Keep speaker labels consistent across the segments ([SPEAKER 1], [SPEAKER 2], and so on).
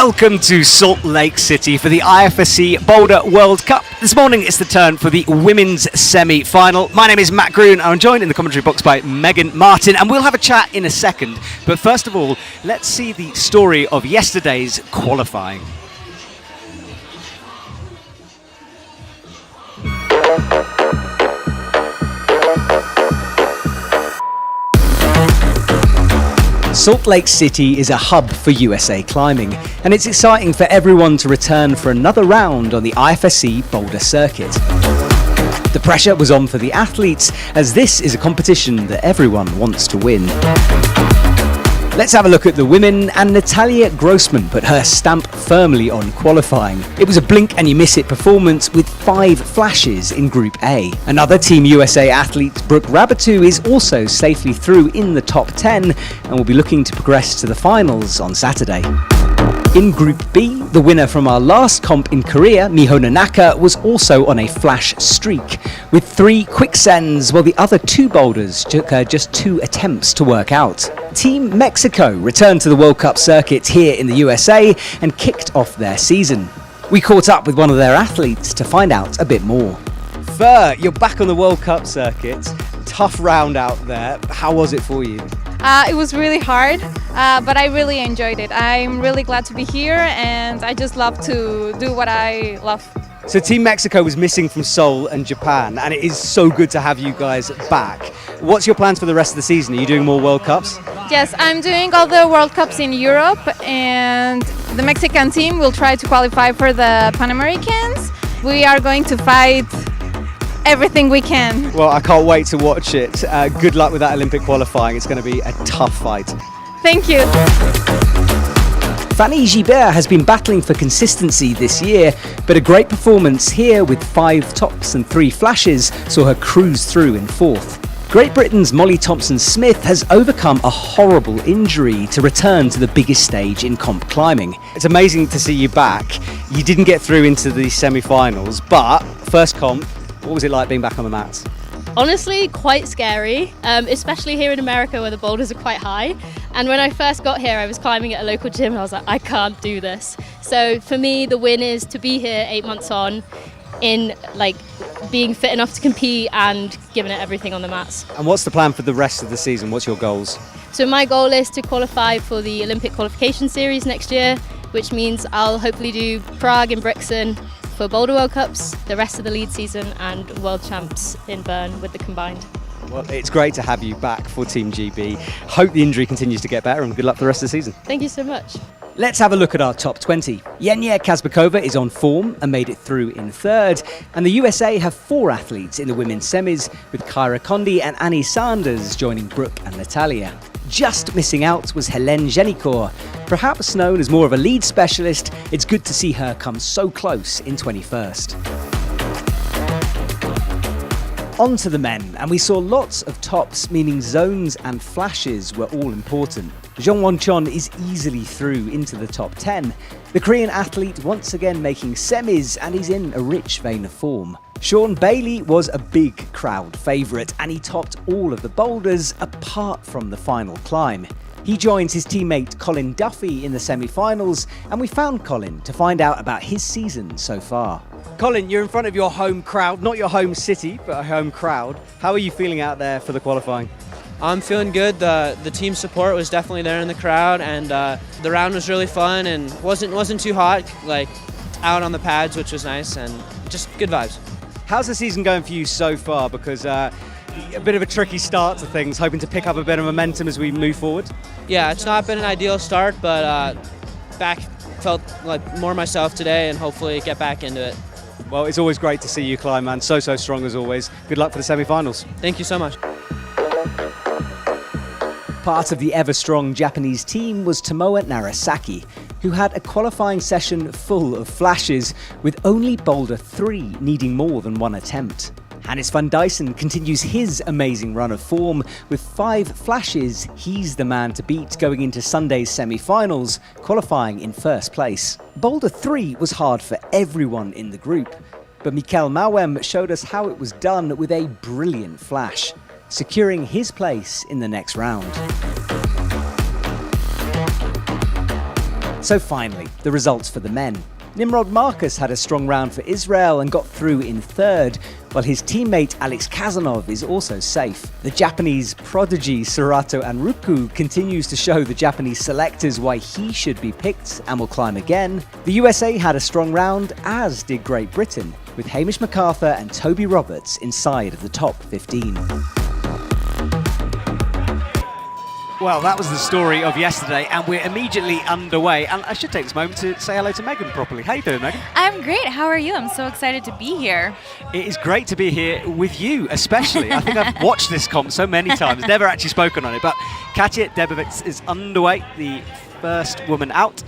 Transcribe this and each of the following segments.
[SPEAKER 1] Welcome to Salt Lake City for the IFSC Boulder World Cup. This morning it's the turn for the women's semi-final. My name is Matt Groon. I'm joined in the commentary box by Megan Martin, and we'll have a chat in a second. But first of all, let's see the story of yesterday's qualifying. Salt Lake City is a hub for USA climbing, and it's exciting for everyone to return for another round on the IFSC Boulder circuit. The pressure was on for the athletes, as this is a competition that everyone wants to win. Let's have a look at the women, and Natalia Grossman put her stamp firmly on qualifying. It was a blink and you miss it performance with 5 flashes in Group A. Another Team USA athlete, Brooke Rabatu, is also safely through in the top 10 and will be looking to progress to the finals on Saturday. In Group B, the winner from our last comp in Korea, Miho Nanaka, was also on a flash streak, with 3 quick sends, while the other 2 boulders took her just 2 attempts to work out. Team Mexico returned to the World Cup circuit here in the USA and kicked off their season. We caught up with one of their athletes to find out a bit more. Fer, you're back on the World Cup circuit. Tough round out there. How was it for you?
[SPEAKER 2] It was really hard, but I really enjoyed it. I'm really glad to be here, and I just love to do what I love.
[SPEAKER 1] So Team Mexico was missing from Seoul and Japan, and it is so good to have you guys back. What's your plans for the rest of the season? Are you doing more World Cups?
[SPEAKER 2] Yes, I'm doing all the World Cups in Europe, and the Mexican team will try to qualify for the Pan Americans. We are going to fight everything we can.
[SPEAKER 1] Well, I can't wait to watch it. Good luck with that Olympic qualifying. It's going to be a tough fight.
[SPEAKER 2] Thank you.
[SPEAKER 1] Fanny Gibert has been battling for consistency this year, but a great performance here with 5 tops and 3 flashes saw her cruise through in 4th. Great Britain's Molly Thompson-Smith has overcome a horrible injury to return to the biggest stage in comp climbing. It's amazing to see you back. You didn't get through into the semi-finals, but first comp, what was it like being back on the mats?
[SPEAKER 3] Honestly, quite scary, especially here in America where the boulders are quite high. And when I first got here, I was climbing at a local gym and I was like, I can't do this. So for me, the win is to be here 8 months on in being fit enough to compete and giving it everything on the mats.
[SPEAKER 1] And what's the plan for the rest of the season? What's your goals?
[SPEAKER 3] So my goal is to qualify for the Olympic qualification series next year, which means I'll hopefully do Prague and Brixen for Boulder World Cups, the rest of the lead season, and World Champs in Bern with the combined.
[SPEAKER 1] Well, it's great to have you back for Team GB. Hope the injury continues to get better, and good luck for the rest of the season.
[SPEAKER 3] Thank you so much.
[SPEAKER 1] Let's have a look at our top 20. Yenya Kazbekova is on form and made it through in 3rd, and the USA have 4 athletes in the women's semis, with Kyra Condi and Annie Sanders joining Brooke and Natalia. Just missing out was Helene Genicourt. Perhaps known as more of a lead specialist, it's good to see her come so close in 21st. On to the men, and we saw lots of tops, meaning zones and flashes were all important. Jeong Won-chon is easily through into the top 10. The Korean athlete once again making semis, and he's in a rich vein of form. Sean Bailey was a big crowd favourite, and he topped all of the boulders apart from the final climb. He joins his teammate Colin Duffy in the semi-finals, and we found Colin to find out about his season so far. Colin, you're in front of your home crowd, not your home city, but a home crowd. How are you feeling out there for the qualifying?
[SPEAKER 4] I'm feeling good. The team support was definitely there in the crowd, and the round was really fun and wasn't too hot, out on the pads, which was nice, and just good vibes.
[SPEAKER 1] How's the season going for you so far? Because a bit of a tricky start to things, hoping to pick up a bit of momentum as we move forward.
[SPEAKER 4] Yeah, it's not been an ideal start, but felt like more myself today, and hopefully get back into it.
[SPEAKER 1] Well, it's always great to see you climb, man. So strong as always. Good luck for the semi-finals.
[SPEAKER 4] Thank you so much.
[SPEAKER 1] Part of the ever-strong Japanese team was Tomoa Narasaki, who had a qualifying session full of flashes, with only boulder 3 needing more than 1 attempt. Hannes van Dyssen continues his amazing run of form. With 5 flashes, he's the man to beat going into Sunday's semi-finals, qualifying in 1st place. Boulder 3 was hard for everyone in the group, but Mikel Mawem showed us how it was done with a brilliant flash, securing his place in the next round. So finally, the results for the men. Nimrod Marcus had a strong round for Israel and got through in third, while his teammate Alex Kazanov is also safe. The Japanese prodigy Surato Anruku continues to show the Japanese selectors why he should be picked and will climb again. The USA had a strong round, as did Great Britain, with Hamish MacArthur and Toby Roberts inside of the top 15.
[SPEAKER 5] Well, that was the story of yesterday, and we're immediately underway. And I should take this moment to say hello to Megan properly. How you doing, Megan?
[SPEAKER 6] I'm great. How are you? I'm so excited to be here.
[SPEAKER 5] It is great to be here with you, especially. I think I've watched this comp so many times, never actually spoken on it. But Katja Debovec is underway, the first woman out.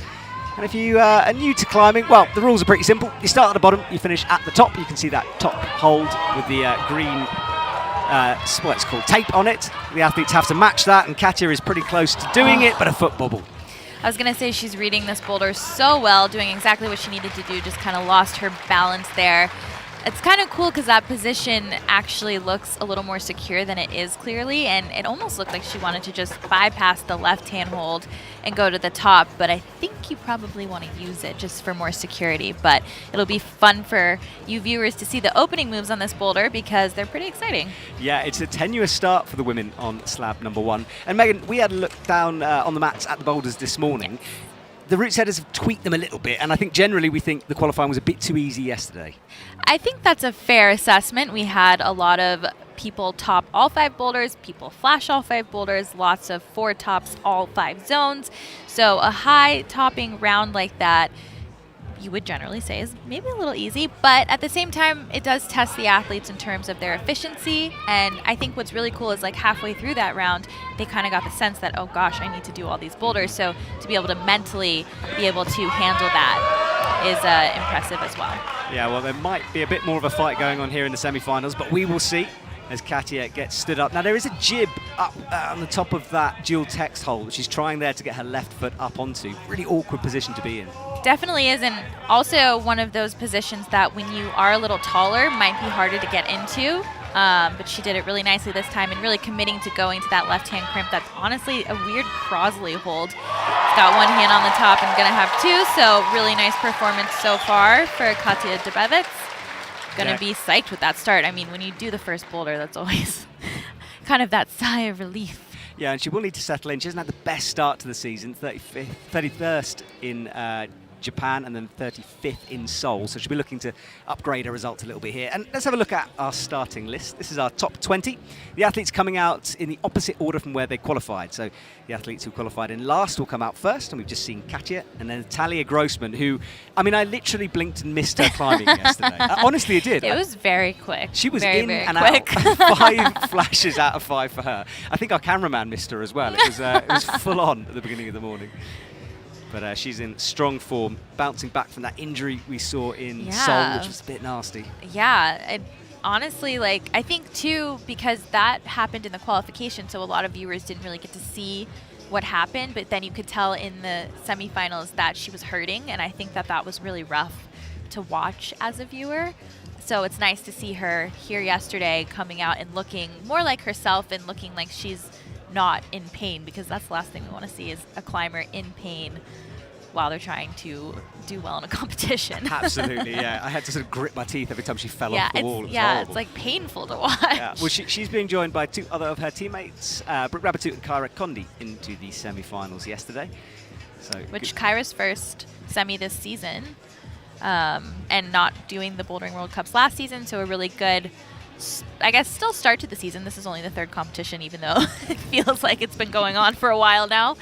[SPEAKER 5] And if you are new to climbing, well, the rules are pretty simple. You start at the bottom, you finish at the top. You can see that top hold with the green what's called tape on it. The athletes have to match that, and Katja is pretty close to doing it, but a foot bobble.
[SPEAKER 6] I was going to say she's reading this boulder so well, doing exactly what she needed to do, just kind of lost her balance there. It's kind of cool because that position actually looks a little more secure than it is clearly, and it almost looked like she wanted to just bypass the left-hand hold and go to the top, but I think you probably want to use it just for more security. But it'll be fun for you viewers to see the opening moves on this boulder because they're pretty exciting.
[SPEAKER 5] Yeah, it's a tenuous start for the women on slab number 1. And Megan, we had a look down on the mats at the boulders this morning. Yes. The route setters have tweaked them a little bit, and I think generally we think the qualifying was a bit too easy yesterday.
[SPEAKER 6] I think that's a fair assessment. We had a lot of people top all 5 boulders, people flash all 5 boulders, lots of 4 tops all 5 zones. So a high topping round like that, you would generally say is maybe a little easy, but at the same time, it does test the athletes in terms of their efficiency. And I think what's really cool is like halfway through that round, they kind of got the sense that, oh gosh, I need to do all these boulders. So to be able to mentally be able to handle that is impressive as well.
[SPEAKER 5] Yeah, well, there might be a bit more of a fight going on here in the semi-finals, but we will see as Katja gets stood up. Now, there is a jib up on the top of that dual text hole, which she's trying there to get her left foot up onto. Really awkward position to be in.
[SPEAKER 6] Definitely is, and also one of those positions that when you are a little taller might be harder to get into. But she did it really nicely this time and really committing to going to that left-hand crimp. That's honestly a weird Crosley hold. She's got one hand on the top and going to have 2, so really nice performance so far for Katja Debovec. Going to be psyched with that start. I mean, when you do the first boulder, that's always kind of that sigh of relief.
[SPEAKER 5] Yeah, and she will need to settle in. She hasn't had the best start to the season, 31st in Japan and then 35th in Seoul, so she'll be looking to upgrade her results a little bit here. And let's have a look at our starting list. This is our top 20. The athletes coming out in the opposite order from where they qualified. So the athletes who qualified in last will come out first, and we've just seen Katja, and then Talia Grossman, who, I mean, I literally blinked and missed her climbing yesterday. Honestly, I did.
[SPEAKER 6] It was very quick.
[SPEAKER 5] She was
[SPEAKER 6] very,
[SPEAKER 5] in
[SPEAKER 6] very
[SPEAKER 5] and
[SPEAKER 6] quick.
[SPEAKER 5] out. 5 flashes out of 5 for her. I think our cameraman missed her as well. It was full on at the beginning of the morning. But she's in strong form, bouncing back from that injury we saw in Seoul, which was a bit nasty.
[SPEAKER 6] Yeah, honestly, like, I think too, because that happened in the qualification, so a lot of viewers didn't really get to see what happened, but then you could tell in the semifinals that she was hurting, and I think that that was really rough to watch as a viewer. So it's nice to see her here yesterday coming out and looking more like herself and looking like she's not in pain, because that's the last thing we want to see is a climber in pain while they're trying to do well in a competition.
[SPEAKER 5] Absolutely, yeah. I had to sort of grit my teeth every time she fell off the wall.
[SPEAKER 6] It's like painful to watch.
[SPEAKER 5] Yeah. Well, she's being joined by 2 other of her teammates, Brooke Rabatout and Kyra Condi, into the semi-finals yesterday. Which
[SPEAKER 6] Kyra's first semi this season, and not doing the Bouldering World Cups last season, so a really good, I guess, still start to the season. This is only the 3rd competition, even though it feels like it's been going on for a while now.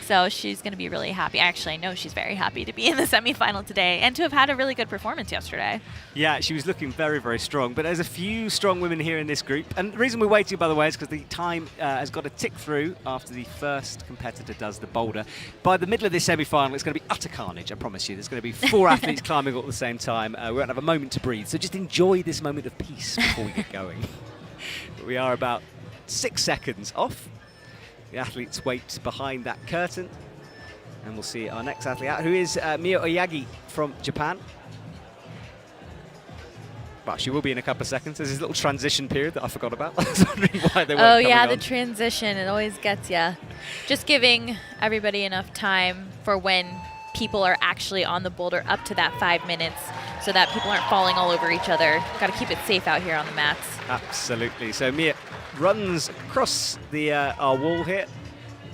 [SPEAKER 6] So she's going to be really happy. Actually, I know she's very happy to be in the semifinal today and to have had a really good performance yesterday.
[SPEAKER 5] Yeah, she was looking very, very strong. But there's a few strong women here in this group. And the reason we're waiting, by the way, is because the time has got to tick through after the first competitor does the boulder. By the middle of this semi-final, it's going to be utter carnage, I promise you. There's going to be 4 athletes climbing all at the same time. We won't have a moment to breathe. So just enjoy this moment of peace before we get going. But we are about 6 seconds off. The athletes wait behind that curtain. And we'll see our next athlete out, who is Mio Oyagi from Japan. But she will be in a couple of seconds. There's this little transition period that I forgot about. I was wondering why they weren't coming on.
[SPEAKER 6] The transition. It always gets you. Just giving everybody enough time for when people are actually on the boulder up to that 5 minutes so that people aren't falling all over each other. Got to keep it safe out here on the mats.
[SPEAKER 5] Absolutely. So Mia runs across the our wall here.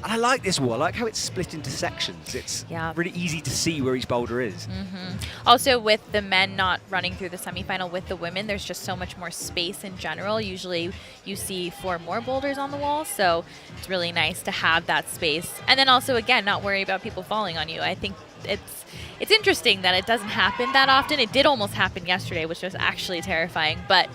[SPEAKER 5] And I like this wall. I like how it's split into sections. It's really easy to see where each boulder is.
[SPEAKER 6] Also, with the men not running through the semifinal with the women, there's just so much more space in general. Usually you see 4 more boulders on the wall, so it's really nice to have that space. And then also, again, not worry about people falling on you. I think it's interesting that it doesn't happen that often. It did almost happen yesterday, which was actually terrifying, but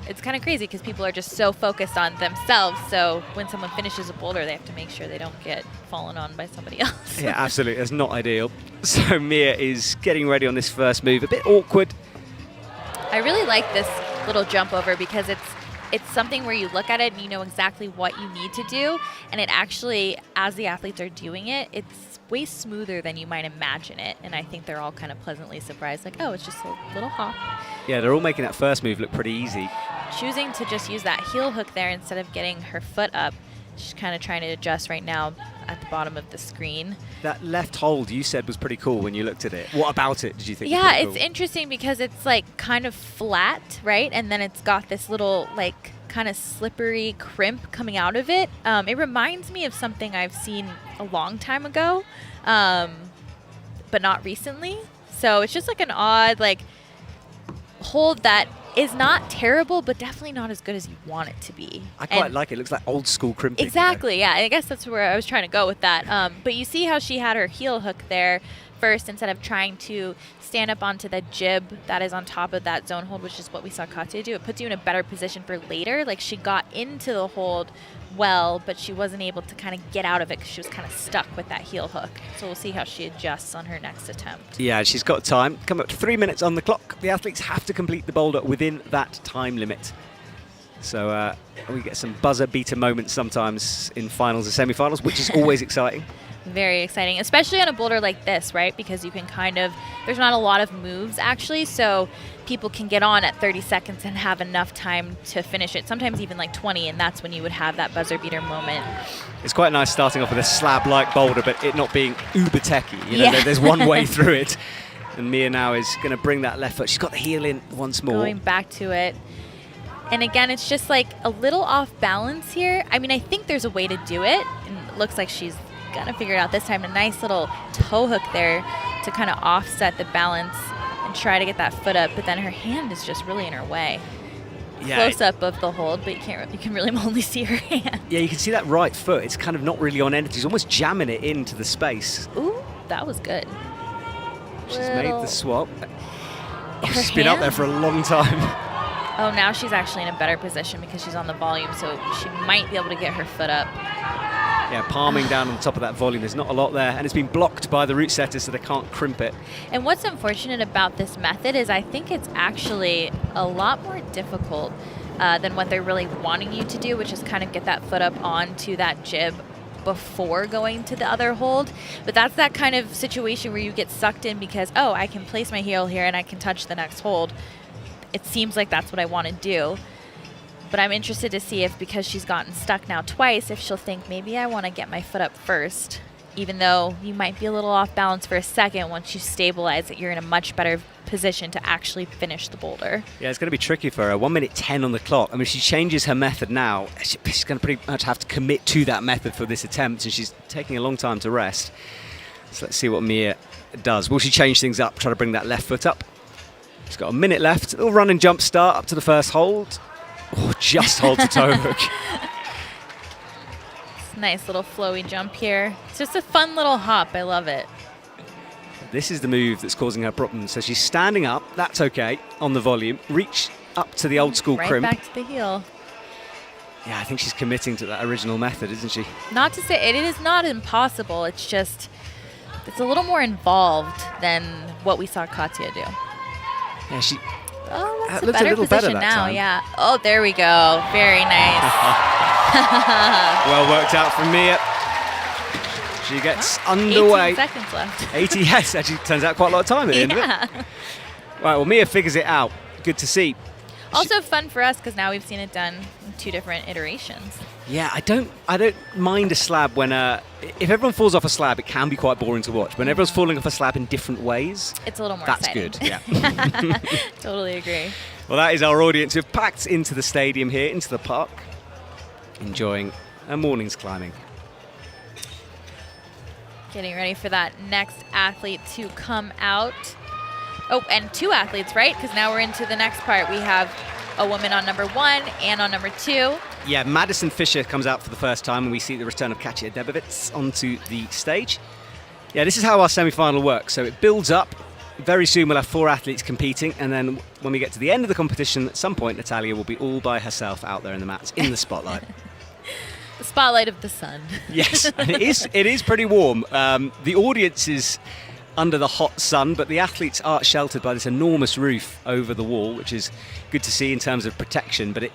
[SPEAKER 6] it's kind of crazy because people are just so focused on themselves. So when someone finishes a boulder, they have to make sure they don't get fallen on by somebody else.
[SPEAKER 5] Yeah, absolutely. That's not ideal. So Mia is getting ready on this first move. A bit awkward.
[SPEAKER 6] I really like this little jump over because it's something where you look at it and you know exactly what you need to do. And it actually, as the athletes are doing it, it's way smoother than you might imagine it. And I think they're all kind of pleasantly surprised, like, oh, it's just a little hop.
[SPEAKER 5] Yeah, they're all making that first move look pretty easy.
[SPEAKER 6] Choosing to just use that heel hook there instead of getting her foot up. She's kind of trying to adjust right now at the bottom of the screen.
[SPEAKER 5] That left hold you said was pretty cool when you looked at it. What about it did you think?
[SPEAKER 6] Yeah,
[SPEAKER 5] was
[SPEAKER 6] it's
[SPEAKER 5] cool?
[SPEAKER 6] interesting because it's like kind of flat, right? And then it's got this little like kind of slippery crimp coming out of it. It reminds me of something I've seen a long time ago, but not recently. So it's just like an odd like hold that is not terrible, but definitely not as good as you want it to be.
[SPEAKER 5] I quite like it. It looks like old school crimping.
[SPEAKER 6] Exactly, yeah. I guess that's where I was trying to go with that. But you see how she had her heel hook there first instead of trying to stand up onto the jib that is on top of that zone hold, which is what we saw Katya do. It puts you in a better position for later. Like she got into the hold well, but she wasn't able to kind of get out of it because she was kind of stuck with that heel hook. So we'll see how she adjusts on her next attempt.
[SPEAKER 5] Yeah, she's got time. Come up to 3 minutes on the clock. The athletes have to complete the boulder within that time limit. So we get some buzzer beater moments sometimes in finals and semi-finals, which is always exciting.
[SPEAKER 6] Very exciting, especially on a boulder like this, right? Because you can kind of, there's not a lot of moves actually, so people can get on at 30 seconds and have enough time to finish it, sometimes even like 20, and that's when you would have that buzzer beater moment.
[SPEAKER 5] It's quite nice starting off with a slab-like boulder, but it not being uber techy. You know, there's one way through it. And Mia now is going to bring that left foot. She's got the heel in once more.
[SPEAKER 6] Going back to it. And again, it's just like a little off balance here. I mean, I think there's a way to do it, and it looks like she's gonna figure it out this time. A nice little toe hook there to kind of offset the balance and try to get that foot up, but then her hand is just really in her way. Yeah, close up of the hold, but you can really only see her hand.
[SPEAKER 5] Yeah, you can see that right foot. It's kind of not really on end. She's almost jamming it into the space.
[SPEAKER 6] Ooh, that was good.
[SPEAKER 5] She's made the swap. She's been up there for a long time.
[SPEAKER 6] Oh, now she's actually in a better position because she's on the volume, so she might be able to get her foot up.
[SPEAKER 5] Yeah, palming down on top of that volume. There's not a lot there, and it's been blocked by the root setters, so they can't crimp it.
[SPEAKER 6] And what's unfortunate about this method is I think it's actually a lot more difficult than what they're really wanting you to do, which is kind of get that foot up onto that jib before going to the other hold. But that's that kind of situation where you get sucked in because, oh, I can place my heel here and I can touch the next hold. It seems like that's what I want to do. But I'm interested to see if, because she's gotten stuck now twice, if she'll think maybe I want to get my foot up first, even though you might be a little off balance for a second. Once you stabilize it, you're in a much better position to actually finish the boulder.
[SPEAKER 5] Yeah, it's going to be tricky for her. 1 minute 10 on the clock. I mean, if she changes her method now, she's going to pretty much have to commit to that method for this attempt, and she's taking a long time to rest. So let's see what Mia does. Will she change things up, try to bring that left foot up? She's got a minute left. A little run and jump start up to the first hold. Oh, just holds the toe hook.
[SPEAKER 6] It's a nice little flowy jump here. It's just a fun little hop. I love it.
[SPEAKER 5] This is the move that's causing her problems. So she's standing up. That's okay on the volume. Reach up to the old school crimp.
[SPEAKER 6] Right back to the heel.
[SPEAKER 5] Yeah, I think she's committing to that original method, isn't she?
[SPEAKER 6] Not to say it is not impossible. It's just it's a little more involved than what we saw Katya do.
[SPEAKER 5] Yeah, she.
[SPEAKER 6] Oh, that's a
[SPEAKER 5] looks
[SPEAKER 6] better
[SPEAKER 5] a little better
[SPEAKER 6] position
[SPEAKER 5] that
[SPEAKER 6] now,
[SPEAKER 5] time.
[SPEAKER 6] yeah. Oh, there we go. Very nice.
[SPEAKER 5] Well worked out from Mia. She gets underway.
[SPEAKER 6] 18 seconds left.
[SPEAKER 5] 80, yes, actually turns out quite a lot of time at the end of it. Right, well, Mia figures it out. Good to see.
[SPEAKER 6] Also fun for us because now we've seen it done in 2 different iterations.
[SPEAKER 5] Yeah, I don't mind a slab when if everyone falls off a slab, it can be quite boring to watch. When everyone's falling off a slab in different ways,
[SPEAKER 6] It's a little more
[SPEAKER 5] that's
[SPEAKER 6] exciting.
[SPEAKER 5] good. Yeah.
[SPEAKER 6] Totally agree.
[SPEAKER 5] Well, that is our audience who've packed into the stadium here, into the park, enjoying a morning's climbing.
[SPEAKER 6] Getting ready for that next athlete to come out. Oh, and 2 athletes, right? Because now we're into the next part. We have a woman on number 1 and on number 2.
[SPEAKER 5] Yeah, Madison Fisher comes out for the first time, and we see the return of Katja Debovitz onto the stage. Yeah, this is how our semi-final works. So it builds up. Very soon we'll have 4 athletes competing, and then when we get to the end of the competition, at some point Natalia will be all by herself out there in the mats, in the spotlight.
[SPEAKER 6] The spotlight of the sun.
[SPEAKER 5] Yes, and it is pretty warm. The audience is under the hot sun, but the athletes are sheltered by this enormous roof over the wall, which is good to see in terms of protection. But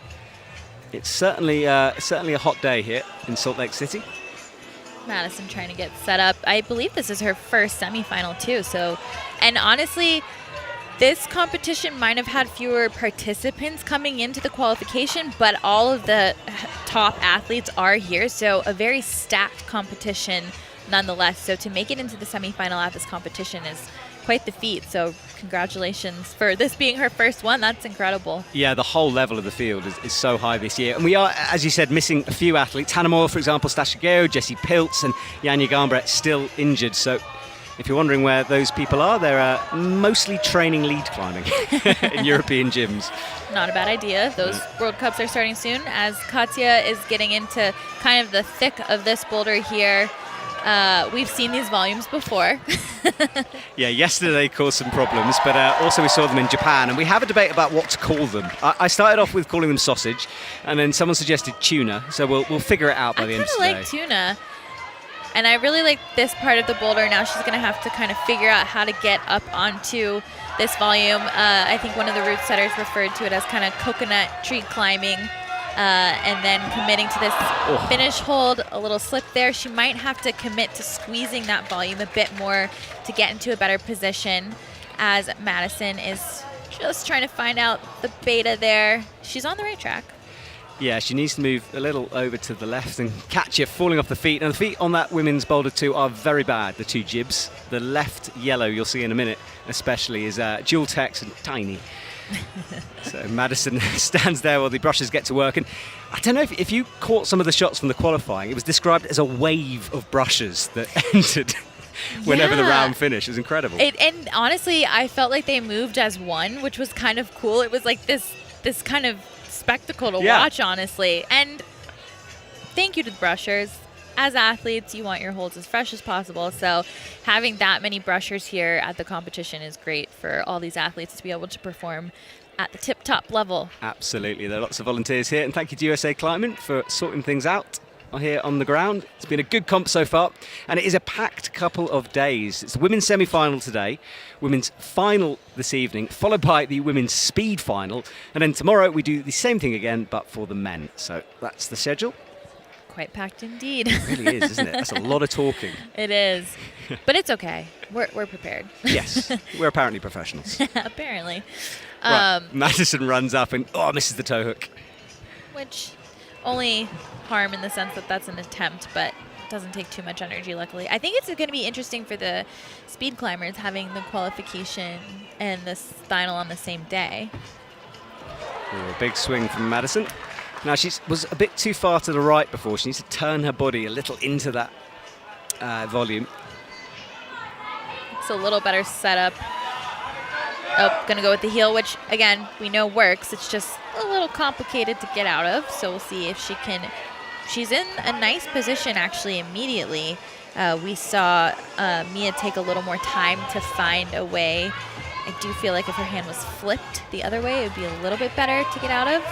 [SPEAKER 5] it's certainly a hot day here in Salt Lake City.
[SPEAKER 6] Madison trying to get set up. I believe this is her first semifinal too. So, and honestly, this competition might have had fewer participants coming into the qualification, but all of the top athletes are here. So a very stacked competition nonetheless. So to make it into the semifinal at this competition is quite the feat. So congratulations for this being her first one. That's incredible.
[SPEAKER 5] Yeah, the whole level of the field is so high this year. And we are, as you said, missing a few athletes. Hannah Moore, for example, Stasha Geo, Jessie Piltz, and Janja Garnbret still injured. So if you're wondering where those people are, they're mostly training lead climbing in European gyms.
[SPEAKER 6] Not a bad idea. Those World Cups are starting soon as Katja is getting into kind of the thick of this boulder here. We've seen these volumes before.
[SPEAKER 5] Yeah, yesterday caused some problems, but also we saw them in Japan, and we have a debate about what to call them. I started off with calling them sausage, and then someone suggested tuna, so we'll figure it out by the end of today.
[SPEAKER 6] I kind of like tuna, and I really like this part of the boulder. Now she's going to have to kind of figure out how to get up onto this volume. I think one of the route setters referred to it as kind of coconut tree climbing. And then committing to this finish hold, a little slip there. She might have to commit to squeezing that volume a bit more to get into a better position as Madison is just trying to find out the beta there. She's on the right track.
[SPEAKER 5] Yeah, she needs to move a little over to the left and catch it falling off the feet. Now, the feet on that women's boulder 2 are very bad, the 2 jibs. The left yellow, you'll see in a minute, especially, is dual text and tiny. So Madison stands there while the brushers get to work, and I don't know if you caught some of the shots from the qualifying. It was described as a wave of brushers that entered whenever the round finished. It was incredible.
[SPEAKER 6] And honestly, I felt like they moved as one, which was kind of cool. It was like this kind of spectacle to watch, honestly. And thank you to the brushers. As athletes, you want your holds as fresh as possible, so having that many brushers here at the competition is great for all these athletes to be able to perform at the tip-top level.
[SPEAKER 5] Absolutely. There are lots of volunteers here, and thank you to USA Climbing for sorting things out here on the ground. It's been a good comp so far, and it is a packed couple of days. It's the women's semi-final today, women's final this evening, followed by the women's speed final, and then tomorrow we do the same thing again, but for the men. So that's the schedule.
[SPEAKER 6] Quite packed indeed.
[SPEAKER 5] It really is, isn't it? That's a lot of talking.
[SPEAKER 6] It is. But it's okay. We're prepared.
[SPEAKER 5] Yes, we're apparently professionals.
[SPEAKER 6] Apparently.
[SPEAKER 5] Right. Madison runs up and misses the toe hook.
[SPEAKER 6] Which only harm in the sense that that's an attempt, but doesn't take too much energy, luckily. I think it's going to be interesting for the speed climbers having the qualification and the final on the same day.
[SPEAKER 5] A big swing from Madison. Now, she was a bit too far to the right before. She needs to turn her body a little into that volume.
[SPEAKER 6] It's a little better setup. Oh, going to go with the heel, which, again, we know works. It's just a little complicated to get out of, so we'll see if she can. She's in a nice position, actually, immediately. We saw Mia take a little more time to find a way. I do feel like if her hand was flipped the other way, it would be a little bit better to get out of.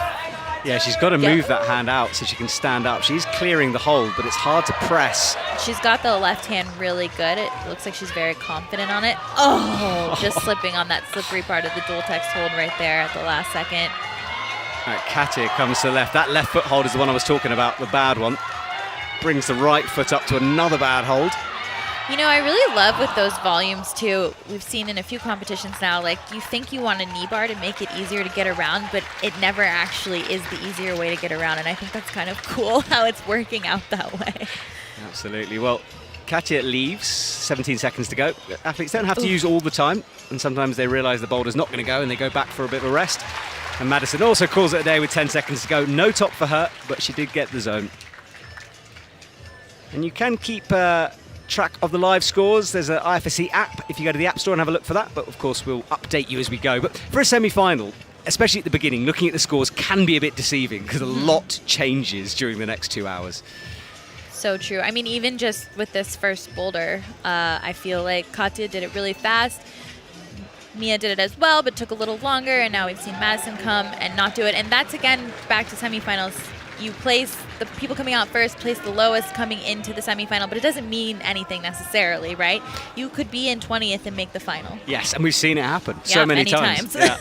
[SPEAKER 5] Yeah, she's got to move that hand out so she can stand up. She's clearing the hold, but it's hard to press.
[SPEAKER 6] She's got the left hand really good. It looks like she's very confident on it. Oh, just slipping on that slippery part of the dual text hold right there at the last second.
[SPEAKER 5] All right, Katja comes to the left. That left foot hold is the one I was talking about, the bad one. Brings the right foot up to another bad hold.
[SPEAKER 6] You know, I really love with those volumes too. We've seen in a few competitions now, like you think you want a knee bar to make it easier to get around, but it never actually is the easier way to get around. And I think that's kind of cool how it's working out that way.
[SPEAKER 5] Absolutely. Well, Katya leaves, 17 seconds to go. Athletes don't have to use all the time, and sometimes they realize the boulder's not going to go and they go back for a bit of a rest. And Madison also calls it a day with 10 seconds to go. No top for her, but she did get the zone. And you can keep track of the live scores. There's an IFSC app if you go to the App Store and have a look for that, but of course we'll update you as we go. But for a semi-final, especially at the beginning, looking at the scores can be a bit deceiving because a lot changes during the next 2 hours.
[SPEAKER 6] So true. I mean, even just with this first boulder, I feel like Katya did it really fast. Mia did it as well, but took a little longer, and now we've seen Madison come and not do it. And that's, again, back to semifinals. You place the people coming out first, place the lowest coming into the semifinal, but it doesn't mean anything necessarily, right? You could be in 20th and make the final.
[SPEAKER 5] Yes, and we've seen it happen
[SPEAKER 6] Yeah,
[SPEAKER 5] so many times. Yeah.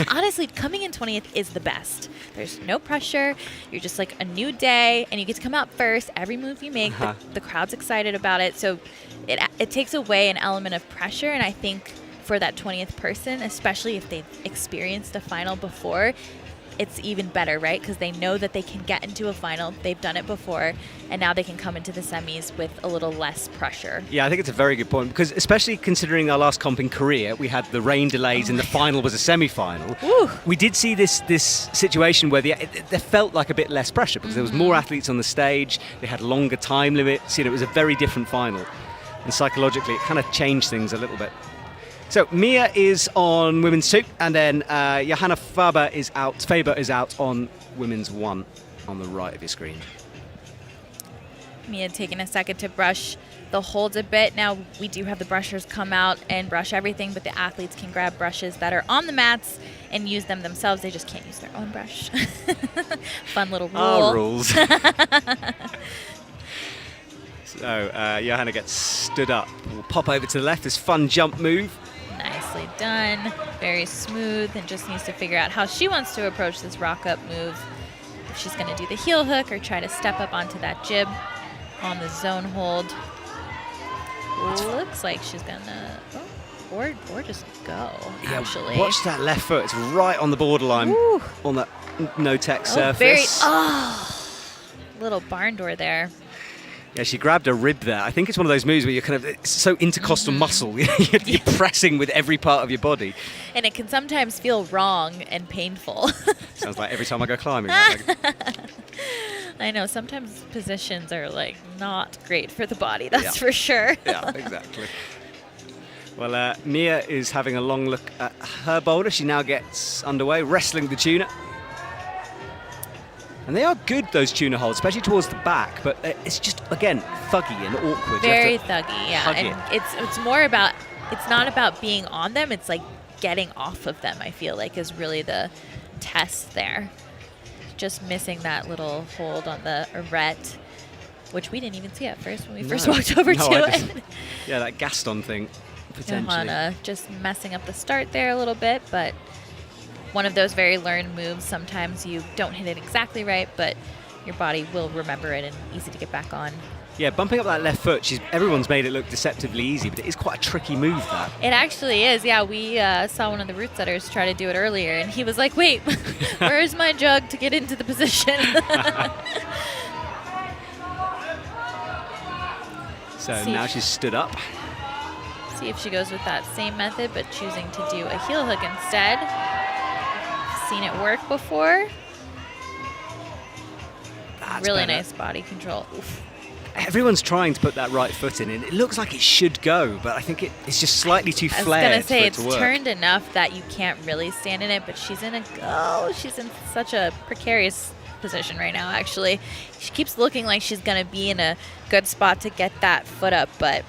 [SPEAKER 6] Honestly, coming in 20th is the best. There's no pressure. You're just like a new day, and you get to come out first. Every move you make, the crowd's excited about it. So it takes away an element of pressure, and I think for that 20th person, especially if they've experienced a final before, it's even better, right? Because they know that they can get into a final. They've done it before, and now they can come into the semis with a little less pressure.
[SPEAKER 5] Yeah, I think it's a very good point, because especially considering our last comp in Korea, we had the rain delays and the final was a semi-final. We did see this situation where there felt like a bit less pressure because there was more athletes on the stage, they had longer time limits, it was a very different final. And psychologically, it kind of changed things a little bit. So Mia is on women's 2, and then Johanna Faber is out on women's 1 on the right of your screen.
[SPEAKER 6] Mia taking a second to brush the holds a bit. Now we do have the brushers come out and brush everything, but the athletes can grab brushes that are on the mats and use them themselves. They just can't use their own brush. Fun little rule.
[SPEAKER 5] Our rules. So Johanna gets stood up. We'll pop over to the left. This fun jump move.
[SPEAKER 6] Nicely done. Very smooth, and just needs to figure out how she wants to approach this rock up move. If she's going to do the heel hook or try to step up onto that jib on the zone hold. Looks like she's going to, or just go, actually.
[SPEAKER 5] Watch that left foot. It's right on the borderline.
[SPEAKER 6] Woo.
[SPEAKER 5] On that no-tech surface.
[SPEAKER 6] Little barn door there.
[SPEAKER 5] Yeah, she grabbed a rib there. I think it's one of those moves where you're kind of, it's so intercostal muscle. You're pressing with every part of your body.
[SPEAKER 6] And it can sometimes feel wrong and painful.
[SPEAKER 5] Sounds like every time I go climbing.
[SPEAKER 6] I know, sometimes positions are like not great for the body, that's for sure.
[SPEAKER 5] Yeah, exactly. Well, Mia is having a long look at her boulder. She now gets underway, wrestling the tuner. And they are good, those tuner holds, especially towards the back, but it's just, again, thuggy and awkward.
[SPEAKER 6] Very thuggy, yeah. And it's more about, it's not about being on them, it's like getting off of them, I feel like, is really the test there. Just missing that little hold on the arete, which we didn't even see at first when we first walked over to it.
[SPEAKER 5] Yeah, that Gaston thing, potentially.
[SPEAKER 6] Johanna just messing up the start there a little bit, but one of those very learned moves. Sometimes you don't hit it exactly right, but your body will remember it and easy to get back on.
[SPEAKER 5] Yeah, bumping up that left foot, everyone's made it look deceptively easy, but it is quite a tricky move, that.
[SPEAKER 6] It actually is, yeah. We saw one of the root setters try to do it earlier, and he was like, wait, where's my jug to get into the position?
[SPEAKER 5] So now she's stood up.
[SPEAKER 6] See if she goes with that same method, but choosing to do a heel hook instead. Seen it work before.
[SPEAKER 5] That's
[SPEAKER 6] really
[SPEAKER 5] better.
[SPEAKER 6] nice body control. Oof.
[SPEAKER 5] Everyone's trying to put that right foot in, and it looks like it should go, but I think it's just slightly too flared.
[SPEAKER 6] I was gonna say
[SPEAKER 5] for it to work.
[SPEAKER 6] turned enough that you can't really stand in it, but she's in such a precarious position right now. Actually, she keeps looking like she's gonna be in a good spot to get that foot up, but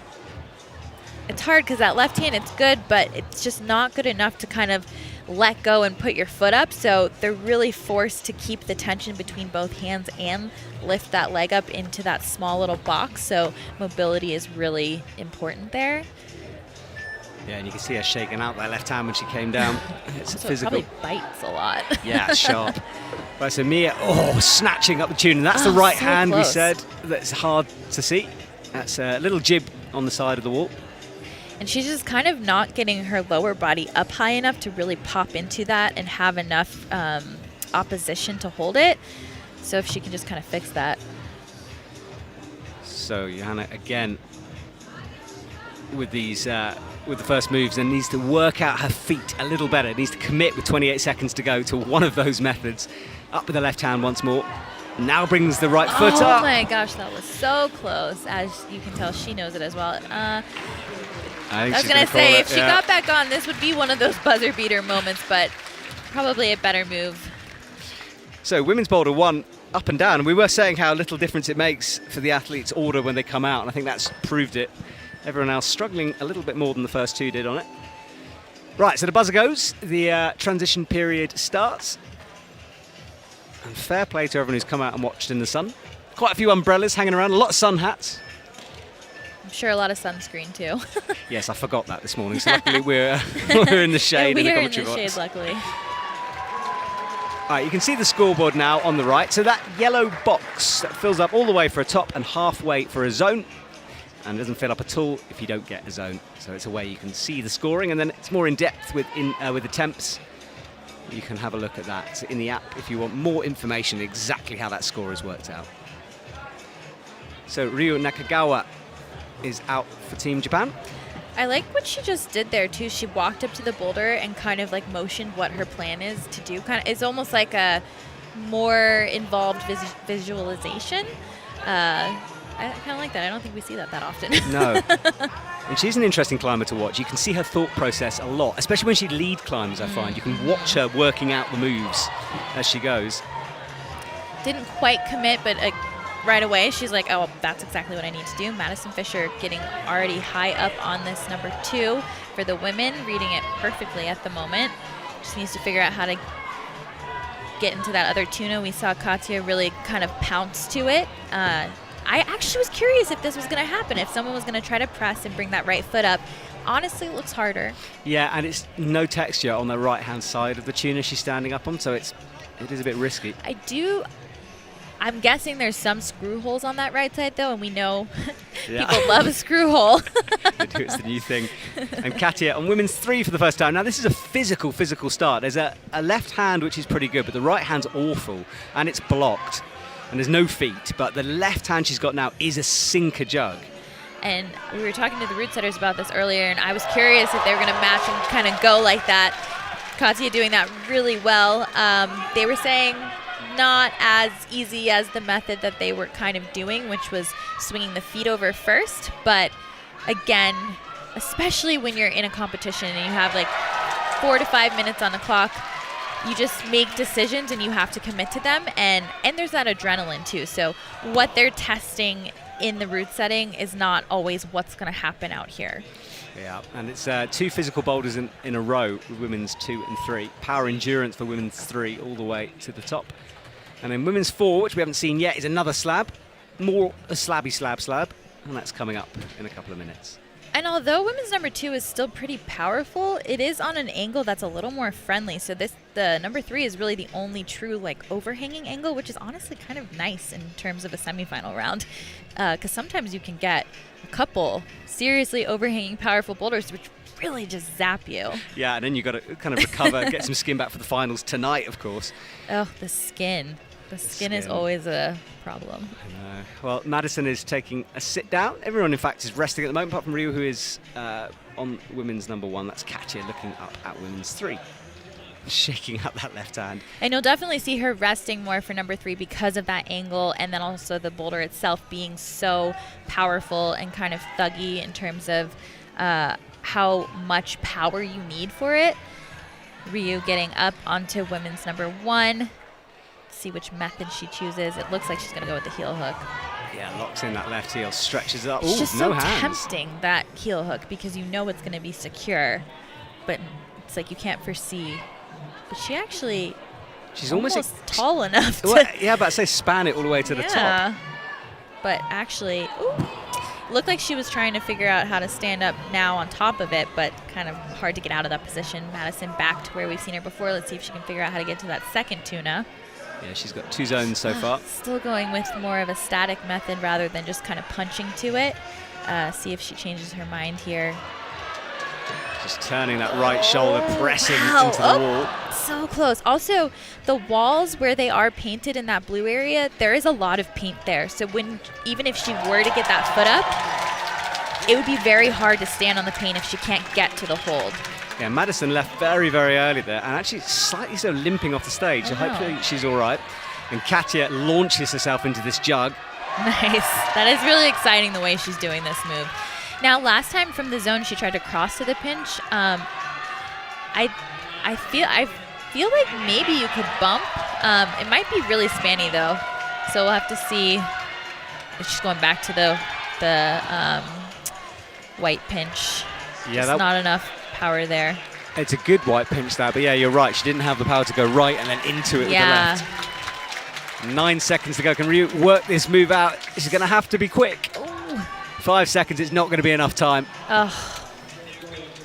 [SPEAKER 6] it's hard because that left hand, it's good, but it's just not good enough to kind of let go and put your foot up. So they're really forced to keep the tension between both hands and lift that leg up into that small little box. So mobility is really important there.
[SPEAKER 5] Yeah, and you can see her shaking out that left hand when she came down. It's
[SPEAKER 6] Also,
[SPEAKER 5] physical.
[SPEAKER 6] It probably bites a lot.
[SPEAKER 5] Yeah, it's sharp. Right, so Mia, snatching up the tune, and that's the right
[SPEAKER 6] so
[SPEAKER 5] hand
[SPEAKER 6] close.
[SPEAKER 5] we said. That's hard to see. That's a little jib on the side of the wall.
[SPEAKER 6] And she's just kind of not getting her lower body up high enough to really pop into that and have enough opposition to hold it. So if she can just kind of fix that.
[SPEAKER 5] So Johanna again with these with the first moves, and needs to work out her feet a little better. Needs to commit with 28 seconds to go to one of those methods. Up with the left hand once more. Now brings the right foot up.
[SPEAKER 6] Oh my gosh, that was so close. As you can tell, she knows it as well. I was going to say, if she got back on, this would be one of those buzzer beater moments, but probably a better move.
[SPEAKER 5] So women's boulder 1 up and down. We were saying how little difference it makes for the athletes' order when they come out, and I think that's proved it. Everyone else struggling a little bit more than the first two did on it. Right, so the buzzer goes. The transition period starts. And fair play to everyone who's come out and watched in the sun. Quite a few umbrellas hanging around, a lot of sun hats.
[SPEAKER 6] I'm sure a lot of sunscreen too.
[SPEAKER 5] Yes, I forgot that this morning. So luckily we're in the shade in the commentary box.
[SPEAKER 6] We are in the shade, luckily.
[SPEAKER 5] All right, you can see the scoreboard now on the right. So that yellow box that fills up all the way for a top and halfway for a zone, and doesn't fill up at all if you don't get a zone. So it's a way you can see the scoring, and then it's more in depth with the temps. You can have a look at that in the app if you want more information exactly how that score is worked out. So Ryu Nakagawa is out for Team Japan.
[SPEAKER 6] I like what she just did there too. She walked up to the boulder and kind of like motioned what her plan is to do. It's almost like a more involved visualization. I kind of like that. I don't think we see that often.
[SPEAKER 5] No. And she's an interesting climber to watch. You can see her thought process a lot, especially when she lead climbs, I find. You can watch her working out the moves as she goes.
[SPEAKER 6] Didn't quite commit, but right away she's like, oh, that's exactly what I need to do. Madison Fisher getting already high up on this number 2 for the women, reading it perfectly at the moment. Just needs to figure out how to get into that other tuna. We saw Katya really kind of pounce to it. I actually was curious if this was going to happen, if someone was going to try to press and bring that right foot up. Honestly, it looks harder. Yeah,
[SPEAKER 5] and it's no texture on the right-hand side of the tuna she's standing up on, so it is a bit risky.
[SPEAKER 6] I'm guessing there's some screw holes on that right side, though, and we know people love a screw hole.
[SPEAKER 5] They do, it's the new thing. And Katya on women's 3 for the first time. Now, this is a physical start. There's a left hand, which is pretty good, but the right hand's awful, and it's blocked. And there's no feet, but the left hand she's got now is a sinker jug.
[SPEAKER 6] And we were talking to the route setters about this earlier, and I was curious if they were going to match and kind of go like that. Katya doing that really well. They were saying not as easy as the method that they were kind of doing, which was swinging the feet over first. But again, especially when you're in a competition and you have like 4 to 5 minutes on the clock, you just make decisions and you have to commit to them, and there's that adrenaline too. So what they're testing in the route setting is not always what's going to happen out here.
[SPEAKER 5] Yeah, and it's 2 physical boulders in a row with women's 2 and 3. Power endurance for women's 3 all the way to the top. And then women's 4, which we haven't seen yet, is another slab. More a slabby slab, and that's coming up in a couple of minutes.
[SPEAKER 6] And although women's number 2 is still pretty powerful, it is on an angle that's a little more friendly. So the number 3 is really the only true like overhanging angle, which is honestly kind of nice in terms of a semifinal round. Because sometimes you can get a couple seriously overhanging powerful boulders, which really just zap you.
[SPEAKER 5] Yeah, and then you've got to kind of recover, get some skin back for the finals tonight, of course.
[SPEAKER 6] Oh, the skin. The skin is always a problem.
[SPEAKER 5] Well, Madison is taking a sit down. Everyone, in fact, is resting at the moment, apart from Ryu, who is on women's number 1. That's Katya looking up at women's 3. Shaking up that left hand.
[SPEAKER 6] And you'll definitely see her resting more for number 3 because of that angle, and then also the boulder itself being so powerful and kind of thuggy in terms of how much power you need for it. Ryu getting up onto women's number 1. See which method she chooses. It looks like she's going to go with the heel hook.
[SPEAKER 5] Yeah, locks in that left heel, stretches it up.
[SPEAKER 6] It's
[SPEAKER 5] Ooh,
[SPEAKER 6] just
[SPEAKER 5] no
[SPEAKER 6] so
[SPEAKER 5] hands.
[SPEAKER 6] tempting, that heel hook, because you know it's going to be secure, but it's like you can't foresee. But she's almost tall enough to...
[SPEAKER 5] Well, yeah, but I say span it all the way to the top.
[SPEAKER 6] But actually, looked like she was trying to figure out how to stand up now on top of it, but kind of hard to get out of that position. Madison back to where we've seen her before. Let's see if she can figure out how to get to that second tuna.
[SPEAKER 5] Yeah, she's got 2 zones so far.
[SPEAKER 6] Still going with more of a static method rather than just kind of punching to it. see if she changes her mind here.
[SPEAKER 5] Just turning that right shoulder, pressing
[SPEAKER 6] wow.
[SPEAKER 5] into the wall.
[SPEAKER 6] So close. Also, the walls where they are painted in that blue area, there is a lot of paint there. So even if she were to get that foot up, it would be very hard to stand on the paint if she can't get to the hold.
[SPEAKER 5] Yeah, Madison left very, very early there, and actually slightly so limping off the stage. So hopefully she's all right. And Katya launches herself into this jug.
[SPEAKER 6] Nice. That is really exciting the way she's doing this move. Now, last time from the zone, she tried to cross to the pinch. I feel like maybe you could bump. It might be really spanny though, so we'll have to see if she's going back to the white pinch.
[SPEAKER 5] Yeah,
[SPEAKER 6] Just not enough power there.
[SPEAKER 5] It's a good white pinch that, but yeah, you're right. She didn't have the power to go right and then into it with the left. 9 seconds to go. Can Ryu work this move out? She's going to have to be quick.
[SPEAKER 6] Ooh.
[SPEAKER 5] 5 seconds, it's not going to be enough time.
[SPEAKER 6] Oh,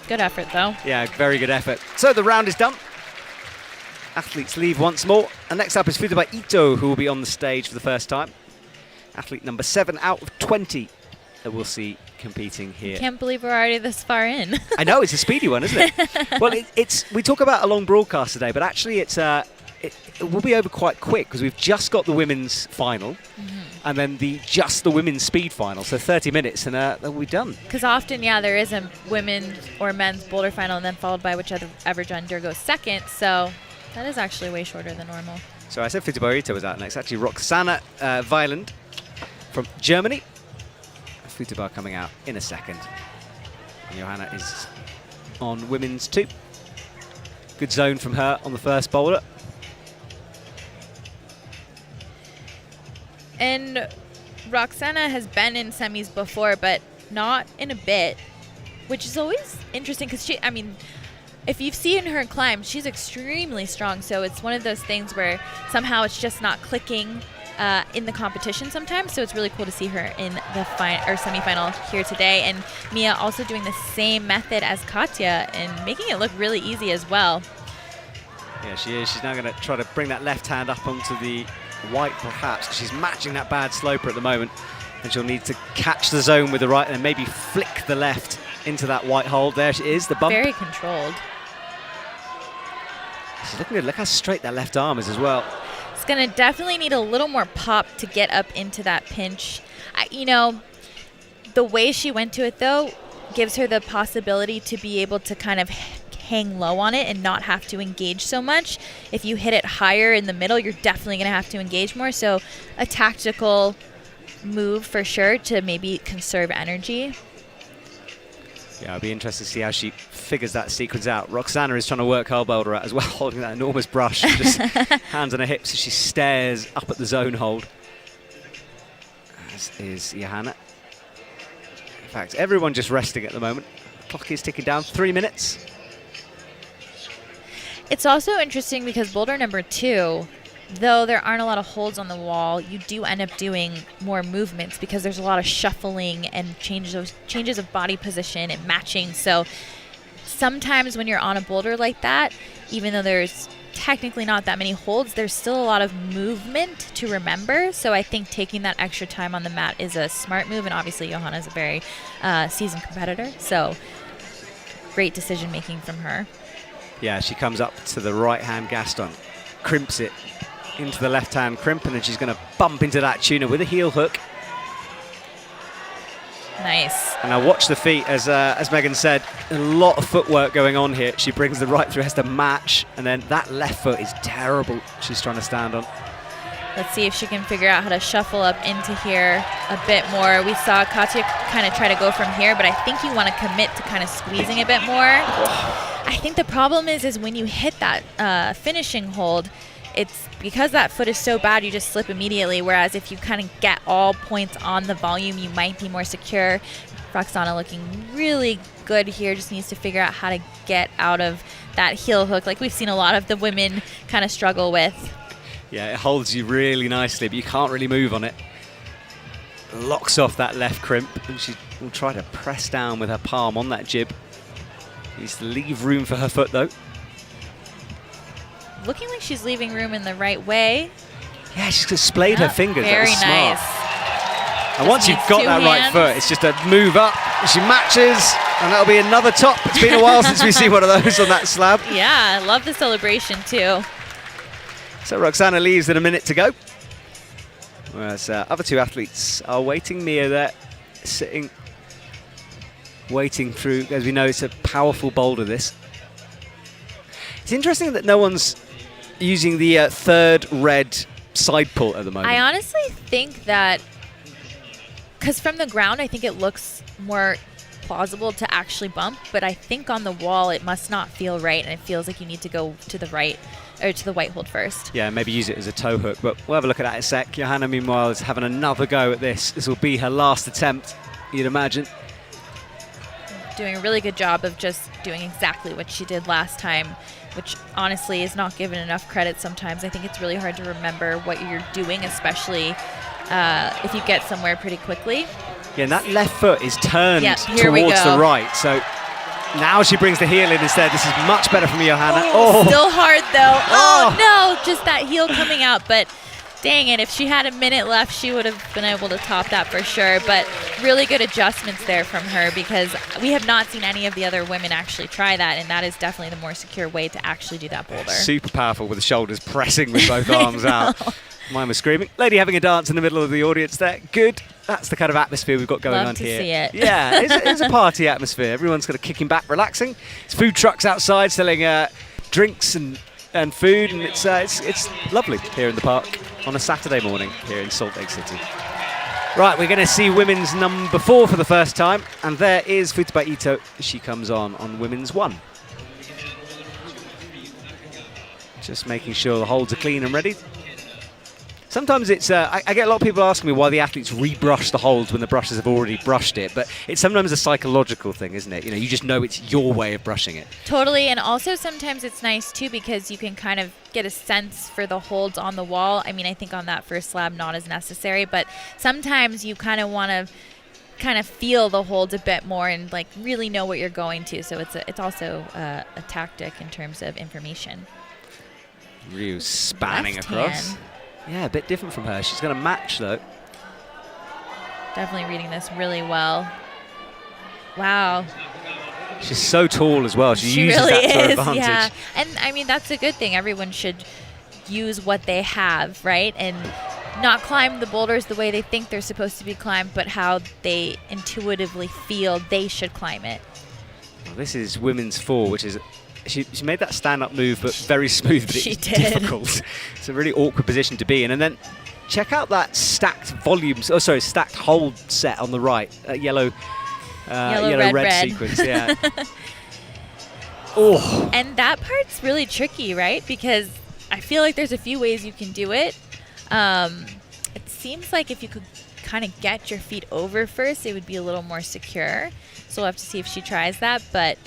[SPEAKER 6] good effort though.
[SPEAKER 5] Yeah, very good effort. So the round is done. Athletes leave once more. And next up is Futaba Ito, who will be on the stage for the first time. Athlete number 7 out of 20 that we'll see competing here.
[SPEAKER 6] Can't believe we're already this far in.
[SPEAKER 5] I know, it's a speedy one, isn't it? Well, we talk about a long broadcast today, but actually it will be over quite quick because we've just got the women's final and then just the women's speed final. So 30 minutes and we'll be done.
[SPEAKER 6] Because often, there is a women's or men's boulder final and then followed by whichever gender goes second. So that is actually way shorter than normal.
[SPEAKER 5] So I said Futaba Ito was out next. Actually, Roxana Weiland from Germany. Futaba coming out in a second. And Johanna is on women's 2. Good zone from her on the first boulder.
[SPEAKER 6] And Roxana has been in semis before, but not in a bit, which is always interesting because if you've seen her climb, she's extremely strong. So it's one of those things where somehow it's just not clicking in the competition sometimes. So it's really cool to see her in the semifinal here today. And Mia also doing the same method as Katya and making it look really easy as well.
[SPEAKER 5] Yeah, she is. She's now going to try to bring that left hand up onto the white perhaps, because she's matching that bad sloper at the moment. And she'll need to catch the zone with the right and maybe flick the left into that white hold. There she is, the bump.
[SPEAKER 6] Very controlled.
[SPEAKER 5] She's looking good. Look how straight that left arm is as well.
[SPEAKER 6] It's going to definitely need a little more pop to get up into that pinch. The way she went to it, though, gives her the possibility to be able to kind of hang low on it and not have to engage so much. If you hit it higher in the middle, you're definitely going to have to engage more. So a tactical move for sure to maybe conserve energy.
[SPEAKER 5] Yeah, I'll be interested to see how she figures that sequence out. Roxana is trying to work her boulder out as well, holding that enormous brush, just hands on her hips as she stares up at the zone hold. As is Johanna. In fact, everyone just resting at the moment. Clock is ticking down, 3 minutes.
[SPEAKER 6] It's also interesting because boulder number 2, though there aren't a lot of holds on the wall, you do end up doing more movements because there's a lot of shuffling and changes of body position and matching. So sometimes when you're on a boulder like that, even though there's technically not that many holds, there's still a lot of movement to remember. So I think taking that extra time on the mat is a smart move. And obviously Johanna is a very seasoned competitor. So great decision making from her.
[SPEAKER 5] Yeah, she comes up to the right-hand Gaston, crimps it into the left-hand crimp, and then she's going to bump into that tuner with a heel hook.
[SPEAKER 6] Nice.
[SPEAKER 5] And now watch the feet, as Megan said, a lot of footwork going on here. She brings the right through, has to match, and then that left foot is terrible she's trying to stand on.
[SPEAKER 6] Let's see if she can figure out how to shuffle up into here a bit more. We saw Katya kind of try to go from here, but I think you want to commit to kind of squeezing a bit more. I think the problem is when you hit that finishing hold, it's because that foot is so bad, you just slip immediately. Whereas if you kind of get all points on the volume, you might be more secure. Roxana looking really good here. Just needs to figure out how to get out of that heel hook, like we've seen a lot of the women kind of struggle with.
[SPEAKER 5] Yeah, it holds you really nicely, but you can't really move on it. Locks off that left crimp, and she will try to press down with her palm on that jib. Needs to leave room for her foot, though.
[SPEAKER 6] Looking like she's leaving room in the right way.
[SPEAKER 5] Yeah, she's displayed her fingers.
[SPEAKER 6] Very
[SPEAKER 5] that was smart.
[SPEAKER 6] nice.
[SPEAKER 5] And once you've got that right foot, it's just a move up. She matches, and that'll be another top. It's been a while since we've seen one of those on that slab.
[SPEAKER 6] Yeah, I love the celebration too.
[SPEAKER 5] So Roxana leaves with a minute to go. Whereas other two athletes are waiting. Mia there, sitting, waiting through. As we know, it's a powerful boulder, this. It's interesting that no one's using the third red side pull at the moment.
[SPEAKER 6] I honestly think that, because from the ground, I think it looks more plausible to actually bump, but I think on the wall it must not feel right, and it feels like you need to go to the right, or to the white hold first.
[SPEAKER 5] Yeah, maybe use it as a toe hook, but we'll have a look at that in a sec. Johanna, meanwhile, is having another go at this. This will be her last attempt, you'd imagine.
[SPEAKER 6] Doing a really good job of just doing exactly what she did last time, which honestly is not given enough credit sometimes. I think it's really hard to remember what you're doing, especially if you get somewhere pretty quickly.
[SPEAKER 5] Yeah, and that left foot is turned
[SPEAKER 6] towards
[SPEAKER 5] the right, so now she brings the heel in instead. This is much better from Johanna.
[SPEAKER 6] Still hard though. Oh no, just that heel coming out, but dang it, if she had a minute left, she would have been able to top that for sure. But really good adjustments there from her, because we have not seen any of the other women actually try that, and that is definitely the more secure way to actually do that boulder.
[SPEAKER 5] Super powerful with the shoulders pressing with both arms out. Mine was screaming. Lady having a dance in the middle of the audience there. Good. That's the kind of atmosphere we've got going on here.
[SPEAKER 6] Love to see it.
[SPEAKER 5] Yeah, it's a party atmosphere. Everyone's kind of kicking back, relaxing. There's food trucks outside selling drinks and food, and it's lovely here in the park on a Saturday morning here in Salt Lake City. Right, we're going to see women's number 4 for the first time, and there is Futaba Ito. She comes on women's 1. Just making sure the holds are clean and ready. Sometimes it's, I get a lot of people asking me why the athletes rebrush the holds when the brushes have already brushed it, but it's sometimes a psychological thing, isn't it? You know, you just know it's your way of brushing it.
[SPEAKER 6] Totally, and also sometimes it's nice too because you can kind of get a sense for the holds on the wall. I mean, I think on that first slab not as necessary, but sometimes you kind of want to kind of feel the holds a bit more and like really know what you're going to. So it's also a tactic in terms of information.
[SPEAKER 5] Ryu spanning
[SPEAKER 6] Left
[SPEAKER 5] across.
[SPEAKER 6] hand.
[SPEAKER 5] Yeah, a bit different from her. She's going to match, though.
[SPEAKER 6] Definitely reading this really well. Wow.
[SPEAKER 5] She's so tall as well. She uses
[SPEAKER 6] really
[SPEAKER 5] that to her
[SPEAKER 6] is,
[SPEAKER 5] advantage.
[SPEAKER 6] yeah. And, I mean, that's a good thing. Everyone should use what they have, right? And not climb the boulders the way they think they're supposed to be climbed, but how they intuitively feel they should climb it.
[SPEAKER 5] Well, this is women's 4, which is... She made that stand-up move, but very smooth, but it's difficult. It's a really awkward position to be in. And then check out that stacked stacked hold set on the right. Yellow, red sequence, yeah. Oh.
[SPEAKER 6] And that part's really tricky, right? Because I feel like there's a few ways you can do it. It seems like if you could kind of get your feet over first, it would be a little more secure. So we'll have to see if she tries that, but...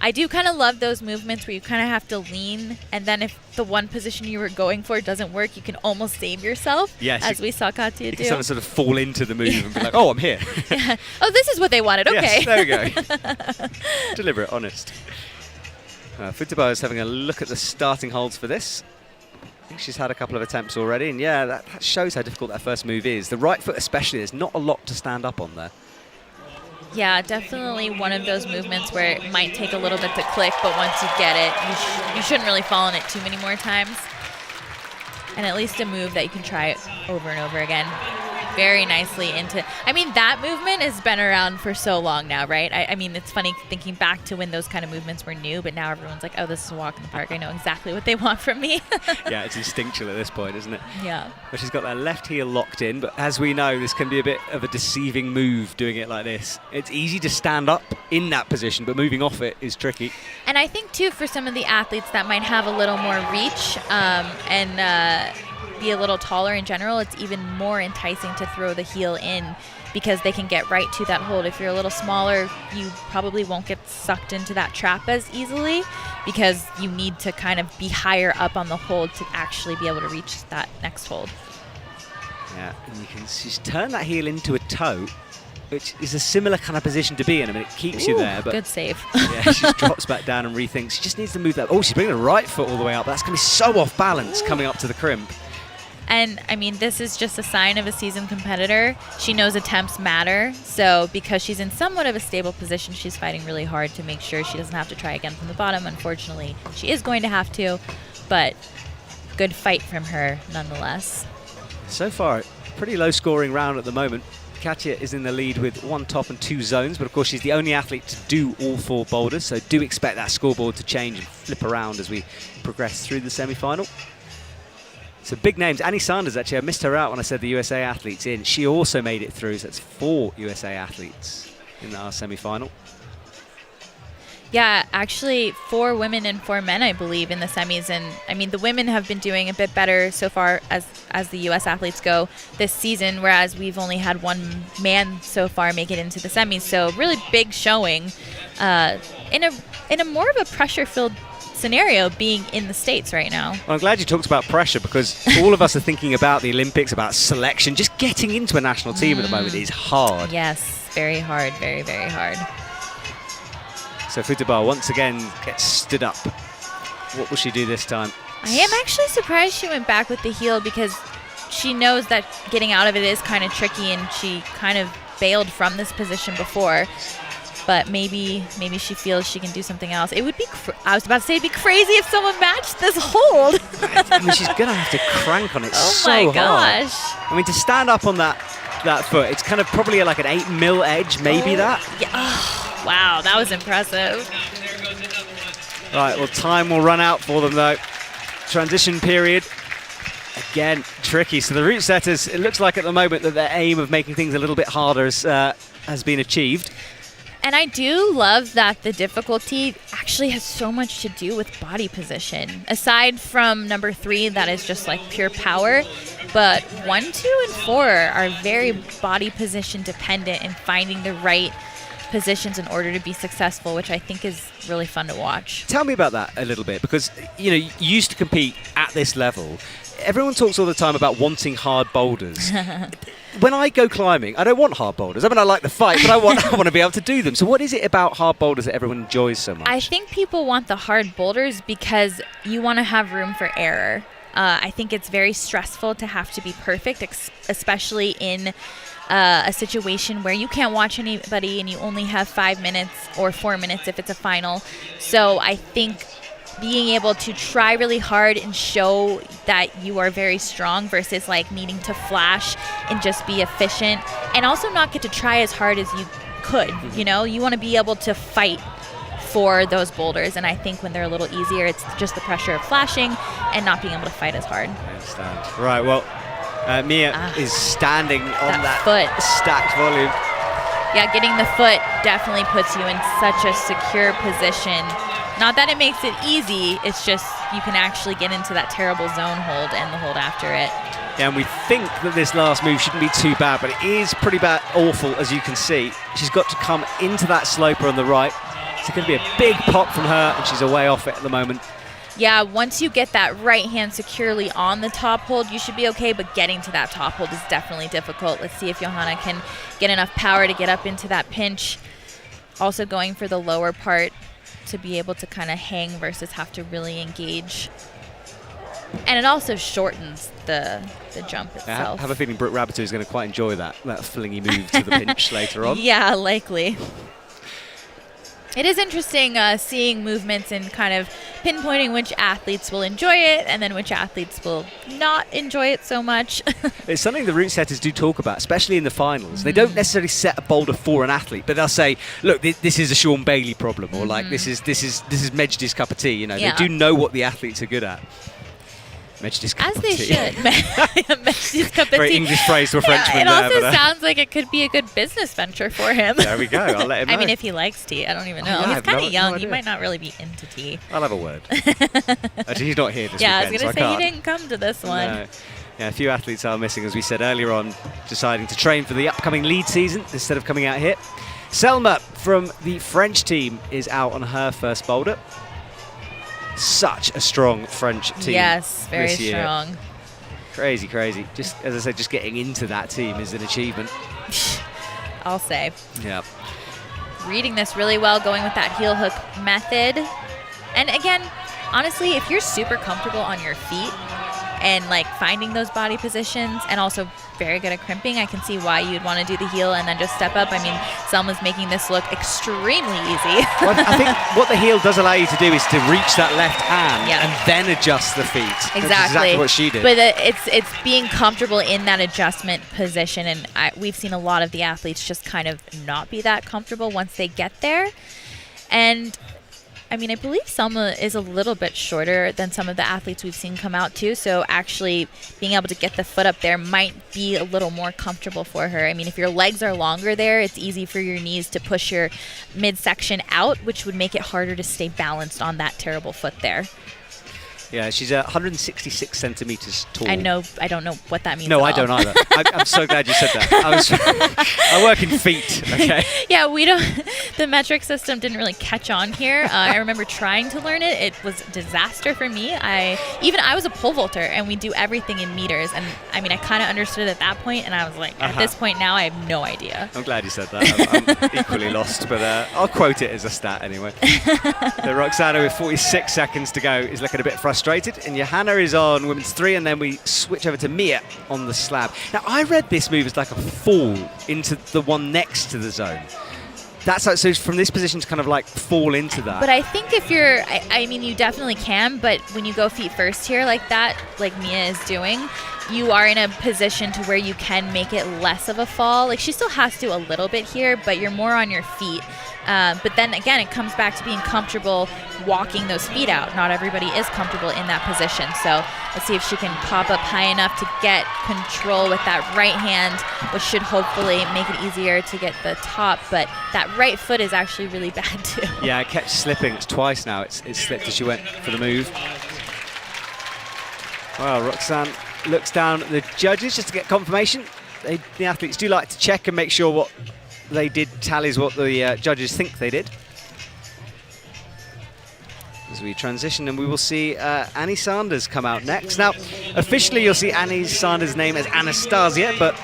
[SPEAKER 6] I do kind of love those movements where you kind of have to lean, and then if the one position you were going for doesn't work, you can almost save yourself, as we saw Katya do.
[SPEAKER 5] You can sort of fall into the move and be like, oh, I'm here.
[SPEAKER 6] Yeah. Oh, this is what they wanted. Okay.
[SPEAKER 5] Yes, there we go. Deliberate, honest. Futaba is having a look at the starting holds for this. I think she's had a couple of attempts already, and yeah, that shows how difficult that first move is. The right foot especially, there's not a lot to stand up on there.
[SPEAKER 6] Yeah, definitely one of those movements where it might take a little bit to click, but once you get it, you shouldn't really fall on it too many more times. And at least a move that you can try over and over again. Very nicely into... I mean, that movement has been around for so long now, right? I mean, it's funny thinking back to when those kind of movements were new, but now everyone's like, oh, this is a walk in the park. I know exactly what they want from me.
[SPEAKER 5] Yeah, it's instinctual at this point, isn't it?
[SPEAKER 6] Yeah.
[SPEAKER 5] But she's got that left heel locked in, but as we know, this can be a bit of a deceiving move doing it like this. It's easy to stand up in that position, but moving off it is tricky.
[SPEAKER 6] And I think, too, for some of the athletes that might have a little more reach and be a little taller in general, it's even more enticing to throw the heel in because they can get right to that hold. If you're a little smaller, you probably won't get sucked into that trap as easily because you need to kind of be higher up on the hold to actually be able to reach that next hold.
[SPEAKER 5] Yeah, and you can she's turned that heel into a toe, which is a similar kind of position to be in. I mean, it keeps you there, but
[SPEAKER 6] good save.
[SPEAKER 5] Yeah, she drops back down and rethinks. She just needs to move that. Oh, she's bringing the right foot all the way up. That's going to be so off balance coming up to the crimp.
[SPEAKER 6] And I mean, this is just a sign of a seasoned competitor. She knows attempts matter. So because she's in somewhat of a stable position, she's fighting really hard to make sure she doesn't have to try again from the bottom. Unfortunately, she is going to have to, but good fight from her nonetheless.
[SPEAKER 5] So far, pretty low scoring round at the moment. Katja is in the lead with 1 top and 2 zones, but of course she's the only athlete to do all 4 boulders, so do expect that scoreboard to change and flip around as we progress through the semi-final. So big names. Annie Sanders, actually, I missed her out when I said the USA athletes in. She also made it through, so that's 4 USA athletes in our semi-final.
[SPEAKER 6] Yeah, actually 4 women and 4 men, I believe, in the semis. And I mean, the women have been doing a bit better so far as the U.S. athletes go this season, whereas we've only had 1 man so far make it into the semis. So really big showing in a more of a pressure-filled scenario being in the States right now.
[SPEAKER 5] Well, I'm glad you talked about pressure, because all of us are thinking about the Olympics, about selection. Just getting into a national team at the moment is hard.
[SPEAKER 6] Yes, very hard, very, very hard.
[SPEAKER 5] So Futaba once again gets stood up. What will she do this time?
[SPEAKER 6] I am actually surprised she went back with the heel, because she knows that getting out of it is kind of tricky, and she kind of bailed from this position before. But maybe she feels she can do something else. It would be, I was about to say, it'd be crazy if someone matched this hold.
[SPEAKER 5] I mean, she's going to have to crank on it so hard.
[SPEAKER 6] Oh my gosh.
[SPEAKER 5] I mean, to stand up on that foot, it's kind of probably like an 8 mil edge, maybe that.
[SPEAKER 6] Yeah. Oh, wow, that was impressive.
[SPEAKER 5] Right, well, time will run out for them, though. Transition period. Again, tricky. So the route setters, it looks like at the moment that their aim of making things a little bit harder has been achieved.
[SPEAKER 6] And I do love that the difficulty actually has so much to do with body position. Aside from number 3, that is just like pure power. But 1, 2, and 4 are very body position dependent in finding the right positions in order to be successful, which I think is really fun to watch.
[SPEAKER 5] Tell me about that a little bit, because you used to compete at this level. Everyone talks all the time about wanting hard boulders. When I go climbing, I don't want hard boulders. I mean, I like the fight, but I want to be able to do them. So what is it about hard boulders that everyone enjoys so much?
[SPEAKER 6] I think people want the hard boulders because you want to have room for error. I think it's very stressful to have to be perfect, especially in a situation where you can't watch anybody and you only have 5 minutes or 4 minutes if it's a final. So I think being able to try really hard and show that you are very strong versus like needing to flash and just be efficient, and also not get to try as hard as you could. You want to be able to fight for those boulders, and I think when they're a little easier, it's just the pressure of flashing and not being able to fight as hard.
[SPEAKER 5] I understand. Right, well, Mia is standing on that
[SPEAKER 6] foot.
[SPEAKER 5] Stacked volume.
[SPEAKER 6] Yeah, getting the foot definitely puts you in such a secure position. Not that it makes it easy, it's just you can actually get into that terrible zone hold and the hold after it.
[SPEAKER 5] Yeah, and we think that this last move shouldn't be too bad, but it is pretty bad, awful, as you can see. She's got to come into that sloper on the right. It's going to be a big pop from her, and she's away off it at the moment.
[SPEAKER 6] Yeah, once you get that right hand securely on the top hold, you should be okay, but getting to that top hold is definitely difficult. Let's see if Johanna can get enough power to get up into that pinch. Also going for the lower part to be able to kind of hang versus have to really engage. And it also shortens the jump itself.
[SPEAKER 5] I have a feeling Brooke Rabbitoh is going to quite enjoy that flingy move to the pinch later on.
[SPEAKER 6] Yeah, likely. It is interesting seeing movements and kind of pinpointing which athletes will enjoy it and then which athletes will not enjoy it so much.
[SPEAKER 5] It's something the route setters do talk about, especially in the finals. They don't necessarily set a boulder for an athlete, but they'll say, look, this is a Sean Bailey problem, or like this is Mejdi's cup of tea. They do know what the athletes are good at. Mejdi's cup
[SPEAKER 6] As
[SPEAKER 5] of
[SPEAKER 6] they
[SPEAKER 5] tea.
[SPEAKER 6] should. Mejdi's cup of tea.
[SPEAKER 5] Very English phrase to a Frenchman
[SPEAKER 6] it
[SPEAKER 5] there.
[SPEAKER 6] also sounds like it could be a good business venture for him.
[SPEAKER 5] There we go. I'll let him know.
[SPEAKER 6] I mean, if he likes tea, I don't even know.
[SPEAKER 5] Yeah, I
[SPEAKER 6] He's
[SPEAKER 5] have
[SPEAKER 6] kind of young.
[SPEAKER 5] no
[SPEAKER 6] He
[SPEAKER 5] idea.
[SPEAKER 6] might not really be into tea.
[SPEAKER 5] I'll have a word. Actually, he's not here this
[SPEAKER 6] Yeah, I
[SPEAKER 5] weekend,
[SPEAKER 6] was
[SPEAKER 5] so
[SPEAKER 6] going to say,
[SPEAKER 5] can't.
[SPEAKER 6] he didn't come to this one.
[SPEAKER 5] No. Yeah, a few athletes are missing, as we said earlier on, deciding to train for the upcoming lead season instead of coming out here. Selma from the French team is out on her first boulder. Such a strong French team.
[SPEAKER 6] Yes, very
[SPEAKER 5] this year.
[SPEAKER 6] strong.
[SPEAKER 5] Crazy, crazy. Just, as I said, just getting into that team is an achievement.
[SPEAKER 6] I'll say.
[SPEAKER 5] Yeah.
[SPEAKER 6] Reading this really well, going with that heel hook method. And again, honestly, if you're super comfortable on your feet and like finding those body positions, and also very good at crimping. I can see why you'd want to do the heel and then just step up. I mean, Selma's making this look extremely easy.
[SPEAKER 5] Well, I think what the heel does allow you to do is to reach that left hand
[SPEAKER 6] Yeah.
[SPEAKER 5] and then adjust the feet.
[SPEAKER 6] Exactly.
[SPEAKER 5] That's exactly what she did.
[SPEAKER 6] But it's being comfortable in that adjustment position, and we've seen a lot of the athletes just kind of not be that comfortable once they get there. And I mean, I believe Selma is a little bit shorter than some of the athletes we've seen come out too, so actually being able to get the foot up there might be a little more comfortable for her. I mean, if your legs are longer there, it's easy for your knees to push your midsection out, which would make it harder to stay balanced on that terrible foot there.
[SPEAKER 5] Yeah, she's 166 centimeters tall.
[SPEAKER 6] I don't know what that means.
[SPEAKER 5] No,
[SPEAKER 6] at
[SPEAKER 5] I
[SPEAKER 6] all.
[SPEAKER 5] don't either. I'm so glad you said that. I work in feet, okay?
[SPEAKER 6] Yeah, we don't. The metric system didn't really catch on here. I remember trying to learn it. It was a disaster for me. I was a pole vaulter, and we do everything in meters. And I mean, I kind of understood at that point, and I was like, at this point now, I have no idea.
[SPEAKER 5] I'm glad you said that. I'm equally lost, but I'll quote it as a stat anyway. So Roxana, with 46 seconds to go, is looking a bit frustrated. And Johanna is on women's 3, and then we switch over to Mia on the slab. Now, I read this move as like a fall into the one next to the zone. That's like, so from this position to kind of like fall into that.
[SPEAKER 6] But I think if you're, I mean, you definitely can, but when you go feet first here like that, like Mia is doing, you are in a position to where you can make it less of a fall. Like, she still has to a little bit here, but you're more on your feet. But then again, it comes back to being comfortable walking those feet out. Not everybody is comfortable in that position. So let's see if she can pop up high enough to get control with that right hand, which should hopefully make it easier to get the top. But that right foot is actually really bad too.
[SPEAKER 5] Yeah, it kept slipping. It's twice now. It's slipped as she went for the move. Well, Roxanne looks down at the judges just to get confirmation. The athletes do like to check and make sure what they did tallies what the judges think they did. As we transition, and we will see Annie Sanders come out next. Now, officially you'll see Annie Sanders' name as Anastasia, but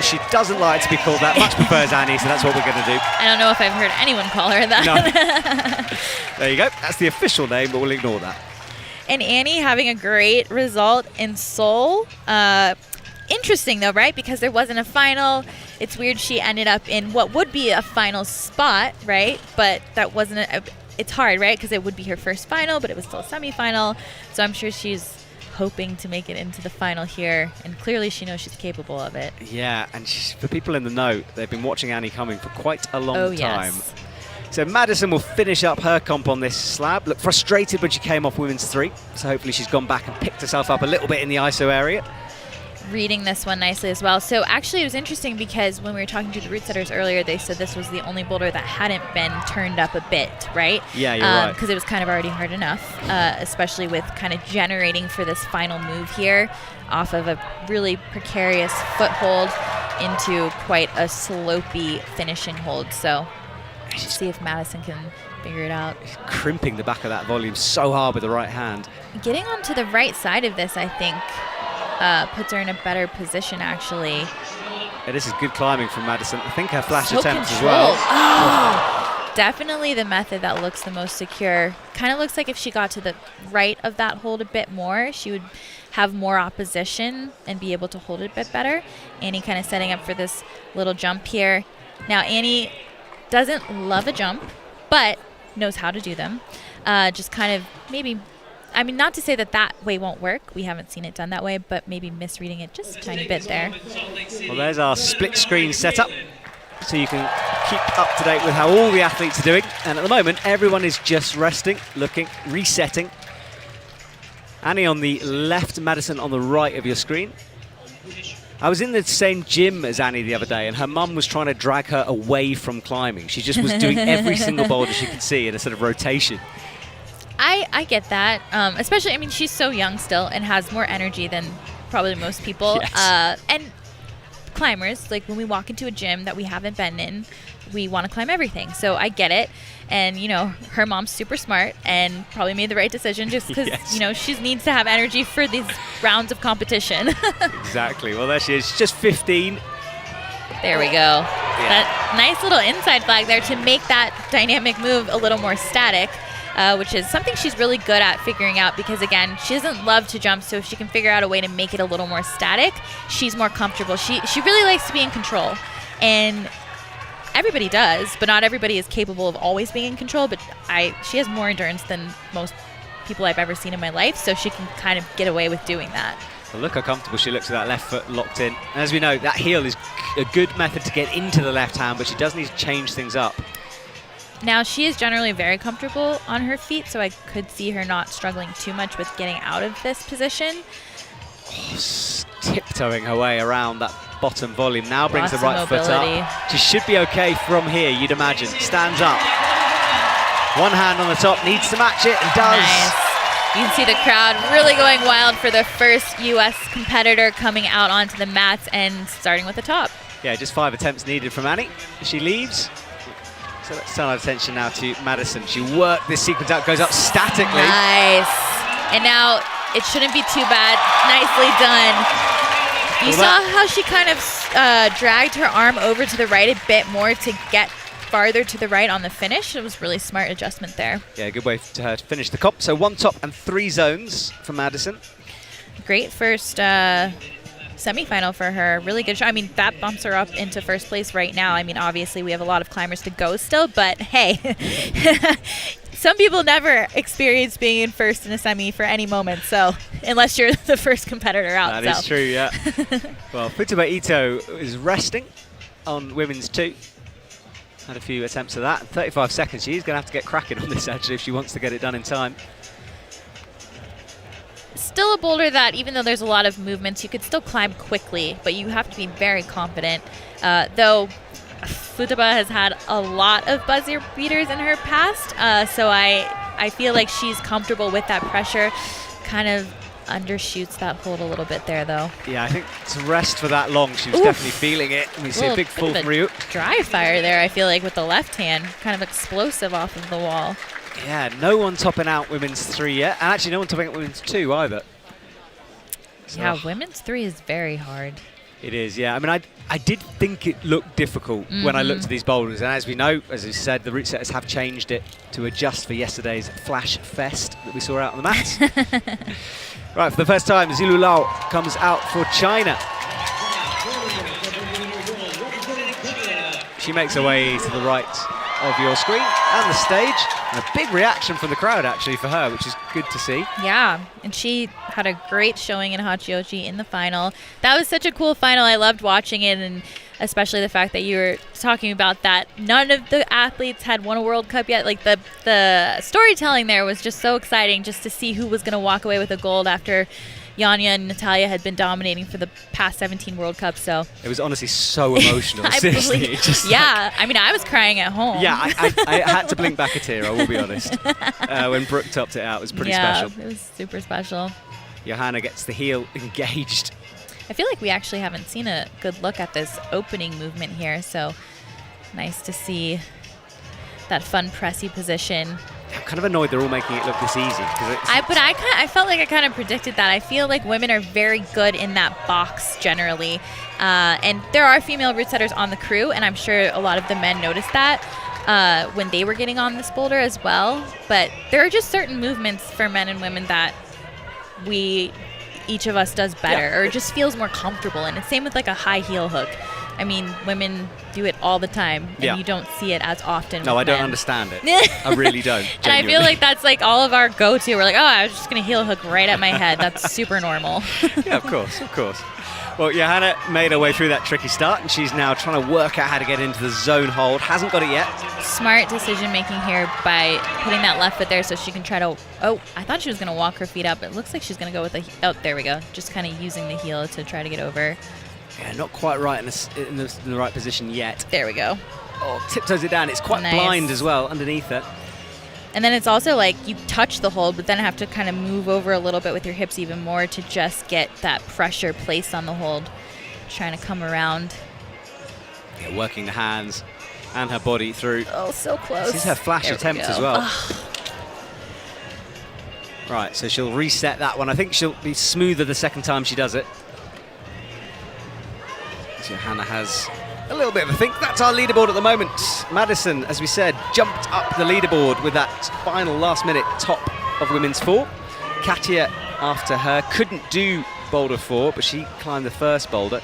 [SPEAKER 5] she doesn't like to be called that, much prefers Annie, so that's what we're going to do.
[SPEAKER 6] I don't know if I've heard anyone call her that.
[SPEAKER 5] No. There you go. That's the official name, but we'll ignore that.
[SPEAKER 6] And Annie having a great result in Seoul. Interesting though, right? Because there wasn't a final. It's weird she ended up in what would be a final spot, right? But that wasn't it's hard, right? Because it would be her first final, but it was still a semifinal. So I'm sure she's hoping to make it into the final here, and clearly she knows she's capable of it.
[SPEAKER 5] Yeah, and for people in the know, they've been watching Annie coming for quite a long time.
[SPEAKER 6] Yes.
[SPEAKER 5] So Madison will finish up her comp on this slab. Looked frustrated when she came off women's 3, so hopefully she's gone back and picked herself up a little bit in the ISO area.
[SPEAKER 6] Reading this one nicely as well. So actually it was interesting because when we were talking to the route setters earlier, they said this was the only boulder that hadn't been turned up a bit, right?
[SPEAKER 5] Yeah, you're right.
[SPEAKER 6] Because it was kind of already hard enough, especially with kind of generating for this final move here off of a really precarious foothold into quite a slopey finishing hold. So let's see if Madison can figure it out.
[SPEAKER 5] Crimping the back of that volume so hard with the right hand.
[SPEAKER 6] Getting onto the right side of this, I think, puts her in a better position, actually.
[SPEAKER 5] Yeah, this is good climbing from Madison. I think her flash
[SPEAKER 6] So
[SPEAKER 5] attempts as
[SPEAKER 6] controlled.
[SPEAKER 5] well.
[SPEAKER 6] Oh, definitely the method that looks the most secure. Kind of looks like if she got to the right of that hold a bit more, she would have more opposition and be able to hold it a bit better. Annie kind of setting up for this little jump here. Now, Annie doesn't love a jump, but knows how to do them. Just kind of maybe, I mean, not to say that that way won't work. We haven't seen it done that way, but maybe misreading it just a tiny bit there.
[SPEAKER 5] Well, there's our split screen setup, so you can keep up to date with how all the athletes are doing. And at the moment, everyone is just resting, looking, resetting. Annie on the left, Madison on the right of your screen. I was in the same gym as Annie the other day, and her mum was trying to drag her away from climbing. She just was doing every single boulder she could see in a sort of rotation.
[SPEAKER 6] I get that, especially, I mean, she's so young still and has more energy than probably most people.
[SPEAKER 5] Yes.
[SPEAKER 6] And climbers, like when we walk into a gym that we haven't been in, we want to climb everything. So I get it. And, you know, her mom's super smart and probably made the right decision just because,
[SPEAKER 5] Yes.
[SPEAKER 6] you know, she needs to have energy for these rounds of competition.
[SPEAKER 5] Exactly. Well, there she is, just 15.
[SPEAKER 6] There we go. That nice little inside flag there to make that dynamic move a little more static. which is something she's really good at figuring out because, again, she doesn't love to jump, so if she can figure out a way to make it a little more static, she's more comfortable. She really likes to be in control, and everybody does, but not everybody is capable of always being in control, but she has more endurance than most people I've ever seen in my life, so she can kind of get away with doing that.
[SPEAKER 5] Well, look how comfortable she looks with that left foot locked in. And as we know, that heel is a good method to get into the left hand, but she does need to change things up.
[SPEAKER 6] Now, she is generally very comfortable on her feet, so I could see her not struggling too much with getting out of this position.
[SPEAKER 5] Tiptoeing her way around that bottom volume. Now brings
[SPEAKER 6] Lots
[SPEAKER 5] the right
[SPEAKER 6] of
[SPEAKER 5] foot
[SPEAKER 6] mobility.
[SPEAKER 5] up. She should be okay from here, you'd imagine. Stands up. One hand on the top, needs to match it, and does.
[SPEAKER 6] Nice. You can see the crowd really going wild for the first U.S. competitor coming out onto the mats and starting with the top.
[SPEAKER 5] Yeah, just 5 attempts needed from Annie. She leaves. So let's turn our attention now to Madison. She worked this sequence out, goes up statically.
[SPEAKER 6] Nice. And now it shouldn't be too bad. Nicely done. You saw how she kind of dragged her arm over to the right a bit more to get farther to the right on the finish. It was really smart adjustment there.
[SPEAKER 5] Yeah, good way for her to finish the comp. So 1 top and 3 zones for Madison.
[SPEAKER 6] Great first semifinal for her. Really good shot. I mean, that bumps her up into first place right now. I mean, obviously we have a lot of climbers to go still, but hey, some people never experience being in first in a semi for any moment, so unless you're the first competitor out.
[SPEAKER 5] That is true, yeah. Well, Futaba Ito is resting on women's 2. Had a few attempts of that. 35 seconds. She's going to have to get cracking on this actually if she wants to get it done in time.
[SPEAKER 6] Still a boulder that, even though there's a lot of movements, you could still climb quickly, but you have to be very confident. Though Futaba has had a lot of buzzer beaters in her past, so I feel like she's comfortable with that pressure. Kind of undershoots that hold a little bit there, though.
[SPEAKER 5] Yeah, I think to rest for that long, she was definitely feeling it. We see a big full from Ryu.
[SPEAKER 6] Dry fire there, I feel like, with the left hand. Kind of explosive off of the wall.
[SPEAKER 5] Yeah, no one topping out women's 3 yet. And actually no one topping out women's 2 either. So
[SPEAKER 6] yeah, women's 3 is very hard.
[SPEAKER 5] It is, yeah. I mean, I did think it looked difficult when I looked at these boulders. And as we know, as we said, the route setters have changed it to adjust for yesterday's flash fest that we saw out on the mats. Right, for the first time, Zilu Lao comes out for China. She makes her way to the right of your screen and the stage. And a big reaction from the crowd, actually, for her, which is good to see.
[SPEAKER 6] Yeah, and she had a great showing in Hachioji in the final. That was such a cool final. I loved watching it, and especially the fact that you were talking about that none of the athletes had won a World Cup yet. Like, the storytelling there was just so exciting, just to see who was going to walk away with a gold after Yanya and Natalia had been dominating for the past 17 World Cups. So
[SPEAKER 5] it was honestly so emotional. Seriously,
[SPEAKER 6] yeah, I mean, I was crying at home.
[SPEAKER 5] Yeah, I had to blink back a tear, I will be honest. When Brooke topped it out, it was pretty special.
[SPEAKER 6] Yeah, it was super special.
[SPEAKER 5] Johanna gets the heel engaged.
[SPEAKER 6] I feel like we actually haven't seen a good look at this opening movement here, so nice to see that fun pressy position.
[SPEAKER 5] I'm kind of annoyed they're all making it look this easy.
[SPEAKER 6] I felt like I kind of predicted that. I feel like women are very good in that box generally. And there are female route setters on the crew, and I'm sure a lot of the men noticed that when they were getting on this boulder as well. But there are just certain movements for men and women that each of us does better, or just feels more comfortable. And it's same with like a high heel hook. I mean, women do it all the time, and you don't see it as often.
[SPEAKER 5] No, I don't understand it. I really don't. Genuinely.
[SPEAKER 6] And I feel like that's like all of our go-to. We're like, oh, I was just going to heel hook right at my head. That's super normal.
[SPEAKER 5] Yeah, of course, of course. Well, Johanna made her way through that tricky start, and she's now trying to work out how to get into the zone hold. Hasn't got it yet.
[SPEAKER 6] Smart decision-making here by putting that left foot there so she can try to... Oh, I thought she was going to walk her feet up. It looks like she's going to go with the... Oh, there we go. Just kind of using the heel to try to get over.
[SPEAKER 5] Yeah, not quite right in the right position yet.
[SPEAKER 6] There we go.
[SPEAKER 5] Oh, tiptoes it down. It's quite blind as well underneath it.
[SPEAKER 6] And then it's also like you touch the hold, but then have to kind of move over a little bit with your hips even more to just get that pressure placed on the hold. Trying to come around.
[SPEAKER 5] Yeah, working the hands and her body through.
[SPEAKER 6] Oh, so close.
[SPEAKER 5] This is her flash attempt as well. Right, so she'll reset that one. I think she'll be smoother the second time she does it. Johanna has a little bit of a think. That's our leaderboard at the moment. Madison, as we said, jumped up the leaderboard with that final last-minute top of women's 4. Katia, after her, couldn't do Boulder 4, but she climbed the first boulder.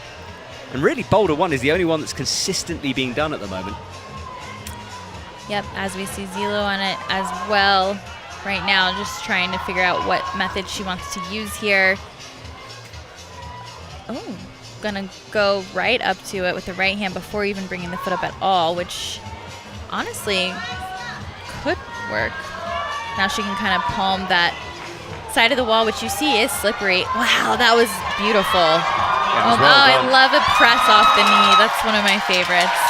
[SPEAKER 5] And really, Boulder 1 is the only one that's consistently being done at the moment.
[SPEAKER 6] Yep, as we see Zilo on it as well right now, just trying to figure out what method she wants to use here. Oh, gonna go right up to it with the right hand before even bringing the foot up at all, which honestly could work. Now she can kind of palm that side of the wall, which you see is slippery. Wow, that was beautiful.
[SPEAKER 5] Yeah,
[SPEAKER 6] I love a press off the knee. That's one of my favorites.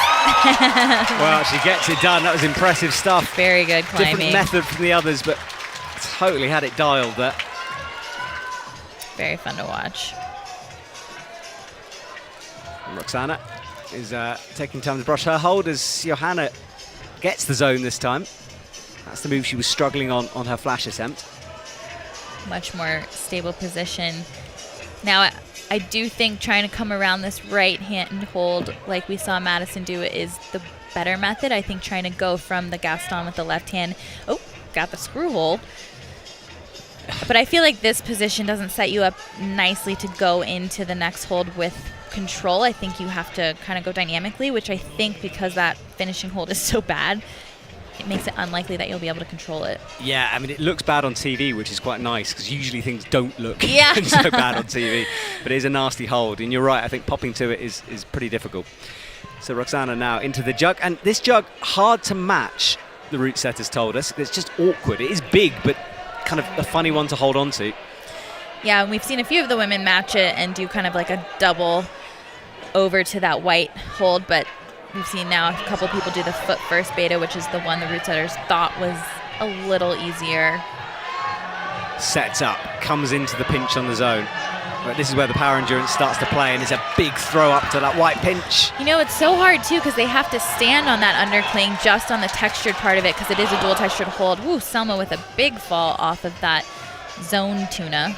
[SPEAKER 5] Well, she gets it done. That was impressive stuff.
[SPEAKER 6] Very good climbing.
[SPEAKER 5] Different method from the others, but totally had it dialed there.
[SPEAKER 6] Very fun to watch.
[SPEAKER 5] And Roxana is taking time to brush her hold as Johanna gets the zone this time. That's the move she was struggling on her flash attempt.
[SPEAKER 6] Much more stable position. Now, I do think trying to come around this right hand hold like we saw Madison do is the better method. I think trying to go from the Gaston with the left hand. Oh, got the screw hold. But I feel like this position doesn't set you up nicely to go into the next hold with control. I think you have to kind of go dynamically, which I think because that finishing hold is so bad, it makes it unlikely that you'll be able to control it.
[SPEAKER 5] Yeah, I mean, it looks bad on TV, which is quite nice, because usually things don't look
[SPEAKER 6] Yeah.
[SPEAKER 5] so bad on TV. But it is a nasty hold, and you're right, I think popping to it is pretty difficult. So Roxana now into the jug, and this jug, hard to match, the route setters told us. It's just awkward. It is big, but kind of a funny one to hold on to.
[SPEAKER 6] Yeah, and we've seen a few of the women match it and do kind of like a double over to that white hold, but we've seen now a couple people do the foot first beta, which is the one the route setters thought was a little easier.
[SPEAKER 5] Sets up, comes into the pinch on the zone. But this is where the power endurance starts to play, and it's a big throw up to that white pinch.
[SPEAKER 6] You know, it's so hard too because they have to stand on that undercling just on the textured part of it because it is a dual textured hold. Woo, Selma with a big fall off of that zone tuna.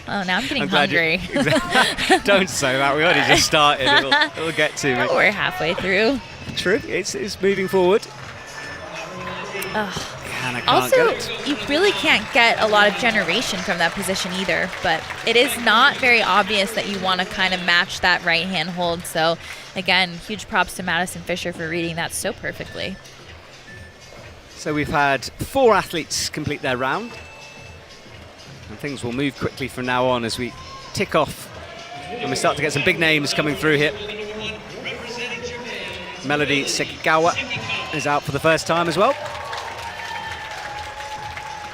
[SPEAKER 6] Oh, now I'm getting hungry.
[SPEAKER 5] Don't say that. We already just started. It'll get to me.
[SPEAKER 6] Oh, we're halfway through.
[SPEAKER 5] True. It's moving forward.
[SPEAKER 6] Ugh.
[SPEAKER 5] And I can't
[SPEAKER 6] Also,
[SPEAKER 5] get it.
[SPEAKER 6] you really can't get a lot of generation from that position either, but it is not very obvious that you want to kind of match that right hand hold. So again, huge props to Madison Fisher for reading that so perfectly.
[SPEAKER 5] So we've had 4 athletes complete their round, and things will move quickly from now on as we tick off and we start to get some big names coming through here. Melody Sekigawa is out for the first time as well.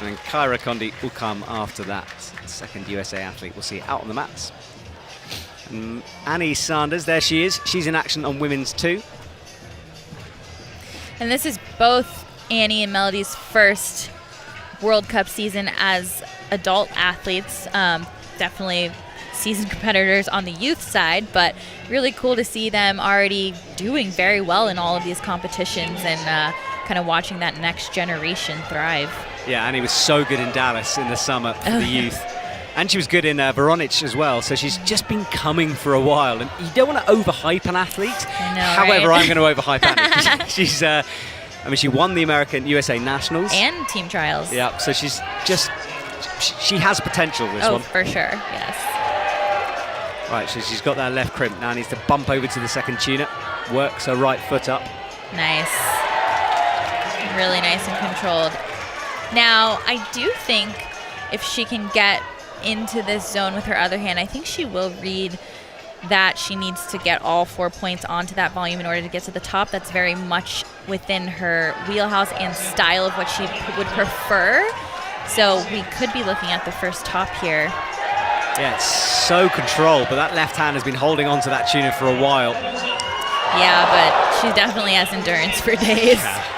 [SPEAKER 5] And Kyra Condi will come after that. Second USA athlete we'll see out on the mats. And Annie Sanders, there she is. She's in action on women's 2.
[SPEAKER 6] And this is both Annie and Melody's first World Cup season as adult athletes. Definitely seasoned competitors on the youth side, but really cool to see them already doing very well in all of these competitions and kind of watching that next generation thrive.
[SPEAKER 5] Yeah, Annie was so good in Dallas in the summer for the youth. And she was good in Voronich as well, so she's just been coming for a while. And you don't want to overhype an athlete.
[SPEAKER 6] I know,
[SPEAKER 5] However,
[SPEAKER 6] right?
[SPEAKER 5] I'm going to overhype Annie. She's, I mean, she won the American USA Nationals.
[SPEAKER 6] And team trials.
[SPEAKER 5] Yeah, so she's just, she has potential, this one.
[SPEAKER 6] Oh, for sure, yes.
[SPEAKER 5] Right, so she's got that left crimp. Now needs to bump over to the second tuner. Works her right foot up.
[SPEAKER 6] Nice. Really nice and controlled. Now, I do think if she can get into this zone with her other hand, I think she will read that she needs to get all 4 points onto that volume in order to get to the top. That's very much within her wheelhouse and style of what she would prefer. So we could be looking at the first top here.
[SPEAKER 5] Yeah, it's so controlled, but that left hand has been holding on to that tuner for a while.
[SPEAKER 6] Yeah, but she definitely has endurance for days.
[SPEAKER 5] Yeah.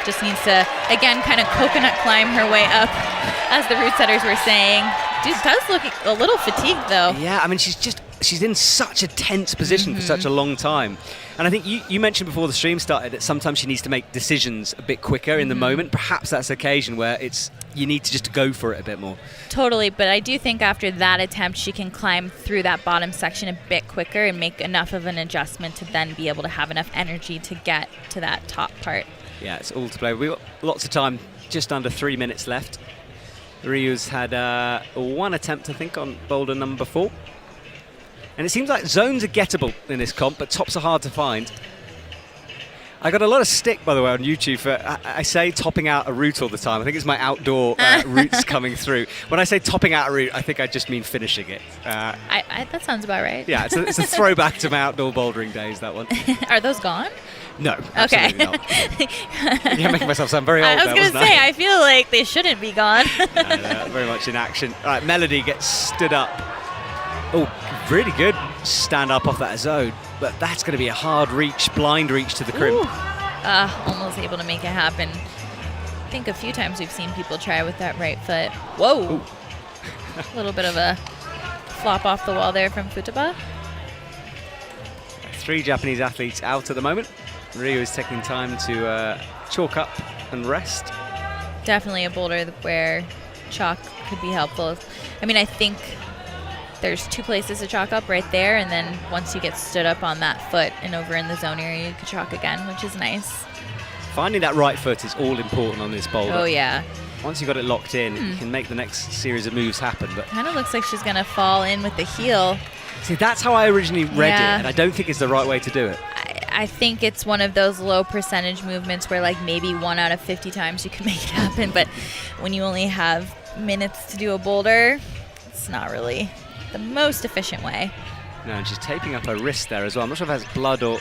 [SPEAKER 6] Just needs to, again, kind of coconut climb her way up, as the route setters were saying. Dude does look a little fatigued, though.
[SPEAKER 5] Yeah, I mean, she's just she's in such a tense position for such a long time. And I think you mentioned before the stream started that sometimes she needs to make decisions a bit quicker in the moment. Perhaps that's an occasion where you need to just go for it a bit more.
[SPEAKER 6] Totally, but I do think after that attempt, she can climb through that bottom section a bit quicker and make enough of an adjustment to then be able to have enough energy to get to that top part.
[SPEAKER 5] Yeah, it's all to play. We've got lots of time, just under 3 minutes left. Ryu's had one attempt, I think, on boulder number 4. And it seems like zones are gettable in this comp, but tops are hard to find. I got a lot of stick, by the way, on YouTube for I say topping out a route all the time. I think it's my outdoor routes coming through. When I say topping out a route, I think I just mean finishing it.
[SPEAKER 6] That sounds about right.
[SPEAKER 5] Yeah, it's a throwback to my outdoor bouldering days, that one.
[SPEAKER 6] Are those gone?
[SPEAKER 5] No, absolutely not. Yeah, making myself sound very old.
[SPEAKER 6] I was going to say, I feel like they shouldn't be gone.
[SPEAKER 5] Very much in action. All right, Melody gets stood up. Oh, really good stand up off that zone, but that's going to be a hard reach, blind reach to the crimp.
[SPEAKER 6] Almost able to make it happen. I think a few times we've seen people try with that right foot. Whoa! A little bit of a flop off the wall there from Futaba.
[SPEAKER 5] 3 Japanese athletes out at the moment. Ryu is taking time to chalk up and rest.
[SPEAKER 6] Definitely a boulder where chalk could be helpful. I mean, I think there's 2 places to chalk up right there, and then once you get stood up on that foot and over in the zone area, you could chalk again, which is nice.
[SPEAKER 5] Finding that right foot is all important on this boulder.
[SPEAKER 6] Oh, yeah.
[SPEAKER 5] Once you've got it locked in, you can make the next series of moves happen. But
[SPEAKER 6] kind of looks like she's going to fall in with the heel.
[SPEAKER 5] See, that's how I originally read it, and I don't think it's the right way to do it.
[SPEAKER 6] I think it's one of those low percentage movements where like maybe 1 out of 50 times you can make it happen, but when you only have minutes to do a boulder, it's not really the most efficient way.
[SPEAKER 5] No, and she's taping up her wrist there as well. I'm not sure if it has blood or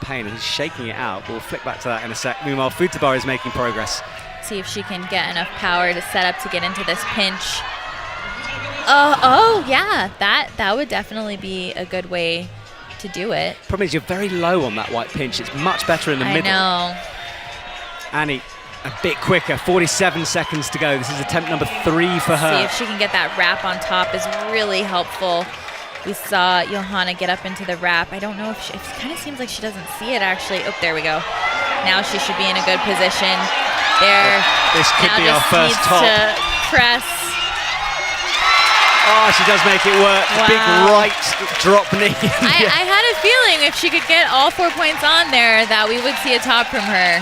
[SPEAKER 5] pain, and he's shaking it out. We'll flick back to that in a sec. Meanwhile, Futaba is making progress.
[SPEAKER 6] See if she can get enough power to set up to get into this pinch. Oh yeah, that would definitely be a good way to do it.
[SPEAKER 5] Problem is you're very low on that white pinch. It's much better in the middle.
[SPEAKER 6] I know.
[SPEAKER 5] Annie, a bit quicker, 47 seconds to go. This is attempt number 3 for her.
[SPEAKER 6] See if she can get that wrap on top is really helpful. We saw Johanna get up into the wrap. I don't know if it kind of seems like she doesn't see it actually. Oh, there we go. Now she should be in a good position. There.
[SPEAKER 5] This could
[SPEAKER 6] now
[SPEAKER 5] be our first
[SPEAKER 6] needs
[SPEAKER 5] top.
[SPEAKER 6] To press.
[SPEAKER 5] Oh, she does make it work.
[SPEAKER 6] Wow.
[SPEAKER 5] Big right drop knee.
[SPEAKER 6] I had a feeling if she could get all 4 points on there that we would see a top from her.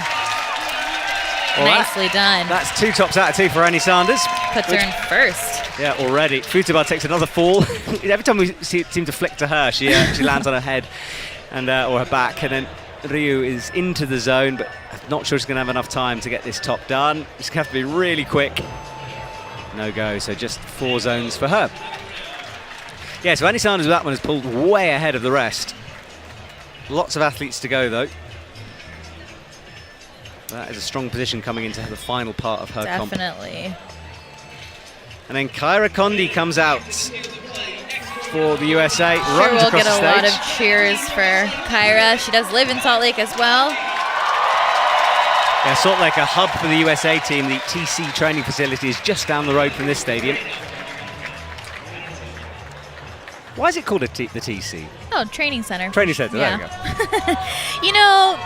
[SPEAKER 6] Well, nicely done.
[SPEAKER 5] That's 2 tops out of 2 for Annie Sanders.
[SPEAKER 6] Puts her in first.
[SPEAKER 5] Yeah, already. Futaba takes another fall. Every time we seem to flick to her, she lands on her head and or her back, and then Ryu is into the zone, but I'm not sure she's going to have enough time to get this top done. She's going to have to be really quick. No go, so just 4 zones for her. Yeah, so Annie Sanders with that one has pulled way ahead of the rest. Lots of athletes to go, though. That is a strong position coming into the final part of her comp.
[SPEAKER 6] Definitely.
[SPEAKER 5] And then Kyra Condi comes out for the USA.
[SPEAKER 6] Sure, we'll get a lot of cheers for Kyra. She does live in Salt Lake as well.
[SPEAKER 5] Yeah, Salt Lake, a hub for the USA team. The TC training facility is just down the road from this stadium. Why is it called the TC?
[SPEAKER 6] Oh, training center.
[SPEAKER 5] Training center,
[SPEAKER 6] yeah.
[SPEAKER 5] There you go.
[SPEAKER 6] You know,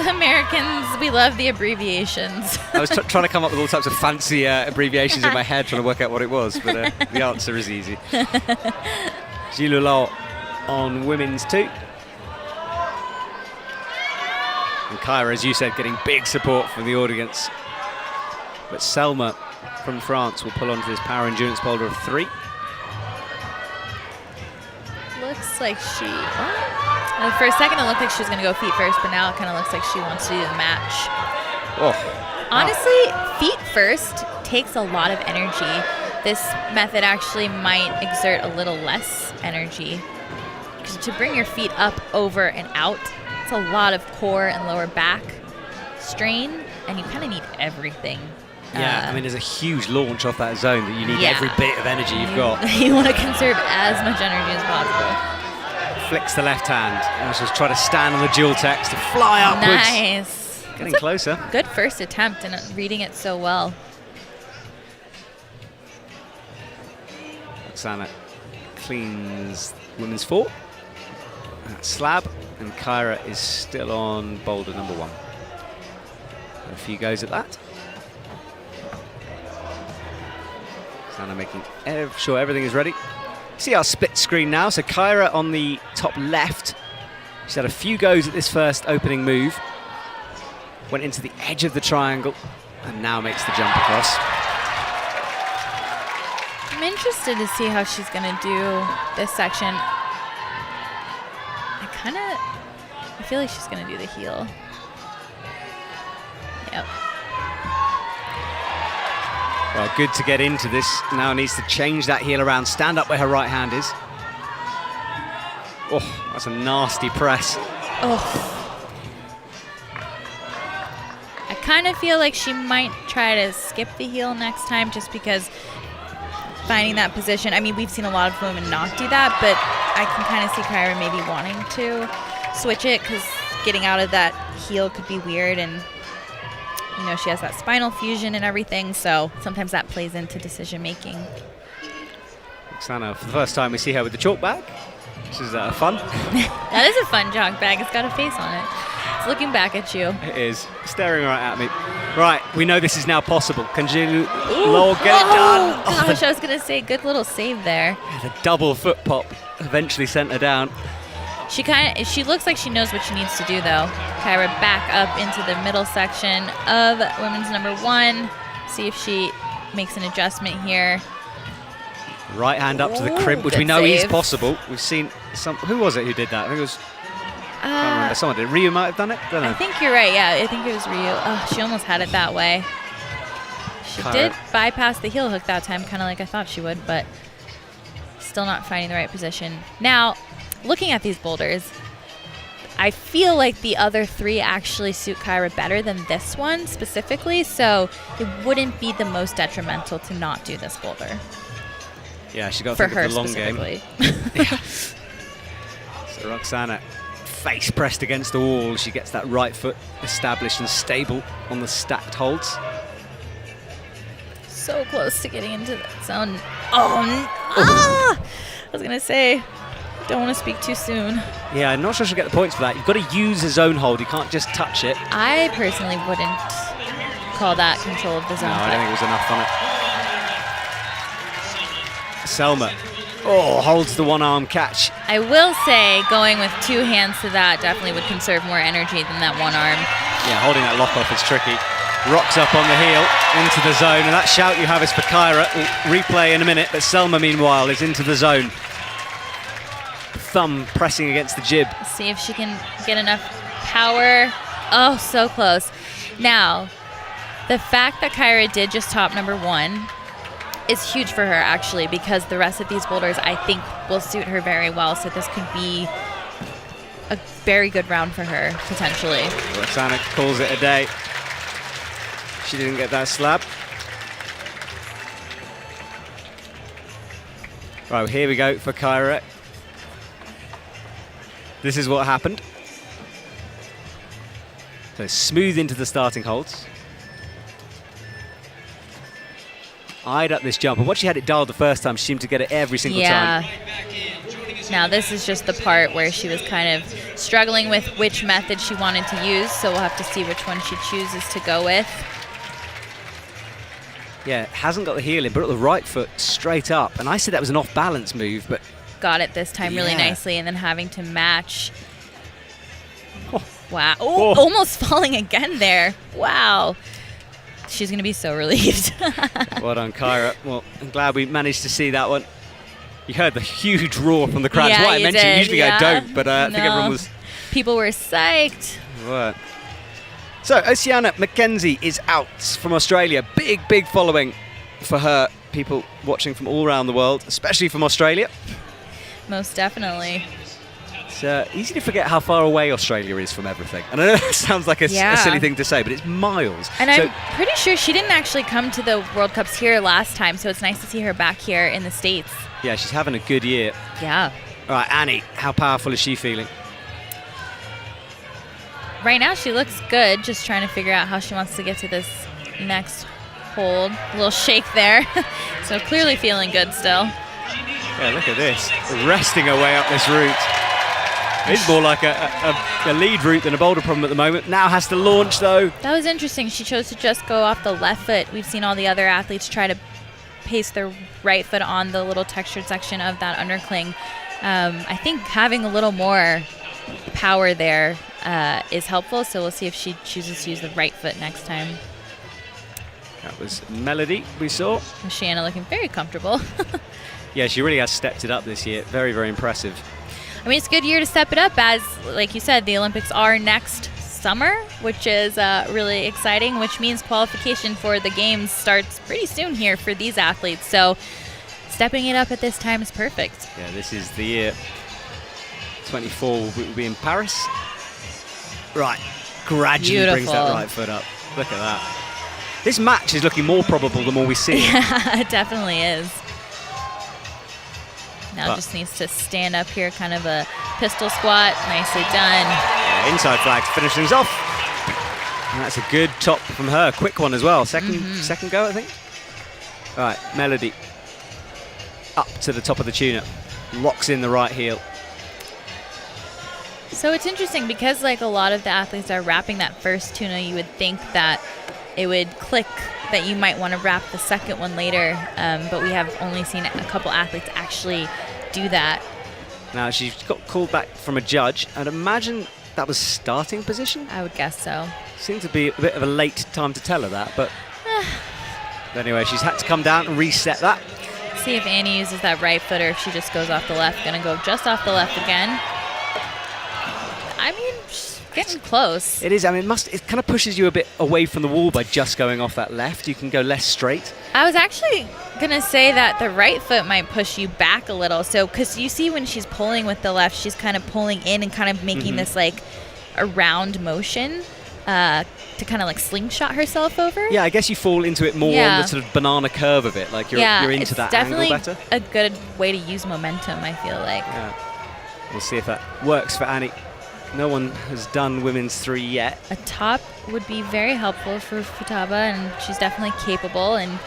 [SPEAKER 6] Americans, we love the abbreviations.
[SPEAKER 5] I was trying to come up with all types of fancy abbreviations in my head, trying to work out what it was, but the answer is easy. Gilulao on women's 2. And Kyra, as you said, getting big support from the audience. But Selma from France will pull onto this power endurance boulder of 3.
[SPEAKER 6] Looks like she... for a second it looked like she was going to go feet first, but now it kind of looks like she wants to do the match.
[SPEAKER 5] Oh.
[SPEAKER 6] Honestly, feet first takes a lot of energy. This method actually might exert a little less energy. Because to bring your feet up, over, and out, it's a lot of core and lower back strain, and you kind of need everything.
[SPEAKER 5] Yeah, I mean, there's a huge launch off that zone that you need every bit of energy you've got.
[SPEAKER 6] You want to conserve as much energy as possible.
[SPEAKER 5] Flicks the left hand. And she'll try to stand on the dual text to fly upwards.
[SPEAKER 6] Nice.
[SPEAKER 5] Getting closer.
[SPEAKER 6] Good first attempt and reading it so well.
[SPEAKER 5] Oksana cleans women's 4. Slab, and Kyra is still on boulder number 1. A few goes at that. Sana making sure everything is ready. See our split screen now. So Kyra on the top left. She's had a few goes at this first opening move. Went into the edge of the triangle and now makes the jump across.
[SPEAKER 6] I'm interested to see how she's going to do this section. I feel like she's going to do the heel. Yep.
[SPEAKER 5] Well, good to get into this. Now needs to change that heel around, stand up where her right hand is. Oh, that's a nasty press.
[SPEAKER 6] Oh. I kind of feel like she might try to skip the heel next time just because finding that position. I mean, we've seen a lot of women not do that, but I can kind of see Kyra maybe wanting to switch it because getting out of that heel could be weird, and you know, she has that spinal fusion and everything, so sometimes that plays into decision making.
[SPEAKER 5] Oksana, for the first time we see her with the chalk bag. This is fun.
[SPEAKER 6] That is a fun chalk bag. It's got a face on it. It's looking back at you.
[SPEAKER 5] It is, staring right at me. Right, we know this is now possible. Can you Lowell get it done?
[SPEAKER 6] Oh, gosh, I was going to say, good little save there.
[SPEAKER 5] The double foot pop eventually sent her down.
[SPEAKER 6] She looks like she knows what she needs to do, though. Kyra back up into the middle section of women's number 1. See if she makes an adjustment here.
[SPEAKER 5] Right hand up to the crimp, which we know is possible. We've seen some. Who was it who did that? I think it was. I can't remember. Someone did. Ryu might have done it. Don't know.
[SPEAKER 6] I think you're right. Yeah, I think it was Ryu. Oh, she almost had it that way. She did bypass the heel hook that time, kind of like I thought she would, but still not finding the right position. Now, looking at these boulders, I feel like the other 3 actually suit Kyra better than this one specifically, so it wouldn't be the most detrimental to not do this boulder.
[SPEAKER 5] Yeah, she got to think of the long game.
[SPEAKER 6] Yeah.
[SPEAKER 5] So Roxana, face pressed against the wall. She gets that right foot established and stable on the stacked holds.
[SPEAKER 6] So close to getting into that zone. I was going to say, don't want to speak too soon.
[SPEAKER 5] Yeah, I'm not sure she'll get the points for that. You've got to use a zone hold. You can't just touch it.
[SPEAKER 6] I personally wouldn't call that control of the zone.
[SPEAKER 5] No, I don't think it was enough on it. Selma, holds the one-arm catch.
[SPEAKER 6] I will say going with 2 hands to that definitely would conserve more energy than that one arm.
[SPEAKER 5] Yeah, holding that lock off is tricky. Rocks up on the heel, into the zone, and that shout you have is for Kyra. We'll replay in a minute, but Selma, meanwhile, is into the zone. Thumb pressing against the jib.
[SPEAKER 6] See if she can get enough power. Oh, so close. Now, the fact that Kyra did just top number 1 is huge for her, actually, because the rest of these boulders, I think, will suit her very well. So this could be a very good round for her, potentially.
[SPEAKER 5] Roxana calls it a day. She didn't get that slab. Right, here we go for Kyra. This is what happened. So smooth into the starting holds. Eyed up this jump, and once she had it dialed the first time, she seemed to get it every single time.
[SPEAKER 6] Now this is just the part where she was kind of struggling with which method she wanted to use, so we'll have to see which one she chooses to go with.
[SPEAKER 5] Yeah, hasn't got the heel in, but the right foot straight up. And I said that was an off-balance move, but...
[SPEAKER 6] Got it this time really nicely, and then having to match.
[SPEAKER 5] Oh.
[SPEAKER 6] Wow. Oh, almost falling again there. Wow. She's going to be so relieved.
[SPEAKER 5] Well done, Kyra. Well, I'm glad we managed to see that one. You heard the huge roar from the crowd.
[SPEAKER 6] Yeah,
[SPEAKER 5] what I mentioned.
[SPEAKER 6] did,
[SPEAKER 5] Usually I don't, but I think everyone was...
[SPEAKER 6] People were psyched.
[SPEAKER 5] Right. So, Oceana McKenzie is out from Australia. Big, big following for her. People watching from all around the world, especially from Australia.
[SPEAKER 6] Most definitely.
[SPEAKER 5] It's easy to forget how far away Australia is from everything. And I know that sounds like a silly thing to say, but it's miles.
[SPEAKER 6] And I'm pretty sure she didn't actually come to the World Cups here last time, so it's nice to see her back here in the States.
[SPEAKER 5] Yeah, she's having a good year.
[SPEAKER 6] Yeah.
[SPEAKER 5] All right, Annie, how powerful is she feeling?
[SPEAKER 6] Right now she looks good, just trying to figure out how she wants to get to this next hold. A little shake there. So clearly feeling good still.
[SPEAKER 5] Yeah, look at this. Resting her way up this route. It's more like a lead route than a boulder problem at the moment. Now has to launch, though.
[SPEAKER 6] That was interesting. She chose to just go off the left foot. We've seen all the other athletes try to pace their right foot on the little textured section of that undercling. I think having a little more power there is helpful, so we'll see if she chooses to use the right foot next time.
[SPEAKER 5] That was Melody we saw.
[SPEAKER 6] Shanna looking very comfortable.
[SPEAKER 5] Yeah, she really has stepped it up this year. Very, very impressive.
[SPEAKER 6] I mean, it's a good year to step it up as, like you said, the Olympics are next summer, which is really exciting, which means qualification for the games starts pretty soon here for these athletes. So stepping it up at this time is perfect.
[SPEAKER 5] Yeah, this is the year. 24 will be in Paris. Right, gradually brings that right foot up. Look at that. This match is looking more probable the more we see it.
[SPEAKER 6] Yeah, it definitely is. Now just needs to stand up here, kind of a pistol squat. Nicely done.
[SPEAKER 5] Yeah, inside flag to finish things off. And that's a good top from her. Quick one as well. Second go, I think. All right, Melody. Up to the top of the tune-up. Locks in the right heel.
[SPEAKER 6] So it's interesting because like a lot of the athletes are wrapping that first tuna, you would think that it would click that you might want to wrap the second one later, but we have only seen a couple athletes actually do that.
[SPEAKER 5] Now she's got called back from a judge. I'd imagine that was starting position.
[SPEAKER 6] I would guess so.
[SPEAKER 5] Seemed to be a bit of a late time to tell her that, but anyway, she's had to come down and reset that.
[SPEAKER 6] See if Annie uses that right foot or if she just goes off the left. Gonna go just off the left again. I mean, she's getting close.
[SPEAKER 5] It is. I mean, it kind of pushes you a bit away from the wall by just going off that left. You can go less straight.
[SPEAKER 6] I was actually gonna say that the right foot might push you back a little. So, because you see when she's pulling with the left, she's kind of pulling in and kind of making this like a round motion to kind of like slingshot herself over.
[SPEAKER 5] Yeah, I guess you fall into it more on the sort of banana curve of it, like you're into that angle better.
[SPEAKER 6] It's definitely a good way to use momentum, I feel like.
[SPEAKER 5] Yeah. We'll see if that works for Annie. No one has done women's 3 yet.
[SPEAKER 6] A top would be very helpful for Futaba, and she's definitely capable and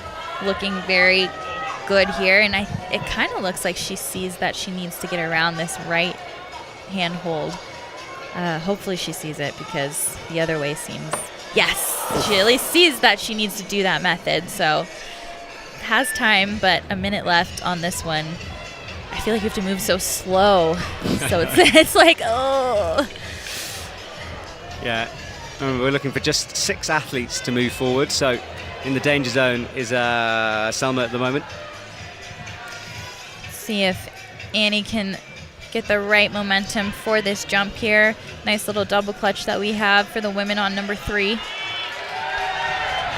[SPEAKER 6] looking very good here. And it kind of looks like she sees that she needs to get around this right hand hold. Hopefully she sees it, because the other way seems... Yes! She at least sees that she needs to do that method, so has time, but a minute left on this one. I feel like you have to move so slow. So it's like, oh.
[SPEAKER 5] Yeah. We're looking for just 6 athletes to move forward. So in the danger zone is Selma at the moment.
[SPEAKER 6] See if Annie can get the right momentum for this jump here. Nice little double clutch that we have for the women on number 3.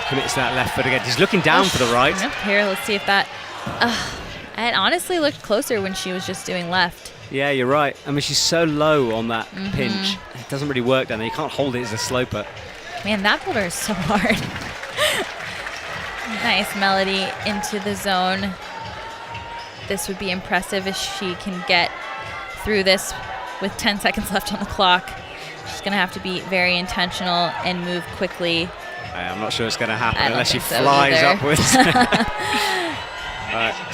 [SPEAKER 5] Commits to that left foot again. He's looking down for the right.
[SPEAKER 6] Yep, here, let's see if that... it honestly looked closer when she was just doing left.
[SPEAKER 5] Yeah, you're right. I mean, she's so low on that pinch. It doesn't really work down there. You can't hold it as a sloper.
[SPEAKER 6] Man, that boulder is so hard. Nice Melody into the zone. This would be impressive if she can get through this with 10 seconds left on the clock. She's going to have to be very intentional and move quickly.
[SPEAKER 5] I'm not sure it's going to happen unless she flies upwards.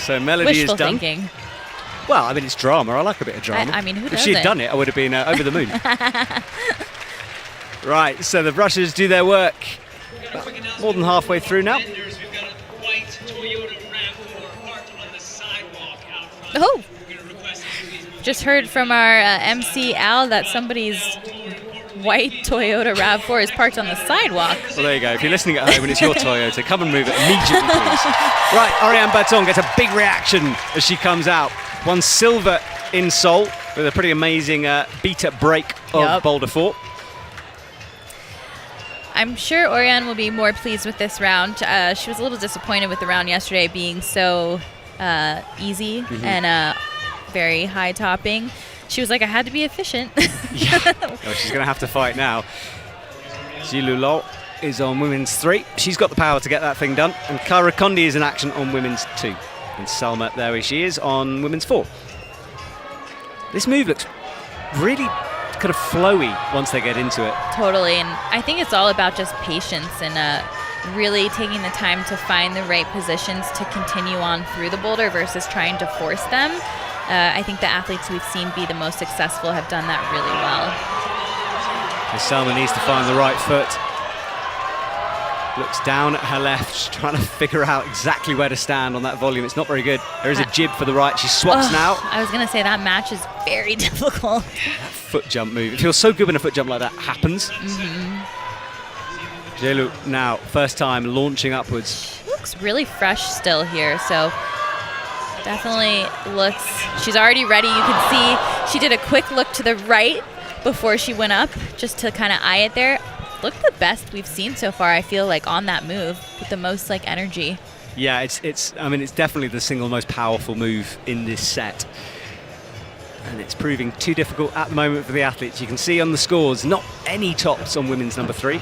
[SPEAKER 5] So Melody is done.
[SPEAKER 6] Thinking.
[SPEAKER 5] Well, I mean, it's drama. I like a bit of drama.
[SPEAKER 6] I mean, who doesn't?
[SPEAKER 5] If she had done it, I would have been over the moon. Right, so the Russians do their work. More than halfway through now.
[SPEAKER 6] Oh! Just heard from our MC Al that somebody's white Toyota RAV4 is parked on the sidewalk.
[SPEAKER 5] Well, there you go. If you're listening at home and it's your Toyota, come and move it immediately, please. Right, Ariane Baton gets a big reaction as she comes out. Won silver in Seoul with a pretty amazing beat-up break of Boulder 4.
[SPEAKER 6] I'm sure Oriane will be more pleased with this round. She was a little disappointed with the round yesterday being so easy and very high topping. She was like, I had to be efficient.
[SPEAKER 5] Yeah. Well, she's going to have to fight now. Zilu Lo is on women's 3. She's got the power to get that thing done. And Kara Kondi is in action on women's 2. And Selma, there she is, on women's 4. This move looks really kind of flowy once they get into it.
[SPEAKER 6] Totally. And I think it's all about just patience and really taking the time to find the right positions to continue on through the boulder versus trying to force them. I think the athletes we've seen be the most successful have done that really well.
[SPEAKER 5] Selma needs to find the right foot. Looks down at her left, she's trying to figure out exactly where to stand on that volume. It's not very good. There is a jib for the right. She swaps now.
[SPEAKER 6] I was going to say that match is very difficult.
[SPEAKER 5] That foot jump move. It feels so good when a foot jump like that happens. Jelu now, first time launching upwards.
[SPEAKER 6] She looks really fresh still here, so definitely looks, she's already ready. You can see she did a quick look to the right before she went up just to kind of eye it there. Looked the best we've seen so far, I feel like, on that move with the most like energy.
[SPEAKER 5] Yeah, it's definitely the single most powerful move in this set. And it's proving too difficult at the moment for the athletes. You can see on the scores, not any tops on women's number 3.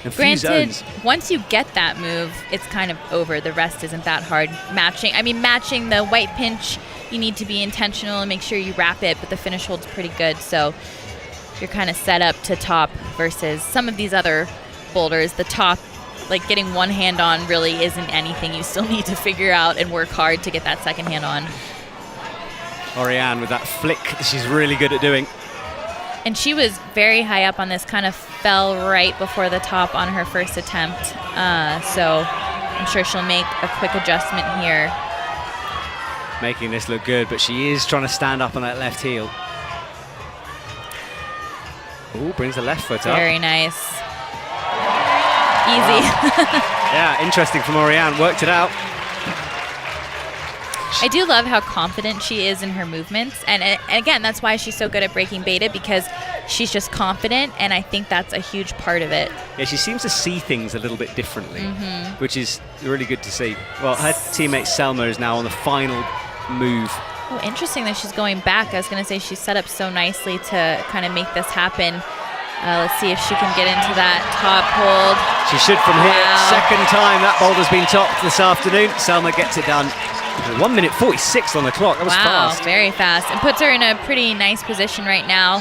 [SPEAKER 5] And few
[SPEAKER 6] Granted,
[SPEAKER 5] zones.
[SPEAKER 6] once you get that move, it's kind of over. The rest isn't that hard. Matching the white pinch, you need to be intentional and make sure you wrap it, but the finish hold's pretty good, so you're kind of set up to top versus some of these other boulders. The top, like getting one hand on really isn't anything. You still need to figure out and work hard to get that second hand on.
[SPEAKER 5] Oriane with that flick that she's really good at doing.
[SPEAKER 6] And she was very high up on this, kind of fell right before the top on her first attempt. So I'm sure she'll make a quick adjustment here.
[SPEAKER 5] Making this look good, but she is trying to stand up on that left heel. Ooh, brings the left foot up.
[SPEAKER 6] Very nice. Easy.
[SPEAKER 5] Wow. Yeah, interesting from Oriane. Worked it out.
[SPEAKER 6] I do love how confident she is in her movements. And again, that's why she's so good at breaking beta, because she's just confident, and I think that's a huge part of it.
[SPEAKER 5] Yeah, she seems to see things a little bit differently, which is really good to see. Well, her teammate Selma is now on the final move.
[SPEAKER 6] Oh, interesting that she's going back. I was going to say she's set up so nicely to kind of make this happen. Let's see if she can get into that top hold.
[SPEAKER 5] She should from here.
[SPEAKER 6] Wow.
[SPEAKER 5] Second time that boulder's been topped this afternoon. Selma gets it done. 1 minute 46 on the clock. That was fast.
[SPEAKER 6] Wow, very fast. And puts her in a pretty nice position right now.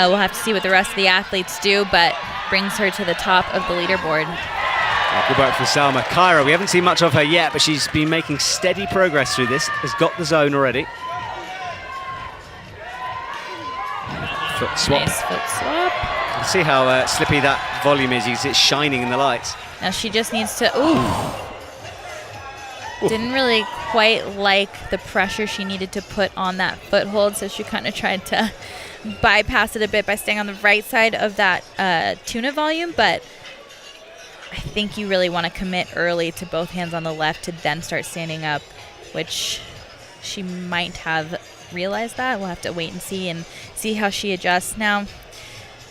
[SPEAKER 6] We'll have to see what the rest of the athletes do, but brings her to the top of the leaderboard.
[SPEAKER 5] Good work from Selma. Kyra, we haven't seen much of her yet, but she's been making steady progress through this. Has got the zone already. Foot swap.
[SPEAKER 6] Nice foot swap.
[SPEAKER 5] You can see how slippy that volume is. You can see it shining in the lights.
[SPEAKER 6] Now she just needs to, didn't really quite like the pressure she needed to put on that foothold, so she kind of tried to bypass it a bit by staying on the right side of that tuna volume, but I think you really want to commit early to both hands on the left to then start standing up, which she might have realized that. We'll have to wait and see how she adjusts. Now,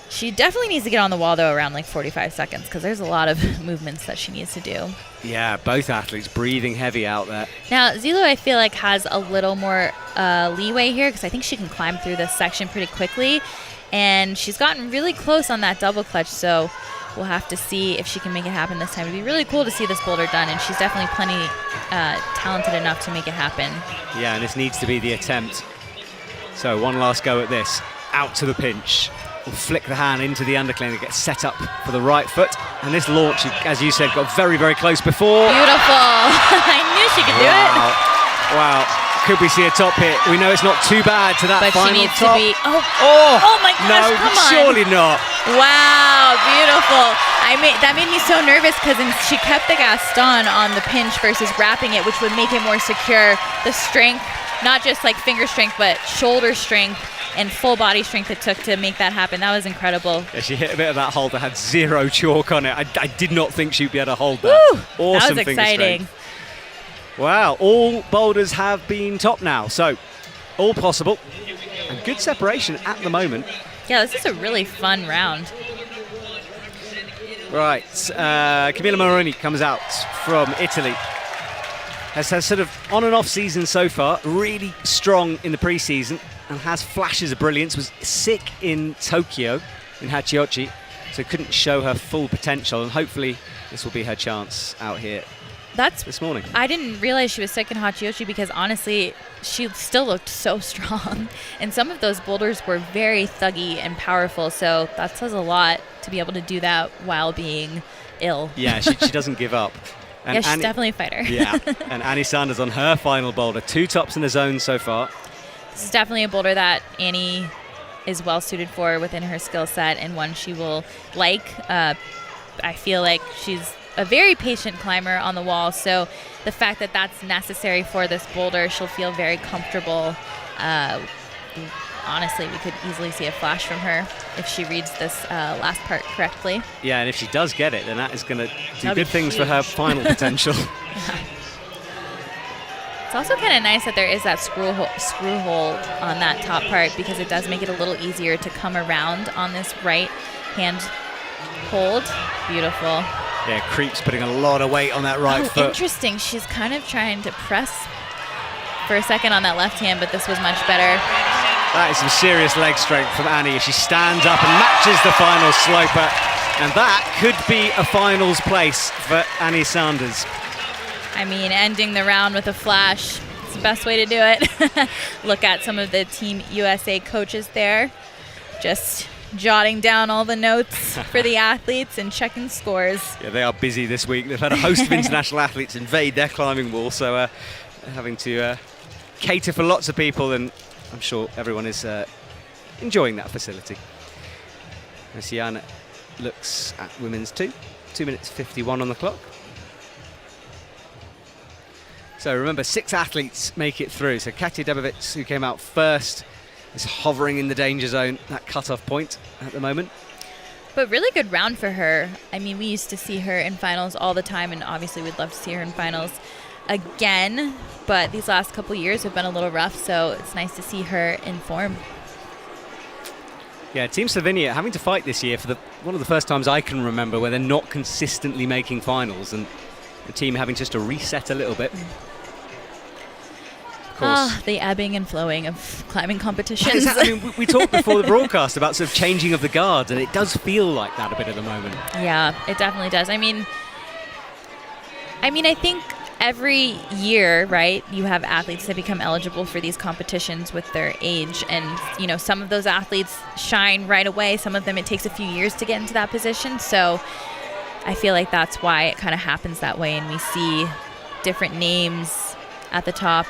[SPEAKER 6] she definitely needs to get on the wall, though, around like 45 seconds, because there's a lot of movements that she needs to do.
[SPEAKER 5] Yeah, both athletes breathing heavy out there.
[SPEAKER 6] Now, Zilu, I feel like, has a little more leeway here, because I think she can climb through this section pretty quickly, and she's gotten really close on that double clutch, so we'll have to see if she can make it happen this time. It'd be really cool to see this boulder done, and she's definitely plenty talented enough to make it happen.
[SPEAKER 5] Yeah, and this needs to be the attempt. So one last go at this. Out to the pinch. We'll flick the hand into the undercline and get set up for the right foot. And this launch, as you said, got very, very close before.
[SPEAKER 6] Beautiful. I knew she could do it.
[SPEAKER 5] Wow. Could we see a top hit? We know it's not too bad to that
[SPEAKER 6] But
[SPEAKER 5] final
[SPEAKER 6] she needs
[SPEAKER 5] top.
[SPEAKER 6] to be...
[SPEAKER 5] Oh
[SPEAKER 6] my gosh,
[SPEAKER 5] no,
[SPEAKER 6] come on.
[SPEAKER 5] surely not.
[SPEAKER 6] Wow, beautiful. That made me so nervous, because she kept the Gaston on the pinch versus wrapping it, which would make it more secure. The strength, not just like finger strength, but shoulder strength and full body strength it took to make that happen. That was incredible.
[SPEAKER 5] Yeah, she hit a bit of that hold that had zero chalk on it. I did not think she'd be able to hold that.
[SPEAKER 6] Woo,
[SPEAKER 5] awesome
[SPEAKER 6] that was
[SPEAKER 5] finger
[SPEAKER 6] exciting.
[SPEAKER 5] strength. Wow, all boulders have been topped now, so all possible. And good separation at the moment.
[SPEAKER 6] Yeah, this is a really fun round.
[SPEAKER 5] Right, Camilla Moroni comes out from Italy. Has had sort of on and off season so far, really strong in the pre-season and has flashes of brilliance, was sick in Tokyo, in Hachiochi, so couldn't show her full potential, and hopefully this will be her chance out here this morning.
[SPEAKER 6] I didn't realize she was sick in Hachiochi, because honestly, she still looked so strong. And some of those boulders were very thuggy and powerful, so that says a lot to be able to do that while being ill.
[SPEAKER 5] Yeah, she doesn't give up. And
[SPEAKER 6] Yeah, she's definitely a fighter.
[SPEAKER 5] Yeah, and Annie Sanders on her final boulder. 2 tops in the zone so far.
[SPEAKER 6] This is definitely a boulder that Annie is well suited for within her skill set, and one she will like. I feel like she's a very patient climber on the wall, so the fact that that's necessary for this boulder, she'll feel very comfortable. Honestly, we could easily see a flash from her if she reads this last part correctly.
[SPEAKER 5] Yeah, and if she does get it, then that is going to do
[SPEAKER 6] That'll be
[SPEAKER 5] good things for her
[SPEAKER 6] huge.
[SPEAKER 5] final potential.
[SPEAKER 6] It's also kind of nice that there is that screw hold on that top part, because it does make it a little easier to come around on this right hand hold. Beautiful.
[SPEAKER 5] Yeah, Creep's putting a lot of weight on that right foot.
[SPEAKER 6] Interesting. She's kind of trying to press for a second on that left hand, but this was much better.
[SPEAKER 5] That is some serious leg strength from Annie as she stands up and matches the final sloper. And that could be a finals place for Annie Sanders.
[SPEAKER 6] I mean, ending the round with a flash, it's the best way to do it. Look at some of the Team USA coaches there, just jotting down all the notes for the athletes and checking scores.
[SPEAKER 5] Yeah, they are busy this week. They've had a host of international athletes invade their climbing wall, so they're having to cater for lots of people, and I'm sure everyone is enjoying that facility. Sienna looks at women's 2 minutes 51 on the clock. So remember, 6 athletes make it through. So Katja Debovitz, who came out first, is hovering in the danger zone, that cut-off point at the moment.
[SPEAKER 6] But really good round for her. I mean, we used to see her in finals all the time, and obviously we'd love to see her in finals again. But these last couple years have been a little rough, so it's nice to see her in form.
[SPEAKER 5] Yeah, Team Slovenia having to fight this year for one of the first times I can remember where they're not consistently making finals, and the team having just to reset a little bit. Of course.
[SPEAKER 6] The ebbing and flowing of climbing competitions.
[SPEAKER 5] I mean, we talked before the broadcast about sort of changing of the guards, and it does feel like that a bit at the moment.
[SPEAKER 6] Yeah, it definitely does. I mean, I think every year, right, you have athletes that become eligible for these competitions with their age, and you know, some of those athletes shine right away. Some of them it takes a few years to get into that position. So I feel like that's why it kind of happens that way, and we see different names at the top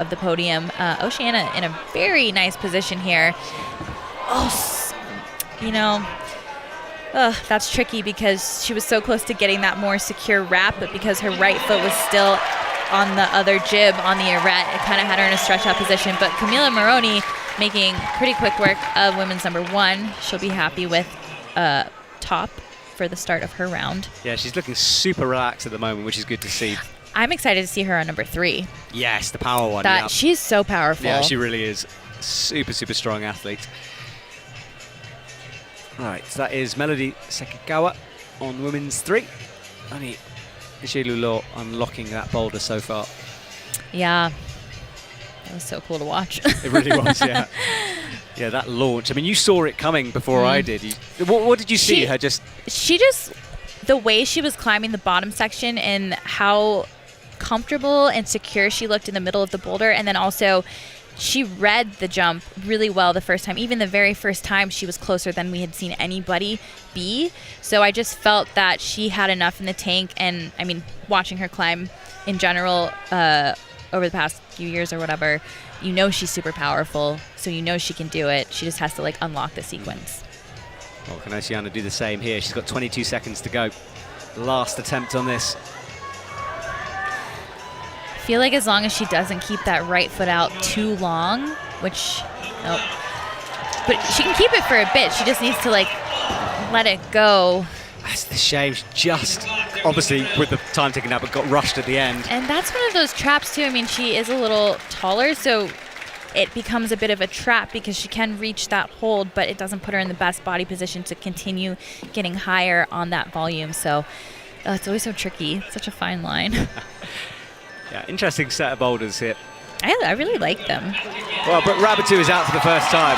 [SPEAKER 6] of the podium. Oceana in a very nice position here. That's tricky because she was so close to getting that more secure wrap, but because her right foot was still on the other jib on the arete, it kind of had her in a stretch out position. But Camila Moroni making pretty quick work of women's number 1. She'll be happy with top for the start of her round.
[SPEAKER 5] Yeah, she's looking super relaxed at the moment, which is good to see.
[SPEAKER 6] I'm excited to see her on number 3.
[SPEAKER 5] Yes, the power one.
[SPEAKER 6] That
[SPEAKER 5] yeah.
[SPEAKER 6] she's so powerful.
[SPEAKER 5] Yeah, she really is. Super, super strong athlete. Right, so that is Melody Sekikawa on women's 3. Only Ishilulo unlocking that boulder so far.
[SPEAKER 6] Yeah. That was so cool to watch.
[SPEAKER 5] It really was, yeah. Yeah, that launch. I mean, you saw it coming before I did. What did you see?
[SPEAKER 6] She just, the way she was climbing the bottom section and how comfortable and secure she looked in the middle of the boulder, and then also she read the jump really well the first time. Even the very first time, she was closer than we had seen anybody be. So I just felt that she had enough in the tank. And I mean, watching her climb in general over the past few years or whatever, you know she's super powerful. So you know she can do it. She just has to like unlock the sequence.
[SPEAKER 5] Well, can Oceana do the same here? She's got 22 seconds to go. Last attempt on this.
[SPEAKER 6] I feel like as long as she doesn't keep that right foot out too long, but she can keep it for a bit. She just needs to like let it go.
[SPEAKER 5] That's the shame. She just, obviously with the time ticking up, but got rushed at the end.
[SPEAKER 6] And that's one of those traps too. I mean, she is a little taller, so it becomes a bit of a trap because she can reach that hold, but it doesn't put her in the best body position to continue getting higher on that volume. So it's always so tricky. It's such a fine line.
[SPEAKER 5] Yeah, interesting set of boulders here.
[SPEAKER 6] I really like them.
[SPEAKER 5] Well, Brooke Rabatou is out for the first time.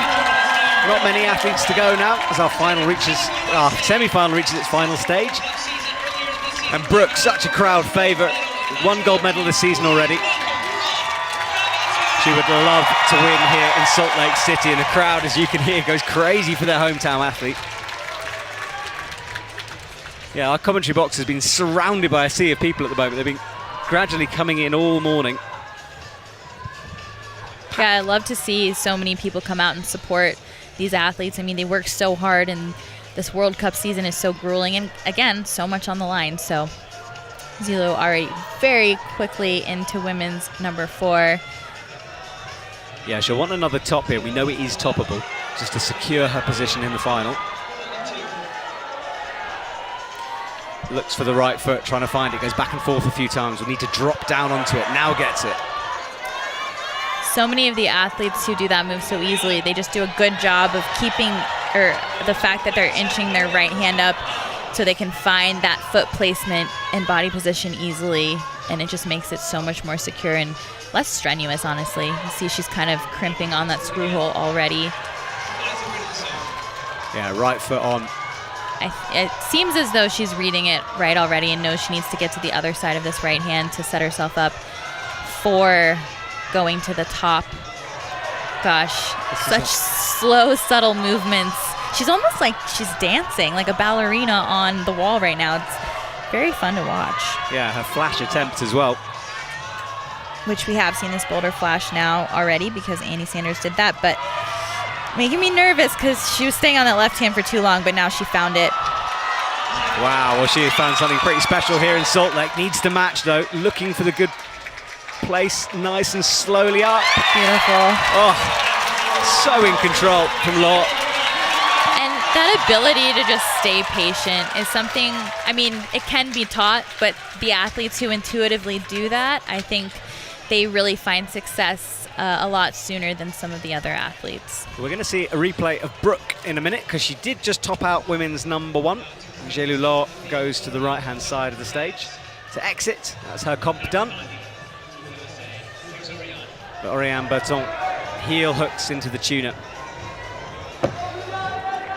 [SPEAKER 5] Not many athletes to go now as our semi-final reaches its final stage. And Brooke, such a crowd favourite, 1 gold medal this season already. She would love to win here in Salt Lake City, and the crowd, as you can hear, goes crazy for their hometown athlete. Yeah, our commentary box has been surrounded by a sea of people at the moment. They've been gradually coming in all morning.
[SPEAKER 6] Yeah, I love to see so many people come out and support these athletes. I mean, they work so hard, and this World Cup season is so grueling, and again, so much on the line. So Zilo already very quickly into women's number 4.
[SPEAKER 5] Yeah, she'll want another top here. We know it is toppable, just to secure her position in the final. Looks for the right foot, trying to find it. Goes back and forth a few times. Will need to drop down onto it. Now gets it.
[SPEAKER 6] So many of the athletes who do that move so easily, they just do a good job of keeping, or the fact that they're inching their right hand up so they can find that foot placement and body position easily, and it just makes it so much more secure and less strenuous, honestly. You see she's kind of crimping on that screw hole already.
[SPEAKER 5] Yeah, right foot on.
[SPEAKER 6] It seems as though she's reading it right already and knows she needs to get to the other side of this right hand to set herself up for going to the top. Gosh, such slow, subtle movements. She's almost like she's dancing, like a ballerina on the wall right now. It's very fun to watch.
[SPEAKER 5] Yeah, her flash attempt as well.
[SPEAKER 6] Which we have seen this boulder flash now already because Annie Sanders did that, but making me nervous because she was staying on that left hand for too long, but now she found it.
[SPEAKER 5] Wow, well, she has found something pretty special here in Salt Lake. Needs to match, though. Looking for the good place, nice and slowly up.
[SPEAKER 6] Beautiful.
[SPEAKER 5] Oh, so in control from Law.
[SPEAKER 6] And that ability to just stay patient is something, I mean, it can be taught, but the athletes who intuitively do that, I think they really find success a lot sooner than some of the other athletes.
[SPEAKER 5] We're going to see a replay of Brooke in a minute because she did just top out women's number 1. Jelu Law goes to the right-hand side of the stage to exit. That's her comp done. But Oriane Berton heel hooks into the tuna.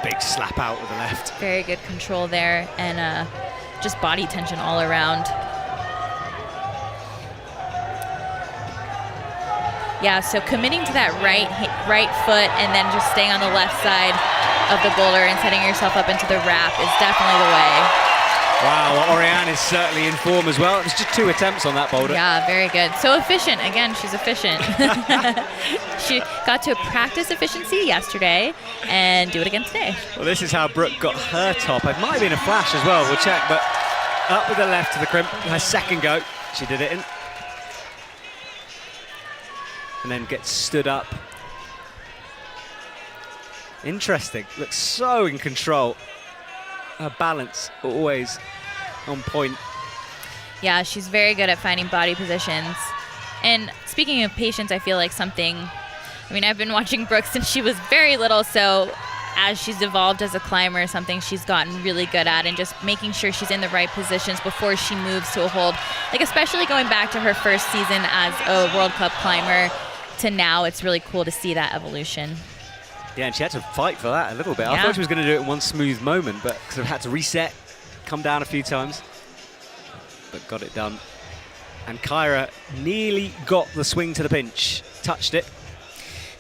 [SPEAKER 5] Big slap out with the left.
[SPEAKER 6] Very good control there, and just body tension all around. Yeah, so committing to that right foot and then just staying on the left side of the boulder and setting yourself up into the wrap is definitely the way.
[SPEAKER 5] Wow, well, Oriane is certainly in form as well. It was just 2 attempts on that boulder.
[SPEAKER 6] Yeah, very good. So efficient. Again, she's efficient. She got to practice efficiency yesterday and do it again today.
[SPEAKER 5] Well, this is how Brooke got her top. It might have been a flash as well. We'll check, but up with the left to the crimp. Her second go, she did it in. And then gets stood up. Interesting. Looks so in control. Her balance always on point.
[SPEAKER 6] Yeah, she's very good at finding body positions. And speaking of patience, I feel like something, I mean, I've been watching Brooke since she was very little, so as she's evolved as a climber, something she's gotten really good at, and just making sure she's in the right positions before she moves to a hold. Like, especially going back to her first season as a World Cup climber to now, it's really cool to see that evolution.
[SPEAKER 5] Yeah, and she had to fight for that a little bit.
[SPEAKER 6] Yeah.
[SPEAKER 5] I thought she was going to do it in one smooth moment, but sort of had to reset, come down a few times, but got it done. And Kyra nearly got the swing to the pinch, touched it.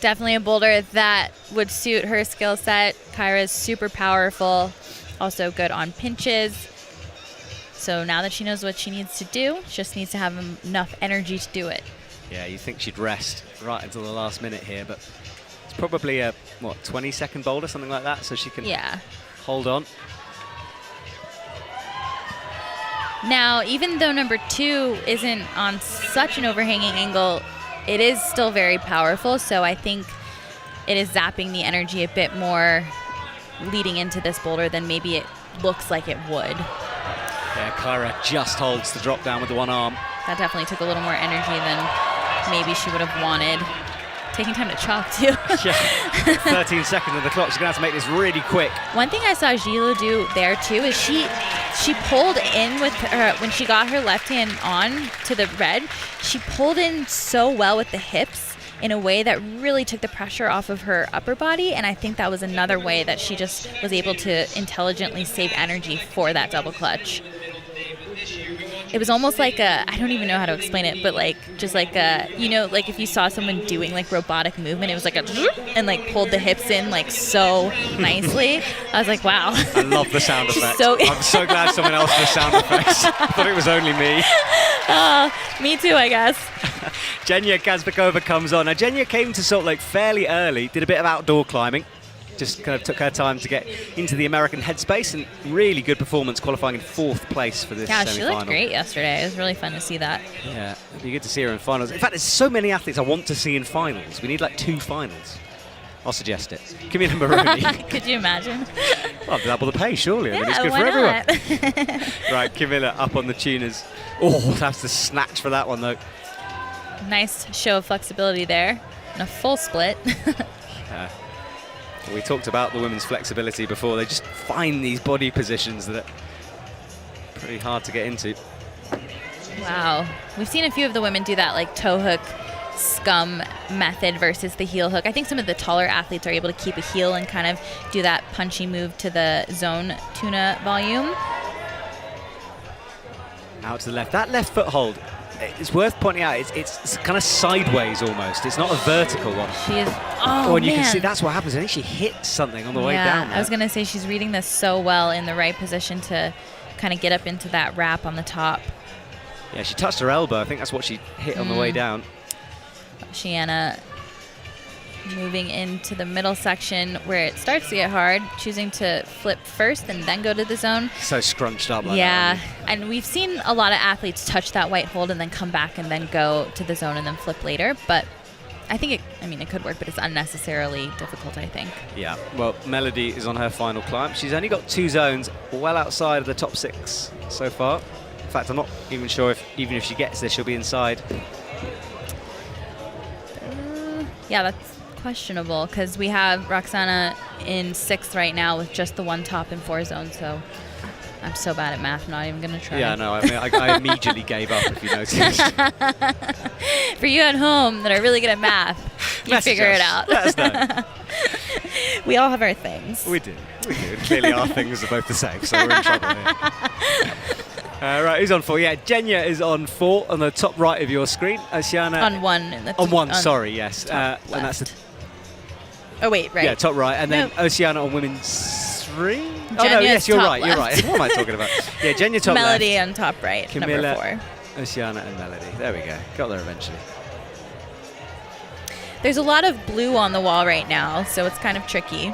[SPEAKER 6] Definitely a boulder that would suit her skill set. Kyra's super powerful, also good on pinches. So now that she knows what she needs to do, she just needs to have enough energy to do it.
[SPEAKER 5] Yeah, you think she'd rest right until the last minute here, but it's probably a, 20-second boulder, something like that, so she can hold on.
[SPEAKER 6] Now, even though number 2 isn't on such an overhanging angle, it is still very powerful, so I think it is zapping the energy a bit more leading into this boulder than maybe it looks like it would.
[SPEAKER 5] Yeah, Kyra just holds the drop down with the one arm.
[SPEAKER 6] That definitely took a little more energy than maybe she would have wanted. Taking time to chalk, too.
[SPEAKER 5] Yeah, 13 seconds on the clock. She's going to have to make this really quick.
[SPEAKER 6] One thing I saw Gilo do there, too, is she pulled in with her, when she got her left hand on to the red, she pulled in so well with the hips in a way that really took the pressure off of her upper body, and I think that was another way that she just was able to intelligently save energy for that double clutch. it was almost like I don't even know how to explain it, but like just like like if you saw someone doing like robotic movement, it was like and like pulled the hips in like so nicely. I was like, wow.
[SPEAKER 5] I love the sound effects. I'm so glad someone else does sound effects. I thought it was only me.
[SPEAKER 6] Me too, I guess.
[SPEAKER 5] Genya Kazbekova comes on. Now, Genya came to Salt Lake fairly early, did a bit of outdoor climbing. Just kind of took her time to get into the American headspace, and really good performance, qualifying in 4th place for this semi-final.
[SPEAKER 6] Yeah, she looked great yesterday. It was really fun to see that.
[SPEAKER 5] Yeah, it'd be good to see her in finals. In fact, there's so many athletes I want to see in finals. We need like 2 finals. I'll suggest it. Camilla Moroni.
[SPEAKER 6] Could you imagine?
[SPEAKER 5] Well, double the pay, surely.
[SPEAKER 6] Yeah,
[SPEAKER 5] I mean, it's good
[SPEAKER 6] why
[SPEAKER 5] for everyone. Right, Camilla up on the tuners. Oh, that's the snatch for that one, though.
[SPEAKER 6] Nice show of flexibility there. And a full split.
[SPEAKER 5] Yeah. We talked about the women's flexibility before. They just find these body positions that are pretty hard to get into.
[SPEAKER 6] Wow. We've seen a few of the women do that, like toe hook scum method versus the heel hook. I think some of the taller athletes are able to keep a heel and kind of do that punchy move to the zone tuna volume.
[SPEAKER 5] Out to the left. That left foot hold, it's worth pointing out, it's kind of sideways almost. It's not a vertical one.
[SPEAKER 6] She is, oh,
[SPEAKER 5] and you
[SPEAKER 6] man.
[SPEAKER 5] can see that's what happens. I think she hits something on the way down there.
[SPEAKER 6] I was going to say she's reading this so well in the right position to kind of get up into that wrap on the top.
[SPEAKER 5] Yeah, she touched her elbow. I think that's what she hit on the way down.
[SPEAKER 6] Shiana moving into the middle section where it starts to get hard, choosing to flip first and then go to the zone.
[SPEAKER 5] So scrunched up like
[SPEAKER 6] yeah,
[SPEAKER 5] that.
[SPEAKER 6] And we've seen a lot of athletes touch that white hold and then come back and then go to the zone and then flip later. But I think it could work, but it's unnecessarily difficult, I think.
[SPEAKER 5] Yeah, well, Melody is on her final climb. She's only got 2 zones well outside of the top 6 so far. In fact, I'm not even sure even if she gets this, she'll be inside.
[SPEAKER 6] Yeah, that's questionable because we have Roxana in 6th right now with just the 1 top and 4 zones. So I'm so bad at math, I'm not even going to try.
[SPEAKER 5] Yeah, no, I mean, I immediately gave up, if you noticed.
[SPEAKER 6] For you at home that are really good at math, you figure it out.
[SPEAKER 5] Let us know.
[SPEAKER 6] We all have our things.
[SPEAKER 5] We do. Clearly our things are both the same, so we're in trouble here. Right, who's on 4? Yeah, Genya is on 4 on the top right of your screen. Oceana
[SPEAKER 6] on 1.
[SPEAKER 5] On 1, sorry, yes.
[SPEAKER 6] And
[SPEAKER 5] that's
[SPEAKER 6] oh, wait, right.
[SPEAKER 5] Yeah, top right. And then Oceana on women's 3?
[SPEAKER 6] Genya's
[SPEAKER 5] oh, no, yes, you're right.
[SPEAKER 6] left.
[SPEAKER 5] You're right. What am I talking about? Yeah, Genya top
[SPEAKER 6] Melody
[SPEAKER 5] left.
[SPEAKER 6] on top right,
[SPEAKER 5] Camilla,
[SPEAKER 6] number 4.
[SPEAKER 5] Oceana and Melody. There we go. Got there eventually.
[SPEAKER 6] There's a lot of blue on the wall right now, so it's kind of tricky.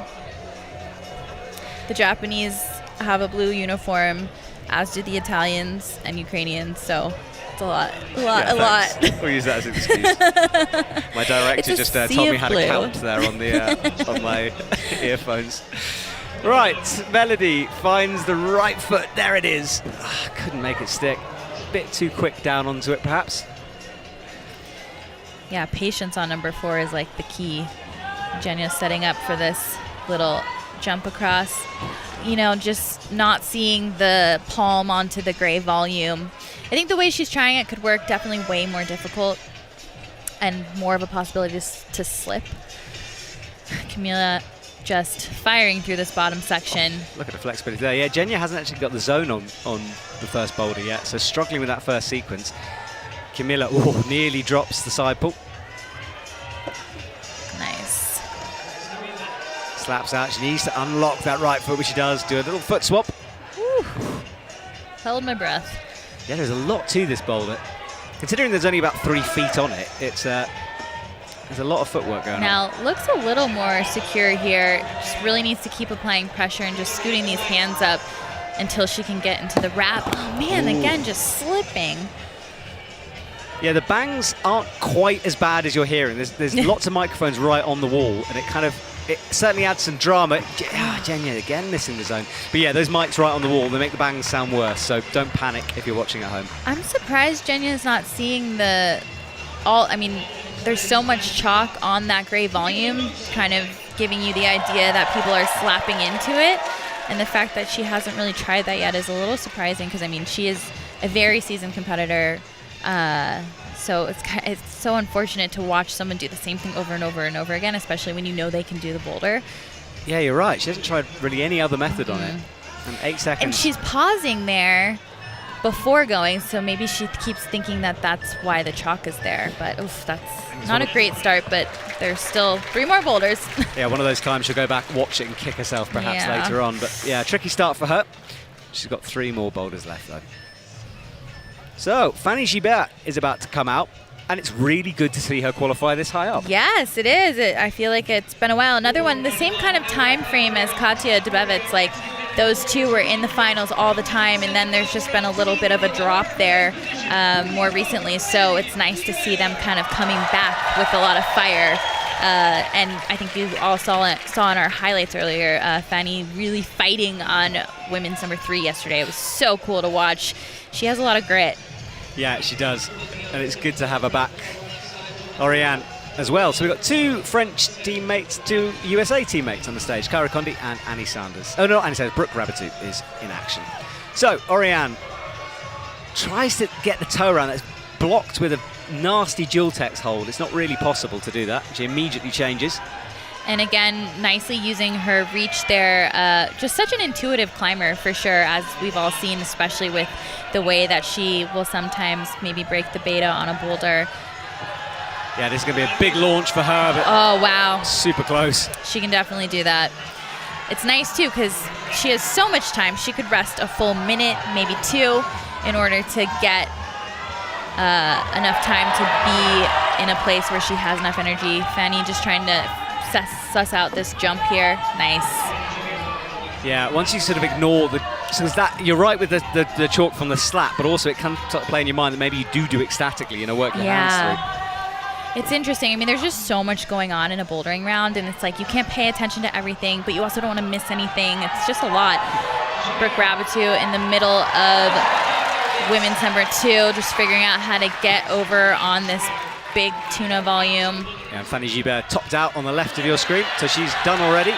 [SPEAKER 6] The Japanese have a blue uniform, as do the Italians and Ukrainians, so it's a lot.
[SPEAKER 5] We'll use that as an excuse. My director just told me how to count there on the on my earphones. Right, Melody finds the right foot. There it is. Couldn't make it stick. Bit too quick down onto it, perhaps.
[SPEAKER 6] Yeah, patience on number 4 is like the key. Genya's setting up for this little jump across. You know, just not seeing the palm onto the gray volume. I think the way she's trying it could work. Definitely way more difficult and more of a possibility to slip. Camila just firing through this bottom section.
[SPEAKER 5] Look at the flexibility there. Yeah, Genya hasn't actually got the zone on the first boulder yet, so struggling with that first sequence. Camilla nearly drops the side pull.
[SPEAKER 6] Nice.
[SPEAKER 5] Slaps out. She needs to unlock that right foot, which she does. Do a little foot swap.
[SPEAKER 6] Whew. Held my breath.
[SPEAKER 5] Yeah, there's a lot to this boulder. Considering there's only about 3 feet on it, it's there's a lot of footwork going on.
[SPEAKER 6] Now, looks a little more secure here. Just really needs to keep applying pressure and just scooting these hands up until she can get into the wrap. Oh, man, again, just slipping.
[SPEAKER 5] Yeah, the bangs aren't quite as bad as you're hearing. There's lots of microphones right on the wall, and it certainly adds some drama. Genya again missing the zone. But yeah, those mics right on the wall, they make the bangs sound worse, so don't panic if you're watching at home.
[SPEAKER 6] I'm surprised Genya's not seeing there's so much chalk on that gray volume, kind of giving you the idea that people are slapping into it. And the fact that she hasn't really tried that yet is a little surprising because, she is a very seasoned competitor. So it's so unfortunate to watch someone do the same thing over and over and over again, especially when you know they can do the boulder.
[SPEAKER 5] Yeah, you're right. She hasn't tried really any other method on it. And 8 seconds.
[SPEAKER 6] And she's pausing there before going, so maybe she keeps thinking that that's why the chalk is there. But oof, that's not a great start, but there's still 3 more boulders.
[SPEAKER 5] Yeah, one of those times she'll go back, watch it and kick herself perhaps
[SPEAKER 6] Yeah.
[SPEAKER 5] later on. But yeah, tricky start for her. She's got 3 more boulders left though. So Fanny Gibert is about to come out, and it's really good to see her qualify this high up.
[SPEAKER 6] Yes, it is. I feel like it's been a while. Another one, the same kind of time frame as Katja Debevits. Like, those two were in the finals all the time, and then there's just been a little bit of a drop there more recently. So it's nice to see them kind of coming back with a lot of fire. And I think you all saw in our highlights earlier, Fanny really fighting on women's number 3 yesterday. It was so cool to watch. She has a lot of grit.
[SPEAKER 5] Yeah, she does. And it's good to have her back. Oriane as well. So we've got 2 French teammates, 2 USA teammates on the stage, Kyra Condi and Annie Sanders. Oh, no, Annie Sanders. Brooke Rabatou is in action. So Oriane tries to get the toe around. That's blocked with a nasty dual text hold. It's not really possible to do that. She immediately changes.
[SPEAKER 6] And again, nicely using her reach there. Just such an intuitive climber for sure, as we've all seen, especially with the way that she will sometimes maybe break the beta on a boulder.
[SPEAKER 5] Yeah, this is going to be a big launch for her, but
[SPEAKER 6] Oh, wow.
[SPEAKER 5] super close.
[SPEAKER 6] She can definitely do that. It's nice, too, because she has so much time. She could rest a full minute, maybe 2, in order to get enough time to be in a place where she has enough energy. Fanny just trying to suss out this jump here. Nice.
[SPEAKER 5] Yeah, once you sort of ignore the... So there's that, you're right with the chalk from the slap, but also it can sort of play in your mind that maybe you do ecstatically, work your hands through.
[SPEAKER 6] It's interesting. I mean, there's just so much going on in a bouldering round, and it's like you can't pay attention to everything, but you also don't want to miss anything. It's just a lot. Brooke Rabatou in the middle of women's number 2, just figuring out how to get over on this big tuna volume.
[SPEAKER 5] Yeah, and Fanny Gibert topped out on the left of your screen, so she's done already.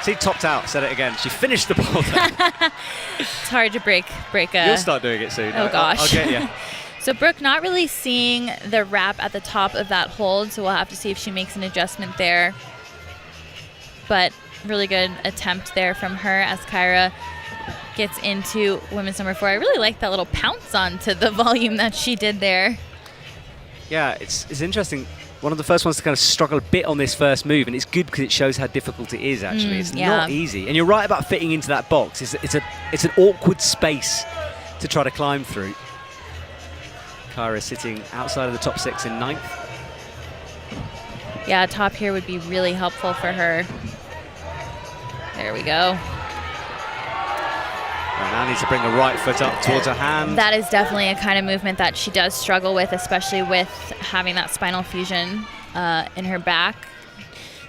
[SPEAKER 5] See, topped out, said it again. She finished the boulder.
[SPEAKER 6] It's hard to break a...
[SPEAKER 5] You'll start doing it soon.
[SPEAKER 6] Oh, gosh.
[SPEAKER 5] I'll get you.
[SPEAKER 6] So Brooke not really seeing the wrap at the top of that hold, so we'll have to see if she makes an adjustment there. But really good attempt there from her as Kyra gets into women's number 4. I really like that little pounce onto the volume that she did there.
[SPEAKER 5] Yeah, it's interesting. One of the first ones to kind of struggle a bit on this first move, and it's good because it shows how difficult it is, actually. It's
[SPEAKER 6] yeah.
[SPEAKER 5] not easy. And you're right about fitting into that box. It's an awkward space to try to climb through. Kyra sitting outside of the top 6 in 9th.
[SPEAKER 6] Yeah, top here would be really helpful for her. There we go.
[SPEAKER 5] And now needs to bring the right foot up towards her hand.
[SPEAKER 6] That is definitely a kind of movement that she does struggle with, especially with having that spinal fusion in her back.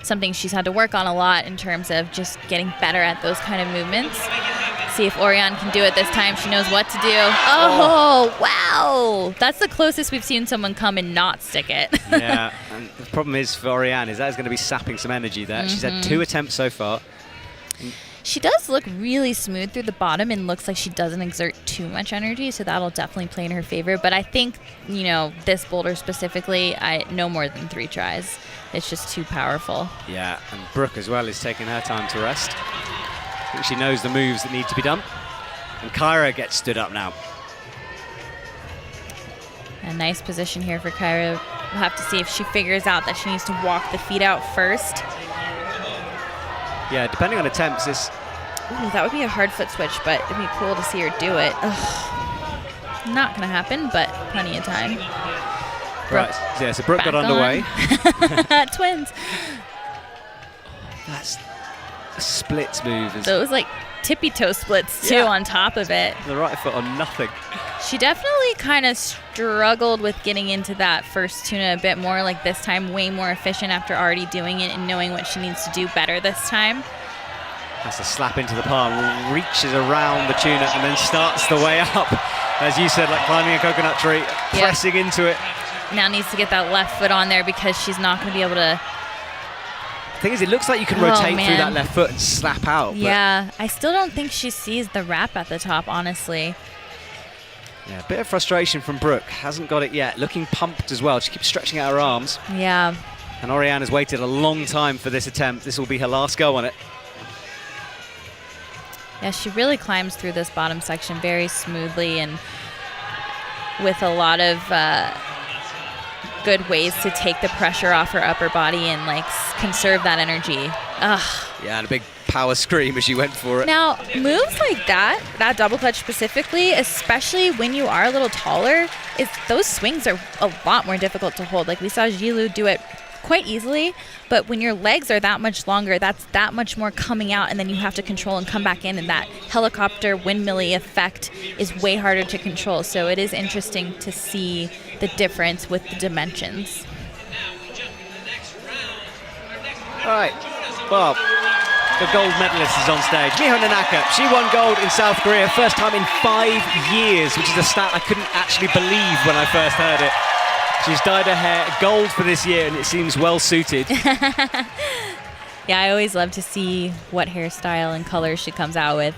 [SPEAKER 6] Something she's had to work on a lot in terms of just getting better at those kind of movements. See if Oriane can do it this time. She knows what to do. Oh, wow. That's the closest we've seen someone come and not stick it.
[SPEAKER 5] Yeah, and the problem is for Oriane is that is going to be sapping some energy there. She's had 2 attempts so far.
[SPEAKER 6] She does look really smooth through the bottom and looks like she doesn't exert too much energy, so that'll definitely play in her favor. But I think, this boulder specifically, no more than 3 tries. It's just too powerful.
[SPEAKER 5] Yeah, and Brooke as well is taking her time to rest. I think she knows the moves that need to be done. And Kyra gets stood up now.
[SPEAKER 6] A nice position here for Kyra. We'll have to see if she figures out that she needs to walk the feet out first.
[SPEAKER 5] Yeah, depending on attempts, this...
[SPEAKER 6] Ooh, that would be a hard foot switch, but it'd be cool to see her do it. Ugh. Not going to happen, but plenty of time.
[SPEAKER 5] Right, yeah, so Brooke got underway.
[SPEAKER 6] Twins.
[SPEAKER 5] That's a splits move.
[SPEAKER 6] Those like tippy toe splits too on top of it.
[SPEAKER 5] The right foot on nothing.
[SPEAKER 6] She definitely kind of struggled with getting into that first tuna a bit more, like this time way more efficient after already doing it and knowing what she needs to do better this time.
[SPEAKER 5] Has to slap into the palm, reaches around the tuna and then starts the way up. As you said, like climbing a coconut tree, pressing into it.
[SPEAKER 6] Now needs to get that left foot on there because she's not going to be able to...
[SPEAKER 5] The thing is, it looks like you can rotate through that left foot and slap out.
[SPEAKER 6] Yeah, I still don't think she sees the wrap at the top, honestly.
[SPEAKER 5] Yeah, a bit of frustration from Brooke. Hasn't got it yet. Looking pumped as well. She keeps stretching out her arms.
[SPEAKER 6] Yeah.
[SPEAKER 5] And Oriane has waited a long time for this attempt. This will be her last go on it.
[SPEAKER 6] Yeah, she really climbs through this bottom section very smoothly and with a lot of good ways to take the pressure off her upper body and like conserve that energy. Ugh.
[SPEAKER 1] Yeah, and a big power scream as she went for it.
[SPEAKER 6] Now, moves like that double clutch specifically, especially when you are a little taller, those swings are a lot more difficult to hold. Like we saw Jilu do it quite easily, but when your legs are that much longer, that's that much more coming out, and then you have to control and come back in, and that helicopter windmill-y effect is way harder to control. So it is interesting to see the difference with the dimensions.
[SPEAKER 5] All right, well, the gold medalist is on stage. Miho Nanaka, she won gold in South Korea, first time in 5 years, which is a stat I couldn't actually believe when I first heard it. She's dyed her hair gold for this year, and it seems well suited.
[SPEAKER 6] Yeah, I always love to see what hairstyle and color she comes out with.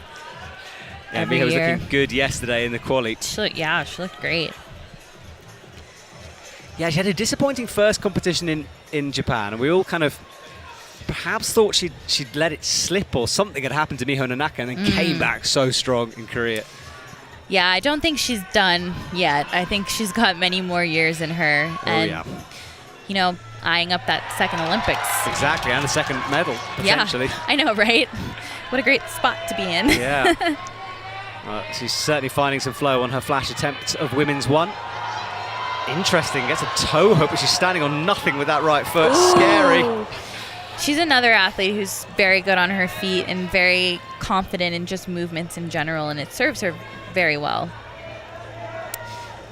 [SPEAKER 5] Yeah,
[SPEAKER 6] every
[SPEAKER 5] Miho was
[SPEAKER 6] year.
[SPEAKER 5] looking good yesterday in the quali.
[SPEAKER 6] She looked great.
[SPEAKER 5] Yeah, she had a disappointing first competition in Japan, and we all kind of perhaps thought she'd let it slip or something had happened to Miho Nanaka, and then came back so strong in Korea.
[SPEAKER 6] Yeah, I don't think she's done yet. I think she's got many more years in her. And, you know, eyeing up that second Olympics.
[SPEAKER 5] Exactly, and a second medal, potentially.
[SPEAKER 6] Yeah, I know, right? What a great spot to be in.
[SPEAKER 5] Yeah. She's certainly finding some flow on her flash attempt of women's one. Interesting, gets a toe hook, but she's standing on nothing with that right foot.
[SPEAKER 6] Ooh.
[SPEAKER 5] Scary.
[SPEAKER 6] She's another athlete who's very good on her feet and very confident in just movements in general, and it serves her very well.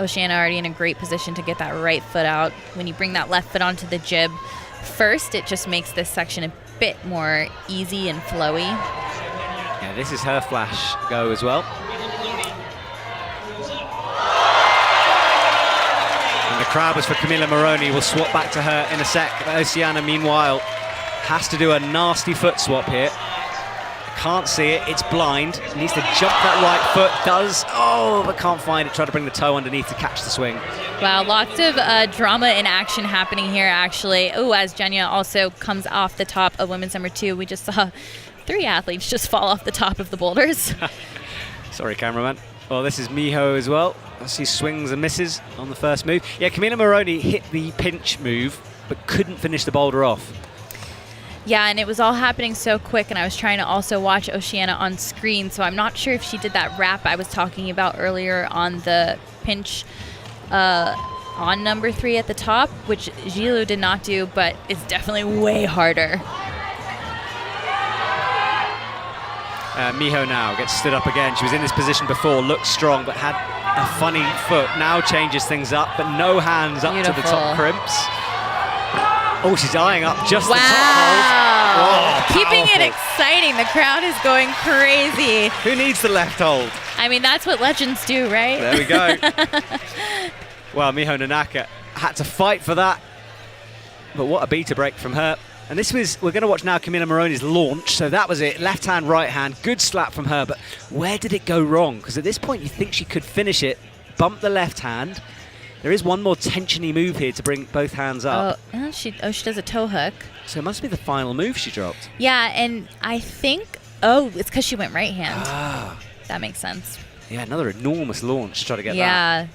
[SPEAKER 6] Oceana already in a great position to get that right foot out. When you bring that left foot onto the jib first, it just makes this section a bit more easy and flowy.
[SPEAKER 5] Yeah, this is her flash go as well. And the crowd was for Camilla Moroni. We'll swap back to her in a sec. But Oceana, meanwhile, has to do a nasty foot swap here. Can't see it, it's blind. Needs to jump that right foot, does. Oh, but can't find it. Try to bring the toe underneath to catch the swing.
[SPEAKER 6] Wow, lots of drama and action happening here, actually. Oh, as Jenya also comes off the top of women's number 2, we just saw 3 athletes just fall off the top of the boulders.
[SPEAKER 5] Sorry, cameraman. Well, this is Miho as well. She swings and misses on the first move. Yeah, Camilla Moroni hit the pinch move, but couldn't finish the boulder off.
[SPEAKER 6] Yeah, and it was all happening so quick, and I was trying to also watch Oceana on screen, so I'm not sure if she did that wrap I was talking about earlier on the pinch on number 3 at the top, which Jilu did not do, but it's definitely way harder.
[SPEAKER 5] Miho now gets stood up again. She was in this position before, looked strong, but had a funny foot. Now changes things up, but no hands up to the top crimps. Oh, she's eyeing up just the top hold. Oh,
[SPEAKER 6] keeping it exciting. The crowd is going crazy.
[SPEAKER 5] Who needs the left hold?
[SPEAKER 6] I mean, that's what legends do, right?
[SPEAKER 5] There we go. Well, Miho Nanaka had to fight for that. But what a beta break from her. And this was, we're going to watch now Camilla Moroni's launch. So that was it. Left hand, right hand. Good slap from her. But where did it go wrong? Because at this point, you think she could finish it. Bump the left hand. There is one more tensiony move here to bring both hands up.
[SPEAKER 6] She does a toe hook.
[SPEAKER 5] So it must be the final move she dropped.
[SPEAKER 6] Yeah, and I think, it's because she went right hand. That makes sense.
[SPEAKER 5] Yeah, another enormous launch to try to get that.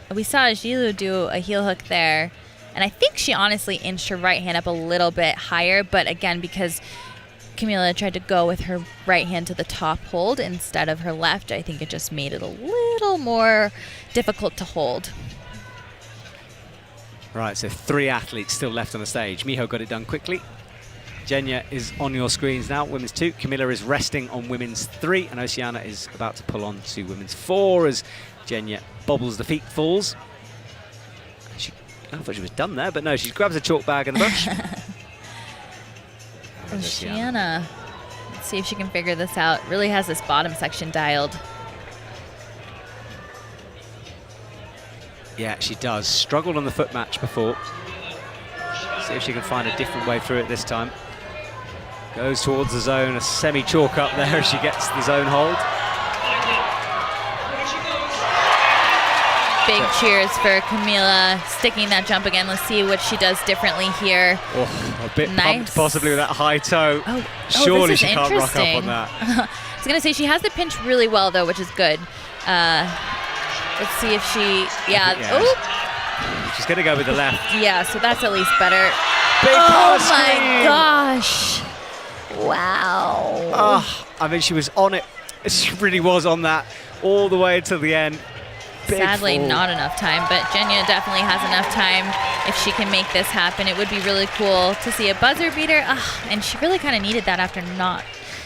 [SPEAKER 6] Yeah, we saw Jilu do a heel hook there, and I think she honestly inched her right hand up a little bit higher, but again, because Camilla tried to go with her right hand to the top hold instead of her left, I think it just made it a little more difficult to hold.
[SPEAKER 5] Right, so 3 athletes still left on the stage. Miho got it done quickly. Jenya is on your screens now, women's 2. Camilla is resting on women's 3, and Oceana is about to pull on to women's 4 as Jenya bobbles the feet, falls. I thought she was done there, but no, she grabs a chalk bag and a brush.
[SPEAKER 6] Oceana, let's see if she can figure this out. Really has this bottom section dialed.
[SPEAKER 5] Yeah, she does. Struggled on the foot match before. See if she can find a different way through it this time. Goes towards the zone, a semi-chalk up there as she gets the zone hold.
[SPEAKER 6] Big cheers for Camilla sticking that jump again. Let's see what she does differently here.
[SPEAKER 5] Oh, a bit pumped possibly with that high toe. Surely she can't rock up on that.
[SPEAKER 6] was going to say she has the pinch really well, though, which is good. Let's see if she,
[SPEAKER 5] Yeah. She's going to go with the left.
[SPEAKER 6] Yeah, so that's at least better.
[SPEAKER 5] Big power screen.
[SPEAKER 6] My gosh. Wow.
[SPEAKER 5] Oh, I mean, she was on it. She really was on that all the way until the end. Big
[SPEAKER 6] Sadly,
[SPEAKER 5] fall.
[SPEAKER 6] not enough time, but Jenya definitely has enough time if she can make this happen. It would be really cool to see a buzzer beater. And she really kind of needed that after not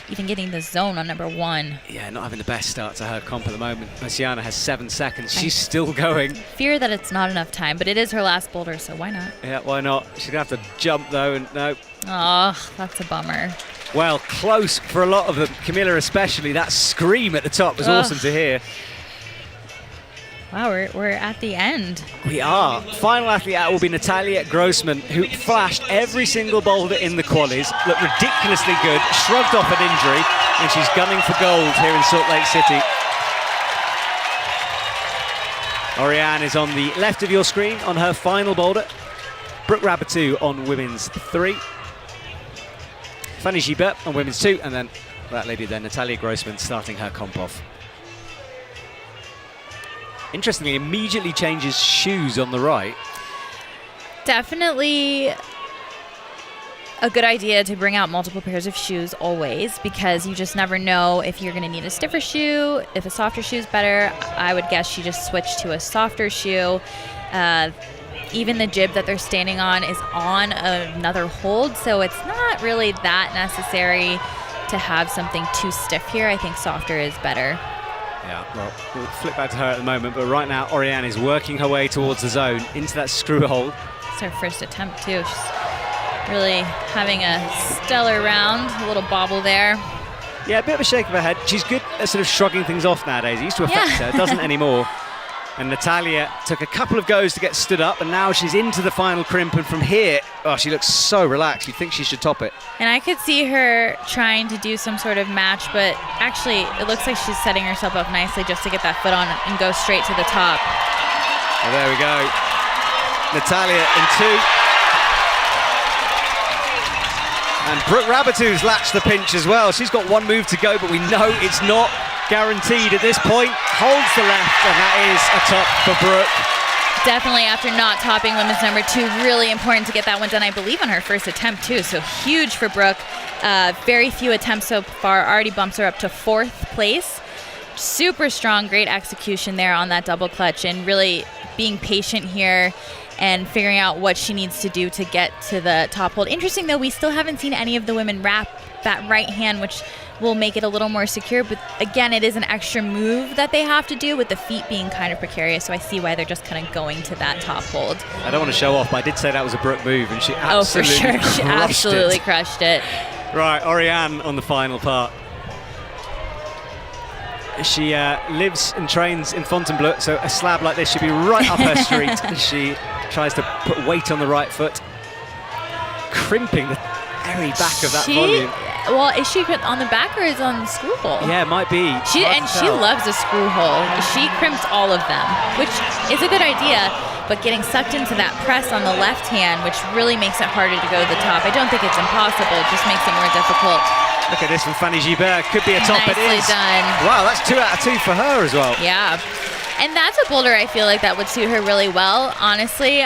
[SPEAKER 6] even getting the zone on number 1.
[SPEAKER 5] Yeah, not having the best start to her comp at the moment. Messiana has 7 seconds. She's still going.
[SPEAKER 6] Fear that it's not enough time, but it is her last boulder, so why not?
[SPEAKER 5] Yeah, why not? She's going to have to jump, though, and no.
[SPEAKER 6] Oh, that's a bummer.
[SPEAKER 5] Well, close for a lot of them. Camilla especially. That scream at the top was awesome to hear.
[SPEAKER 6] Wow, we're at the end.
[SPEAKER 5] We are. Final athlete out will be Natalia Grossman, who flashed every single boulder in the qualies, looked ridiculously good, shrugged off an injury, and she's gunning for gold here in Salt Lake City. Oriane is on the left of your screen on her final boulder. Brooke Rabatou on women's 3. Fanny Gibert on women's 2, and then that lady there, Natalia Grossman, starting her comp off. Interestingly, immediately changes shoes on the right.
[SPEAKER 6] Definitely a good idea to bring out multiple pairs of shoes always, because you just never know if you're going to need a stiffer shoe, if a softer shoe is better. I would guess she just switched to a softer shoe. Even the jib that they're standing on is on another hold, so it's not really that necessary to have something too stiff here. I think softer is better.
[SPEAKER 5] Yeah, well, we'll flip back to her at the moment, but right now Oriane is working her way towards the zone, into that screw hold.
[SPEAKER 6] It's her first attempt, too. She's really having a stellar round, a little bobble there.
[SPEAKER 5] Yeah, a bit of a shake of her head. She's good at sort of shrugging things off nowadays. It used to affect her, doesn't anymore. And Natalia took a couple of goes to get stood up, and now she's into the final crimp, and from here, oh, she looks so relaxed. You'd think she should top it.
[SPEAKER 6] And I could see her trying to do some sort of match, but actually it looks like she's setting herself up nicely just to get that foot on and go straight to the top.
[SPEAKER 5] Well, there we go. Natalia in 2. And Brooke Rabatou's latched the pinch as well. She's got one move to go, but we know it's not guaranteed at this point. Holds the left, and that is a top for Brooke.
[SPEAKER 6] Definitely, after not topping women's number 2, really important to get that one done, I believe, on her first attempt, too. So huge for Brooke. Very few attempts so far. Already bumps her up to 4th place. Super strong, great execution there on that double clutch, and really being patient here and figuring out what she needs to do to get to the top hold. Interesting, though, we still haven't seen any of the women wrap that right hand, which will make it a little more secure. But again, it is an extra move that they have to do with the feet being kind of precarious. So I see why they're just kind of going to that top hold.
[SPEAKER 5] I don't want to show off, but I did say that was a Brooke move, and she absolutely
[SPEAKER 6] She absolutely crushed it.
[SPEAKER 5] Right, Oriane on the final part. She lives and trains in Fontainebleau, so a slab like this should be right up her street. She tries to put weight on the right foot, crimping the very back of that volume.
[SPEAKER 6] Well, is she on the back or is on the screw hole?
[SPEAKER 5] Yeah, it might be.
[SPEAKER 6] She loves a screw hole. She crimps all of them, which is a good idea, but getting sucked into that press on the left hand, which really makes it harder to go to the top. I don't think it's impossible, it just makes it more difficult.
[SPEAKER 5] Look at this from Fanny Gibert. Could be a top.
[SPEAKER 6] Nicely
[SPEAKER 5] It is.
[SPEAKER 6] done.
[SPEAKER 5] Wow, that's 2 out of 2 for her as well.
[SPEAKER 6] Yeah. And that's a boulder I feel like that would suit her really well, honestly.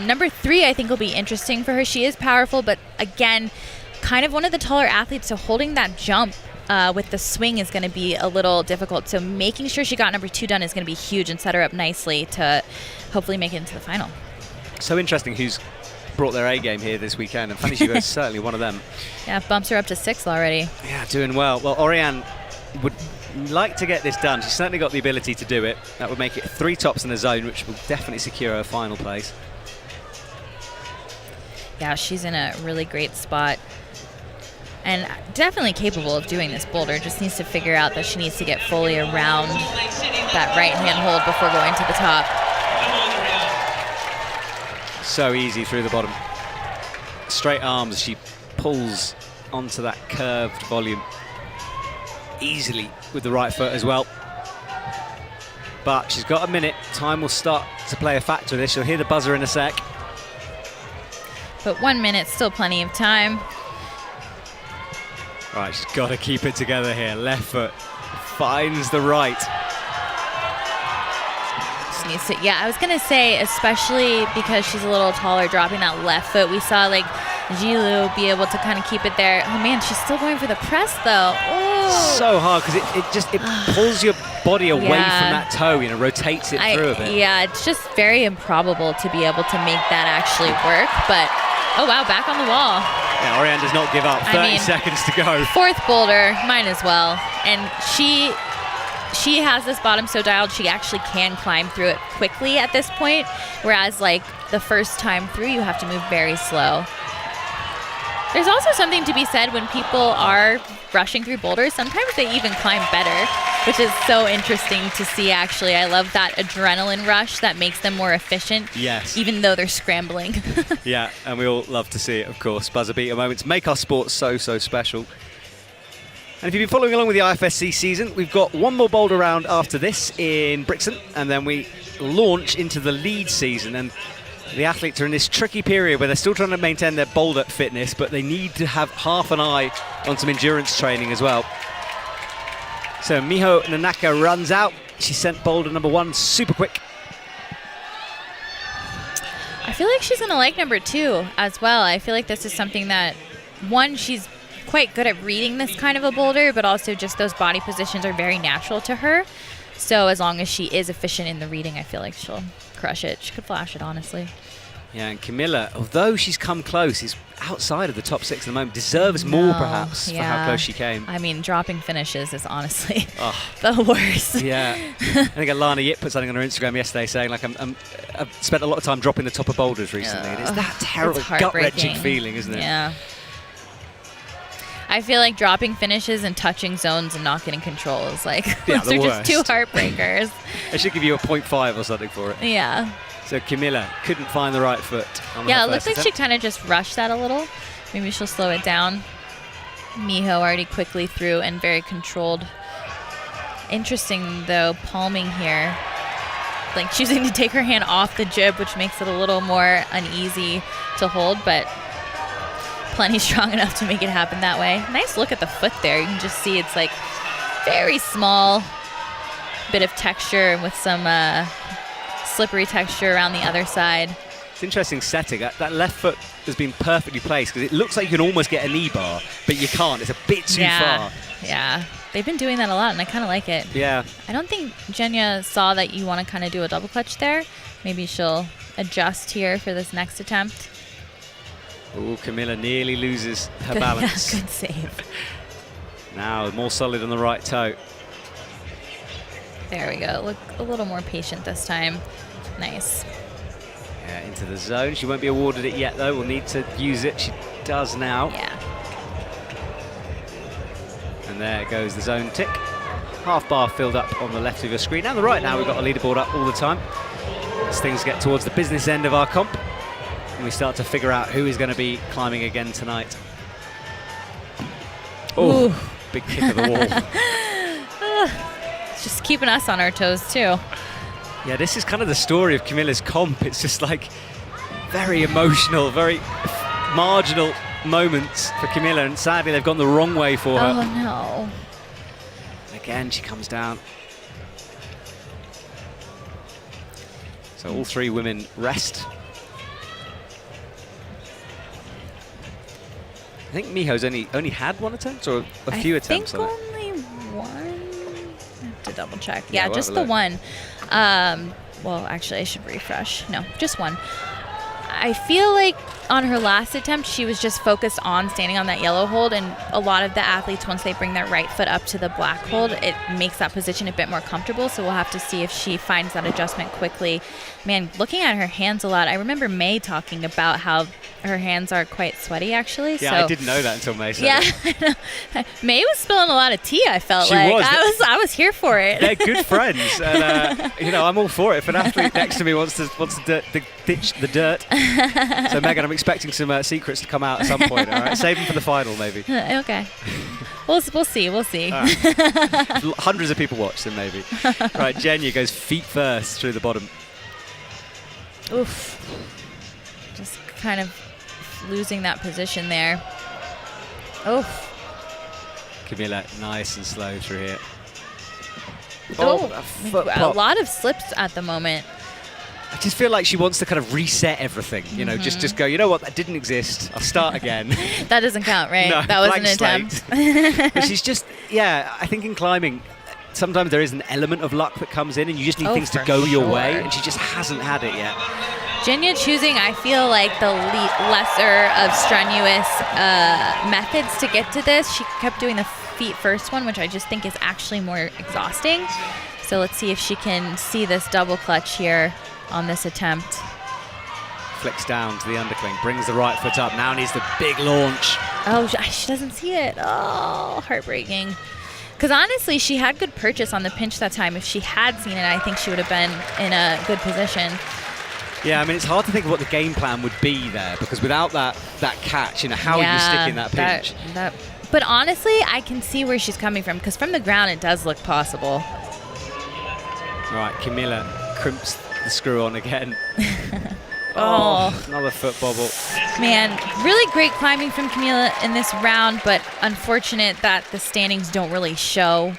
[SPEAKER 6] Number 3 I think will be interesting for her. She is powerful, but again, kind of one of the taller athletes, so holding that jump with the swing is going to be a little difficult. So making sure she got number 2 done is going to be huge and set her up nicely to hopefully make it into the final.
[SPEAKER 5] So interesting who's brought their A game here this weekend, and Fanny Gibert is certainly one of them.
[SPEAKER 6] Yeah, bumps her up to 6th already.
[SPEAKER 5] Yeah, doing well. Well, Oriane would like to get this done. She's certainly got the ability to do it. That would make it 3 tops in the zone, which will definitely secure her final place.
[SPEAKER 6] Yeah, she's in a really great spot. And definitely capable of doing this boulder. Just needs to figure out that she needs to get fully around that right hand hold before going to the top.
[SPEAKER 5] So easy through the bottom. Straight arms, she pulls onto that curved volume easily with the right foot as well. But she's got a minute. Time will start to play a factor in this. You'll hear the buzzer in a sec.
[SPEAKER 6] But 1 minute, still plenty of time.
[SPEAKER 5] Right, she's got to keep it together here. Left foot finds the right.
[SPEAKER 6] She needs to, yeah, I was going to say, especially because she's a little taller, dropping that left foot. We saw like Jilu be able to kind of keep it there. Oh man, she's still going for the press though. Oh.
[SPEAKER 5] So hard because it pulls your body away from that toe, rotates it through a bit.
[SPEAKER 6] Yeah, it's just very improbable to be able to make that actually work. But oh wow, back on the wall.
[SPEAKER 5] Yeah, Oriane does not give up. 30 seconds to go.
[SPEAKER 6] Fourth boulder, might as well. And she has this bottom so dialed she actually can climb through it quickly at this point, whereas like the first time through you have to move very slow. There's also something to be said when people are rushing through boulders. Sometimes they even climb better, which is so interesting to see, actually. I love that adrenaline rush that makes them more efficient,
[SPEAKER 5] yes,
[SPEAKER 6] even though they're scrambling.
[SPEAKER 5] Yeah, and we all love to see it, of course. Buzzer beater moments make our sport so, so special. And if you've been following along with the IFSC season, we've got one more boulder round after this in Brixton, and then we launch into the lead season. And the athletes are in this tricky period where they're still trying to maintain their boulder fitness, but they need to have half an eye on some endurance training as well. So Miho Nanaka runs out. She sent boulder number 1 super quick.
[SPEAKER 6] I feel like she's going to like number 2 as well. I feel like this is something that, one, she's quite good at reading this kind of a boulder, but also just those body positions are very natural to her. So as long as she is efficient in the reading, I feel like she'll crush it. She could flash it, honestly.
[SPEAKER 5] Yeah, and Camilla, although she's come close, is outside of the top 6 at the moment. Deserves more, perhaps, for how close she came.
[SPEAKER 6] I mean, dropping finishes is honestly the worst.
[SPEAKER 5] Yeah. I think Alana Yip put something on her Instagram yesterday saying, like, I've spent a lot of time dropping the top of boulders recently. And it's that terrible, gut-wrenching feeling, isn't it?
[SPEAKER 6] Yeah. I feel like dropping finishes and touching zones and not getting control is like, those are just 2 heartbreakers.
[SPEAKER 5] They should give you a 0.5 or something for it.
[SPEAKER 6] Yeah.
[SPEAKER 5] So Camilla couldn't find the right foot.
[SPEAKER 6] Yeah, it looks like she kind of just rushed that a little. Maybe she'll slow it down. Miho already quickly through and very controlled. Interesting, though, palming here. Like choosing to take her hand off the jib, which makes it a little more uneasy to hold, but plenty strong enough to make it happen that way. Nice look at the foot there. You can just see it's like very small bit of texture with some slippery texture around the other side.
[SPEAKER 5] It's interesting setting. That left foot has been perfectly placed because it looks like you can almost get a knee bar, but you can't. It's a bit too far.
[SPEAKER 6] Yeah. They've been doing that a lot, and I kind of like it.
[SPEAKER 5] Yeah.
[SPEAKER 6] I don't think Jenya saw that you want to kind of do a double clutch there. Maybe she'll adjust here for this next attempt.
[SPEAKER 5] Oh, Camilla nearly loses her balance.
[SPEAKER 6] Good save.
[SPEAKER 5] Now more solid on the right toe.
[SPEAKER 6] There we go. Look a little more patient this time. Nice.
[SPEAKER 5] Yeah, into the zone. She won't be awarded it yet, though. We'll need to use it. She does now.
[SPEAKER 6] Yeah.
[SPEAKER 5] And there goes the zone tick. Half bar filled up on the left of your screen. And the right now, we've got a leaderboard up all the time. As things get towards the business end of our comp, and we start to figure out who is going to be climbing again tonight. Oh, big kick of the wall.
[SPEAKER 6] It's just keeping us on our toes, too.
[SPEAKER 5] Yeah, this is kind of the story of Camilla's comp. It's just like very emotional, very marginal moments for Camilla, and sadly they've gone the wrong way for her.
[SPEAKER 6] Oh, no.
[SPEAKER 5] Again, she comes down. So all 3 women rest. I think Miho's only had 1 attempt, or a few attempts on it.
[SPEAKER 6] I think only 1. I have to double check.
[SPEAKER 5] Yeah,
[SPEAKER 6] Yeah, just the 1. Well, actually, I should refresh. No, just 1. I feel like on her last attempt, she was just focused on standing on that yellow hold, and a lot of the athletes, once they bring their right foot up to the black hold, it makes that position a bit more comfortable, so we'll have to see if she finds that adjustment quickly. Man, looking at her hands a lot, I remember May talking about how her hands are quite sweaty, actually.
[SPEAKER 5] Yeah,
[SPEAKER 6] so,
[SPEAKER 5] I didn't know that until May said
[SPEAKER 6] it. Yeah, May was spilling a lot of tea, I felt
[SPEAKER 5] she
[SPEAKER 6] like.
[SPEAKER 5] Was.
[SPEAKER 6] I was here for it.
[SPEAKER 5] They're good friends, and I'm all for it. If an athlete next to me wants to ditch the dirt. So Megan, I'm expecting some secrets to come out at some point. All right, save them for the final, maybe.
[SPEAKER 6] Okay, we'll see. We'll see.
[SPEAKER 5] Right. Hundreds of people watch, then maybe. Right, Jenya goes feet first through the bottom.
[SPEAKER 6] Oof. Just kind of losing that position there. Oof.
[SPEAKER 5] Camilla, nice and slow through here.
[SPEAKER 6] A lot of slips at the moment.
[SPEAKER 5] I just feel like she wants to kind of reset everything, you know, just go, you know what, that didn't exist. I'll start again.
[SPEAKER 6] That doesn't count, right?
[SPEAKER 5] No,
[SPEAKER 6] that was an
[SPEAKER 5] blank
[SPEAKER 6] attempt.
[SPEAKER 5] But she's just, I think in climbing, sometimes there is an element of luck that comes in and you just need things to go your way, and she just hasn't had it yet.
[SPEAKER 6] Jinya choosing, I feel like, the lesser of strenuous methods to get to this. She kept doing the feet first one, which I just think is actually more exhausting. So let's see if she can see this double clutch here on this attempt.
[SPEAKER 5] Flicks down to the undercling, brings the right foot up, now needs the big launch.
[SPEAKER 6] Oh, she doesn't see it. Oh, heartbreaking. Because honestly, she had good purchase on the pinch that time. If she had seen it, I think she would have been in a good position.
[SPEAKER 5] Yeah, I mean, it's hard to think of what the game plan would be there, because without that catch, you know, how are you sticking that pinch?
[SPEAKER 6] But honestly, I can see where she's coming from, because from the ground, it does look possible.
[SPEAKER 5] All right, Camilla crimps the screw on again. Another foot bobble.
[SPEAKER 6] Man, really great climbing from Camilla in this round, but unfortunate that the standings don't really show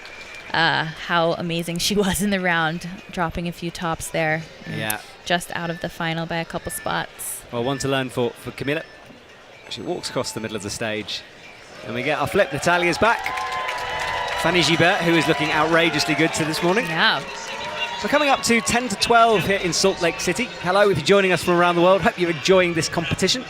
[SPEAKER 6] how amazing she was in the round, dropping a few tops there.
[SPEAKER 5] Yeah.
[SPEAKER 6] Just out of the final by a couple spots.
[SPEAKER 5] Well, one to learn for Camilla. She walks across the middle of the stage. And we get our flip. Natalia's back. Fanny Gibert, who is looking outrageously good to this morning.
[SPEAKER 6] Yeah.
[SPEAKER 5] We're coming up to 10 to 12 here in Salt Lake City. Hello, if you're joining us from around the world. Hope you're enjoying this competition.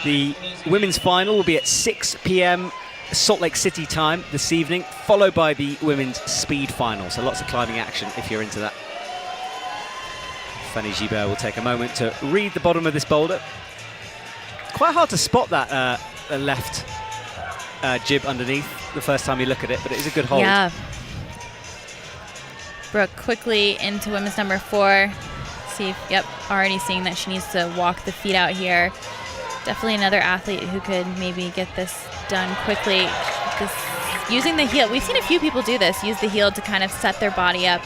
[SPEAKER 5] The women's final will be at 6 p.m. Salt Lake City time this evening, followed by the women's speed final. So lots of climbing action if you're into that. Fanny Gibert will take a moment to read the bottom of this boulder. Quite hard to spot that left jib underneath the first time you look at it, but it is a good hold.
[SPEAKER 6] Yeah. Brooke quickly into women's number 4. See if, already seeing that she needs to walk the feet out here. Definitely another athlete who could maybe get this done quickly. Using the heel. We've seen a few people do this, use the heel to kind of set their body up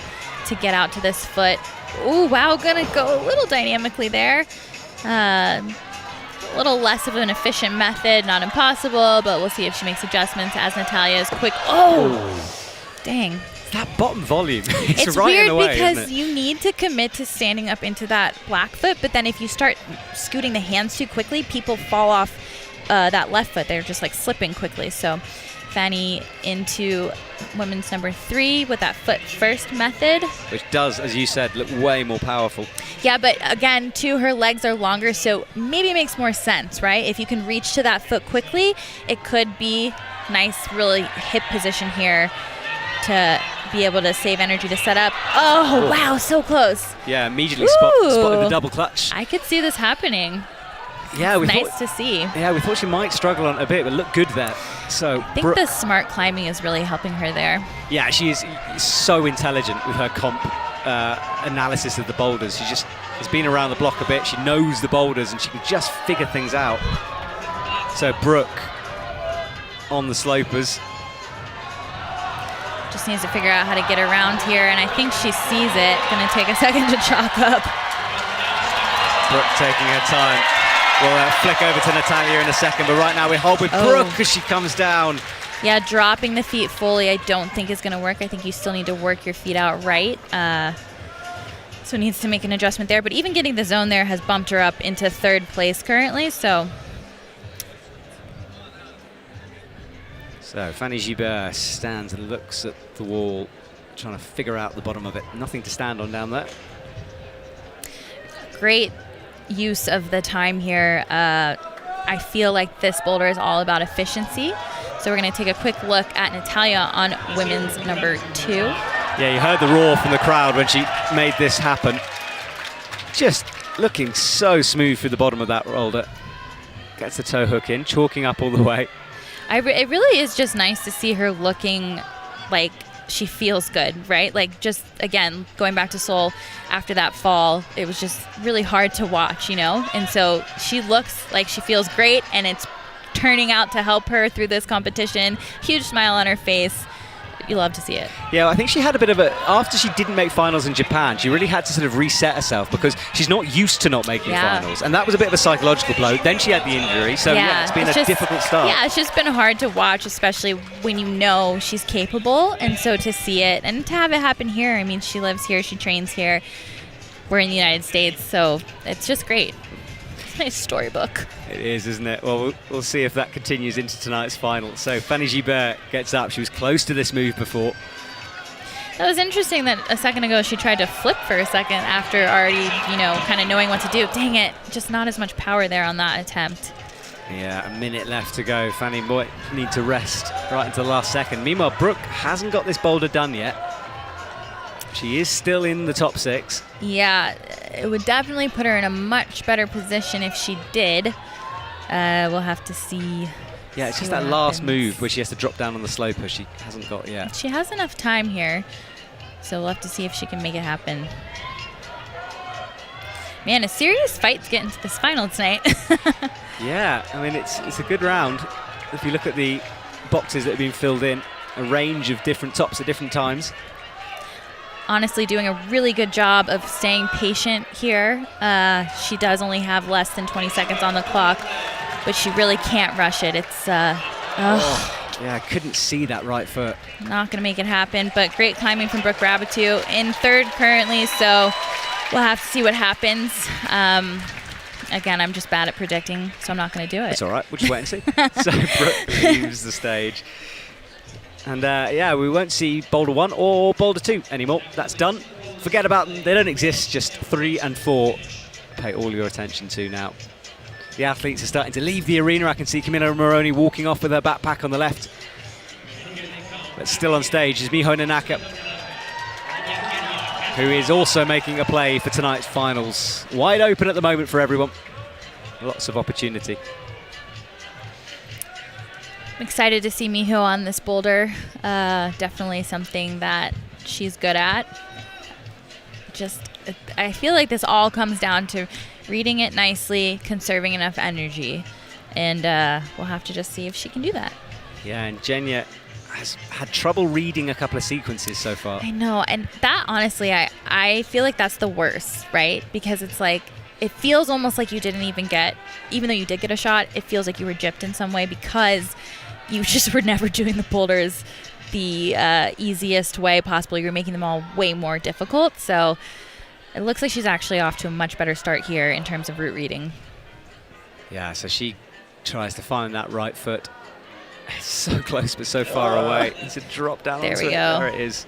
[SPEAKER 6] to get out to this foot. Oh, wow, gonna go a little dynamically there. A little less of an efficient method, not impossible, but we'll see if she makes adjustments as Natalia is quick. Oh, dang.
[SPEAKER 5] That bottom volume,
[SPEAKER 6] it's
[SPEAKER 5] right
[SPEAKER 6] weird
[SPEAKER 5] in the way,
[SPEAKER 6] because you need to commit to standing up into that black foot, but then if you start scooting the hands too quickly, people fall off that left foot. They're just like slipping quickly. So Fanny into women's number 3 with that foot first method. Which
[SPEAKER 5] does, as you said, look way more powerful.
[SPEAKER 6] Yeah, but again, too, her legs are longer, so maybe it makes more sense, right? If you can reach to that foot quickly, it could be nice, really hip position here to be able to save energy to set up. Oh, wow, so close.
[SPEAKER 5] Yeah, immediately spotted the double clutch.
[SPEAKER 6] I could see this happening.
[SPEAKER 5] Yeah,
[SPEAKER 6] nice to see.
[SPEAKER 5] Yeah, we thought she might struggle on it a bit, but looked good there. So
[SPEAKER 6] I think the smart climbing is really helping her there.
[SPEAKER 5] Yeah, she is so intelligent with her comp analysis of the boulders. She just has been around the block a bit. She knows the boulders and she can just figure things out. So Brooke on the slopers.
[SPEAKER 6] Just needs to figure out how to get around here, and I think she sees it. Gonna take a second to chalk up.
[SPEAKER 5] Brooke taking her time. We'll flick over to Natalia in a second, but right now we hold with Brooke as she comes down.
[SPEAKER 6] Yeah, dropping the feet fully I don't think is going to work. I think you still need to work your feet out right. So needs to make an adjustment there. But even getting the zone there has bumped her up into 3rd place currently. So
[SPEAKER 5] Fanny Gibert stands and looks at the wall, trying to figure out the bottom of it. Nothing to stand on down there.
[SPEAKER 6] Great use of the time here. I feel like this boulder is all about efficiency. So we're going to take a quick look at Natalia on women's number 2.
[SPEAKER 5] Yeah, you heard the roar from the crowd when she made this happen. Just looking so smooth through the bottom of that boulder. Gets the toe hook in, chalking up all the way.
[SPEAKER 6] It really is just nice to see her looking like she feels good, right? Like, just, again, going back to Seoul after that fall, it was just really hard to watch, you know? And so she looks like she feels great, and it's turning out to help her through this competition. Huge smile on her face. you love to see it.
[SPEAKER 5] Yeah, I think she had a bit of after she didn't make finals in Japan, she really had to sort of reset herself because she's not used to not making finals. And that was a bit of a psychological blow. Then she had the injury, so it's been a difficult start.
[SPEAKER 6] Yeah, it's just been hard to watch, especially when you know she's capable. And so to see it and to have it happen here, I mean, she lives here, she trains here. We're in the United States, so it's just great. It's a nice storybook.
[SPEAKER 5] It is, isn't it? Well, we'll see if that continues into tonight's final. So Fanny Gibert gets up. She was close to this move before.
[SPEAKER 6] It was interesting that a second ago she tried to flip for a second after already, kind of knowing what to do. Dang it, just not as much power there on that attempt.
[SPEAKER 5] Yeah, a minute left to go. Fanny might need to rest right into the last second. Meanwhile, Brooke hasn't got this boulder done yet. She is still in the top 6.
[SPEAKER 6] Yeah, it would definitely put her in a much better position if she did. We'll have to see.
[SPEAKER 5] Yeah, it's just that last move where she has to drop down on the sloper she hasn't got yet.
[SPEAKER 6] She has enough time here, so we'll have to see if she can make it happen. Man, a serious fight to get into this final tonight.
[SPEAKER 5] Yeah, I mean, it's a good round. If you look at the boxes that have been filled in, a range of different tops at different times.
[SPEAKER 6] Honestly, doing a really good job of staying patient here. She does only have less than 20 seconds on the clock, but she really can't rush it. It's
[SPEAKER 5] yeah, I couldn't see that right foot.
[SPEAKER 6] Not going to make it happen, but great climbing from Brooke Rabatou in third currently, so we'll have to see what happens. Again, I'm just bad at predicting, so I'm not going to do it.
[SPEAKER 5] It's all right. We'll just wait and see. So Brooke leaves the stage. And yeah, we won't see Boulder 1 or Boulder 2 anymore. That's done. Forget about them. They don't exist. Just 3 and 4. Pay all your attention to now. The athletes are starting to leave the arena. I can see Camilla Moroni walking off with her backpack on the left. But still on stage is Miho Nanaka, who is also making a play for tonight's finals. Wide open at the moment for everyone. Lots of opportunity.
[SPEAKER 6] I'm excited to see Miho on this boulder. Definitely something that she's good at. I feel like this all comes down to reading it nicely, conserving enough energy, and we'll have to just see if she can do that.
[SPEAKER 5] Yeah, and Jenya has had trouble reading a couple of sequences so far.
[SPEAKER 6] I know, and that honestly, I feel like that's the worst, right? Because it's like, it feels almost like you didn't even get, even though you did get a shot, it feels like you were gypped in some way because you just were never doing the boulders the easiest way possible. You were making them all way more difficult. So it looks like she's actually off to a much better start here in terms of route reading.
[SPEAKER 5] Yeah, so she tries to find that right foot. It's so close but so far away. It's a drop down
[SPEAKER 6] there
[SPEAKER 5] onto
[SPEAKER 6] we
[SPEAKER 5] it.
[SPEAKER 6] go.
[SPEAKER 5] There it is.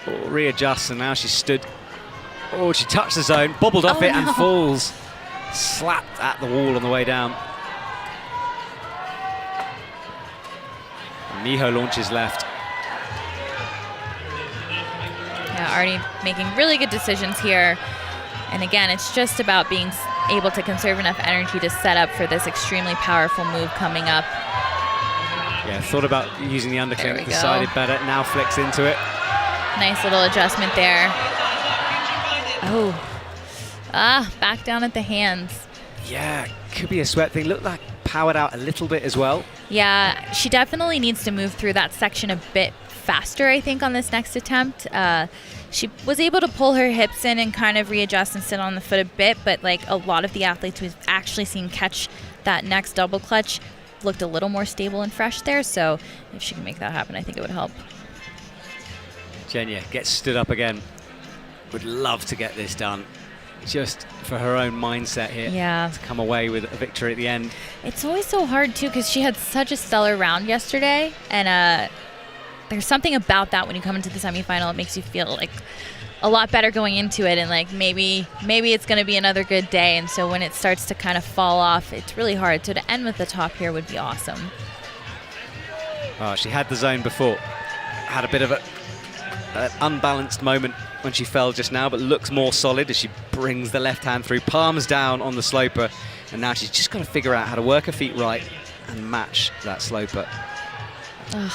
[SPEAKER 5] Oh, readjusts, and now she's stood. Oh, she touched the zone, bobbled off it, and falls. Slapped at the wall on the way down. And Miho launches left.
[SPEAKER 6] Yeah, already making really good decisions here. And again, it's just about being able to conserve enough energy to set up for this extremely powerful move coming up.
[SPEAKER 5] Yeah, thought about using the underclink, decided better, now flicks into it.
[SPEAKER 6] Nice little adjustment there. Oh. Back down at the hands.
[SPEAKER 5] Yeah, could be a sweat thing. Looked like powered out a little bit as well.
[SPEAKER 6] Yeah, she definitely needs to move through that section a bit faster, I think, on this next attempt. She was able to pull her hips in and kind of readjust and sit on the foot a bit, but like a lot of the athletes we've actually seen catch that next double clutch looked a little more stable and fresh there, so if she can make that happen, I think it would help.
[SPEAKER 5] Jenya gets stood up again. Would love to get this done, just for her own mindset here.
[SPEAKER 6] Yeah.
[SPEAKER 5] To come away with a victory at the end.
[SPEAKER 6] It's always so hard, too, because she had such a stellar round yesterday, and there's something about that when you come into the semifinal. It makes you feel like a lot better going into it, and like maybe it's going to be another good day. And so when it starts to kind of fall off, it's really hard. So to end with the top here would be awesome.
[SPEAKER 5] Oh, she had the zone before. Had a bit of an unbalanced moment when she fell just now, but looks more solid as she brings the left hand through, palms down on the sloper, and now she's just got to figure out how to work her feet right and match that sloper.
[SPEAKER 6] Ugh.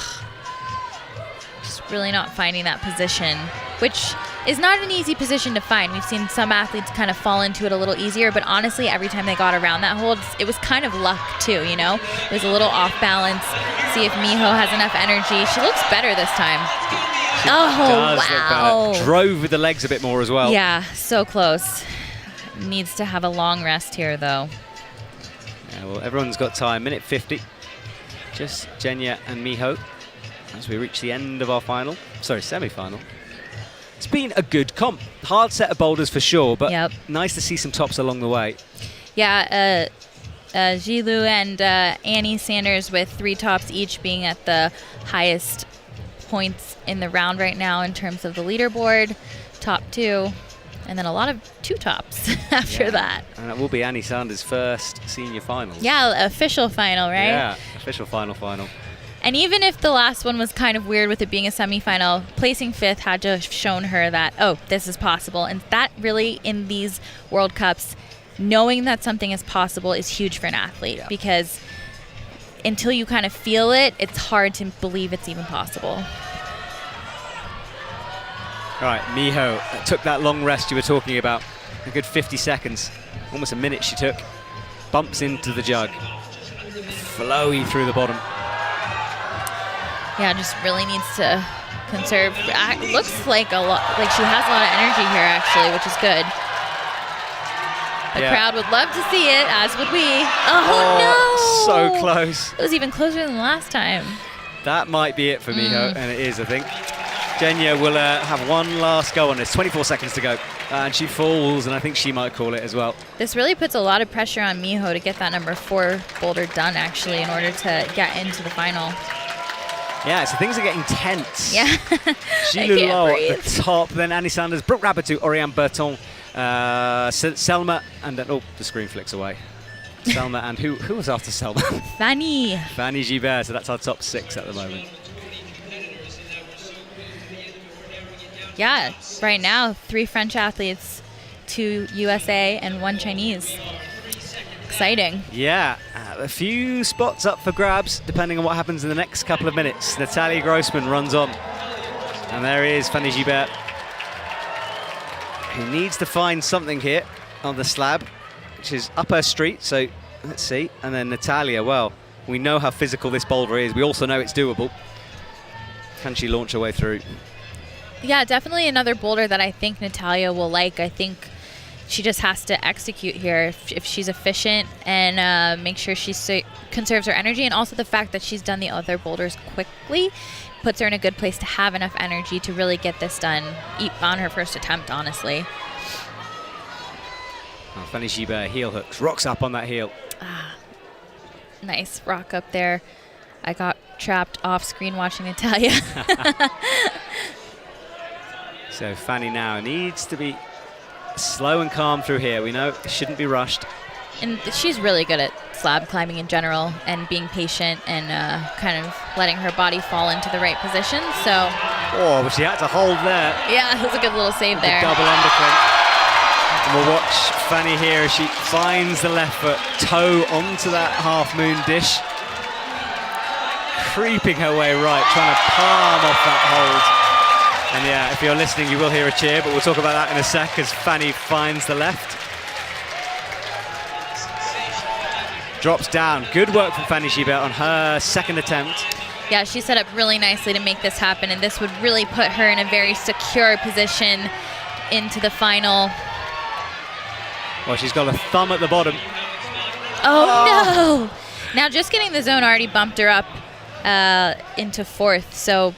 [SPEAKER 6] Just really not finding that position, which is not an easy position to find. We've seen some athletes kind of fall into it a little easier, but honestly, every time they got around that hold, it was kind of luck too, you know? It was a little off balance. See if Miho has enough energy. She looks better this time. Oh, wow.
[SPEAKER 5] Drove with the legs a bit more as well.
[SPEAKER 6] Yeah, so close. Needs to have a long rest here, though.
[SPEAKER 5] Yeah, well, everyone's got time. Minute 50. Just Jenya and Miho as we reach the end of our semi-final. It's been a good comp. Hard set of boulders for sure, but nice to see some tops along the way.
[SPEAKER 6] Yeah, Jilu and Annie Sanders with 3 tops each being at the highest points in the round right now in terms of the leaderboard. Top 2. And then a lot of 2 tops after that.
[SPEAKER 5] And it will be Annie Sanders' first senior finals.
[SPEAKER 6] Yeah, official final, right?
[SPEAKER 5] Yeah, official final.
[SPEAKER 6] And even if the last one was kind of weird with it being a semifinal, placing 5th had to have shown her that, oh, this is possible. And that really, in these World Cups, knowing that something is possible is huge for an athlete. Because until you kind of feel it, it's hard to believe it's even possible.
[SPEAKER 5] All right, Miho took that long rest you were talking about. A good 50 seconds. Almost a minute she took. Bumps into the jug. Flowy through the bottom.
[SPEAKER 6] Yeah, just really needs to conserve. Looks like she has a lot of energy here, actually, which is good. The crowd would love to see it, as would we. Oh, no!
[SPEAKER 5] So close.
[SPEAKER 6] It was even closer than last time.
[SPEAKER 5] That might be it for Miho, and it is, I think. Jenya will have one last go on this. 24 seconds to go. And she falls, and I think she might call it as well.
[SPEAKER 6] This really puts a lot of pressure on Miho to get that number 4 boulder done, actually, in order to get into the final.
[SPEAKER 5] Yeah, so things are getting tense.
[SPEAKER 6] Yeah.
[SPEAKER 5] Jilu Low at the top, then Annie Sanders, Brooke Rabatou, Oriane Berton, Selma, and then, the screen flicks away. Selma, and who was after Selma?
[SPEAKER 6] Fanny
[SPEAKER 5] Gibert, so that's our top 6 at the moment.
[SPEAKER 6] Yeah, right now, 3 French athletes, 2 USA, and 1 Chinese. Exciting.
[SPEAKER 5] Yeah, a few spots up for grabs, depending on what happens in the next couple of minutes. Natalia Grossman runs on. And there is Fanny Gibert, who needs to find something here on the slab, which is up her street. So let's see. And then Natalia, well, we know how physical this boulder is. We also know it's doable. Can she launch her way through?
[SPEAKER 6] Yeah, definitely another boulder that I think Natalia will like. I think she just has to execute here if she's efficient and make sure she conserves her energy. And also the fact that she's done the other boulders quickly puts her in a good place to have enough energy to really get this done on her first attempt, honestly.
[SPEAKER 5] Oh, Fanny Gibert, heel hooks, rocks up on that heel.
[SPEAKER 6] Nice rock up there. I got trapped off screen watching Natalia.
[SPEAKER 5] So Fanny now needs to be slow and calm through here. We know it shouldn't be rushed.
[SPEAKER 6] And she's really good at slab climbing in general and being patient and kind of letting her body fall into the right position. So.
[SPEAKER 5] Oh, but she had to hold there.
[SPEAKER 6] Yeah, it was a good little save there.
[SPEAKER 5] Double underclink. And we'll watch Fanny here as she finds the left foot, toe onto that half moon dish. Creeping her way right, trying to palm off that hold. And yeah, if you're listening, you will hear a cheer, but we'll talk about that in a sec as Fanny finds the left. Drops down. Good work from Fanny Gibert on her second attempt.
[SPEAKER 6] Yeah, she set up really nicely to make this happen, and this would really put her in a very secure position into the final.
[SPEAKER 5] Well, she's got a thumb at the bottom.
[SPEAKER 6] Oh, no! Now, just getting the zone already bumped her up into 4th, so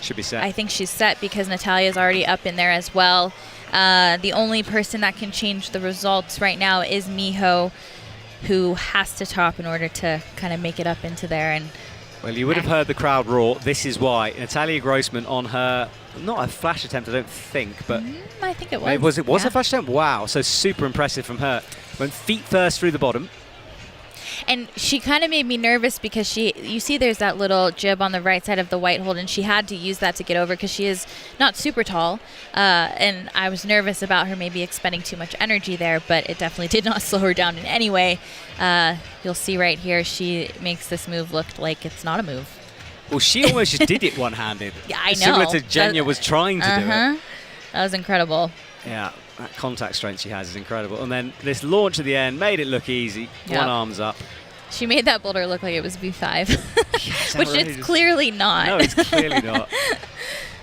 [SPEAKER 5] should be set.
[SPEAKER 6] I think she's set because Natalia's already up in there as well. The only person that can change the results right now is Miho, who has to top in order to kind of make it up into there. And
[SPEAKER 5] well, you would have heard the crowd roar. This is why. Natalia Grossman on her, not a flash attempt, I don't think, but
[SPEAKER 6] I think it was.
[SPEAKER 5] It was a flash attempt? Wow, so super impressive from her. Went feet first through the bottom.
[SPEAKER 6] And she kind of made me nervous because you see there's that little jib on the right side of the white hold, and she had to use that to get over because she is not super tall. And I was nervous about her maybe expending too much energy there, but it definitely did not slow her down in any way. You'll see right here, she makes this move look like it's not a move.
[SPEAKER 5] Well, she almost just did it one-handed.
[SPEAKER 6] Yeah, I know.
[SPEAKER 5] Similar to Jenya was trying to do it.
[SPEAKER 6] That was incredible.
[SPEAKER 5] Yeah, that contact strength she has is incredible. And then this launch at the end made it look easy.
[SPEAKER 6] Yep.
[SPEAKER 5] One arm's up.
[SPEAKER 6] She made that boulder look like it was V5, which
[SPEAKER 5] outrageous.
[SPEAKER 6] it's clearly not.
[SPEAKER 5] No, it's clearly not.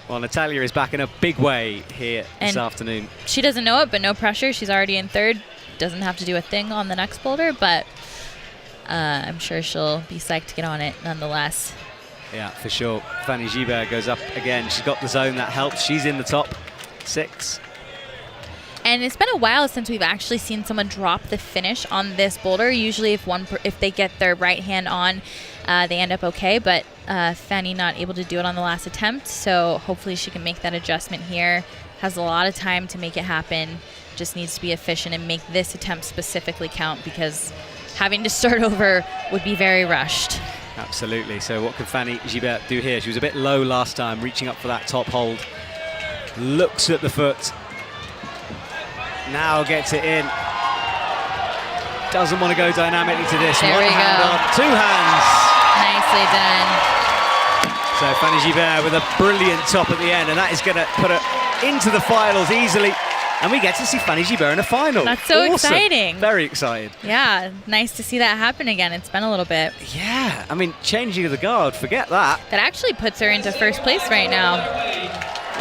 [SPEAKER 5] Well, Natalia is back in a big way here this afternoon.
[SPEAKER 6] She doesn't know it, but no pressure. She's already in third. Doesn't have to do a thing on the next boulder, but I'm sure she'll be psyched to get on it nonetheless.
[SPEAKER 5] Yeah, for sure. Fanny Gibert goes up again. She's got the zone that helps. She's in the top 6.
[SPEAKER 6] And it's been a while since we've actually seen someone drop the finish on this boulder. Usually if they get their right hand on, they end up okay, but Fanny not able to do it on the last attempt, so hopefully she can make that adjustment here. Has a lot of time to make it happen. Just needs to be efficient and make this attempt specifically count, because having to start over would be very rushed.
[SPEAKER 5] Absolutely. So what can Fanny Gibert do here? She was a bit low last time, reaching up for that top hold. Looks at the foot. Now gets it in. Doesn't want to go dynamically to this.
[SPEAKER 6] There
[SPEAKER 5] One
[SPEAKER 6] we
[SPEAKER 5] hand
[SPEAKER 6] go.
[SPEAKER 5] on, 2 hands.
[SPEAKER 6] Nicely done.
[SPEAKER 5] So Fanny Gibert with a brilliant top at the end, and that is going to put her into the finals easily. And we get to see Fanny Gibert in a final.
[SPEAKER 6] That's so
[SPEAKER 5] Awesome.
[SPEAKER 6] exciting.
[SPEAKER 5] Very excited.
[SPEAKER 6] Yeah, nice to see that happen again. It's been a little bit.
[SPEAKER 5] Yeah, I mean, changing of the guard, forget that.
[SPEAKER 6] That actually puts her into first place right now.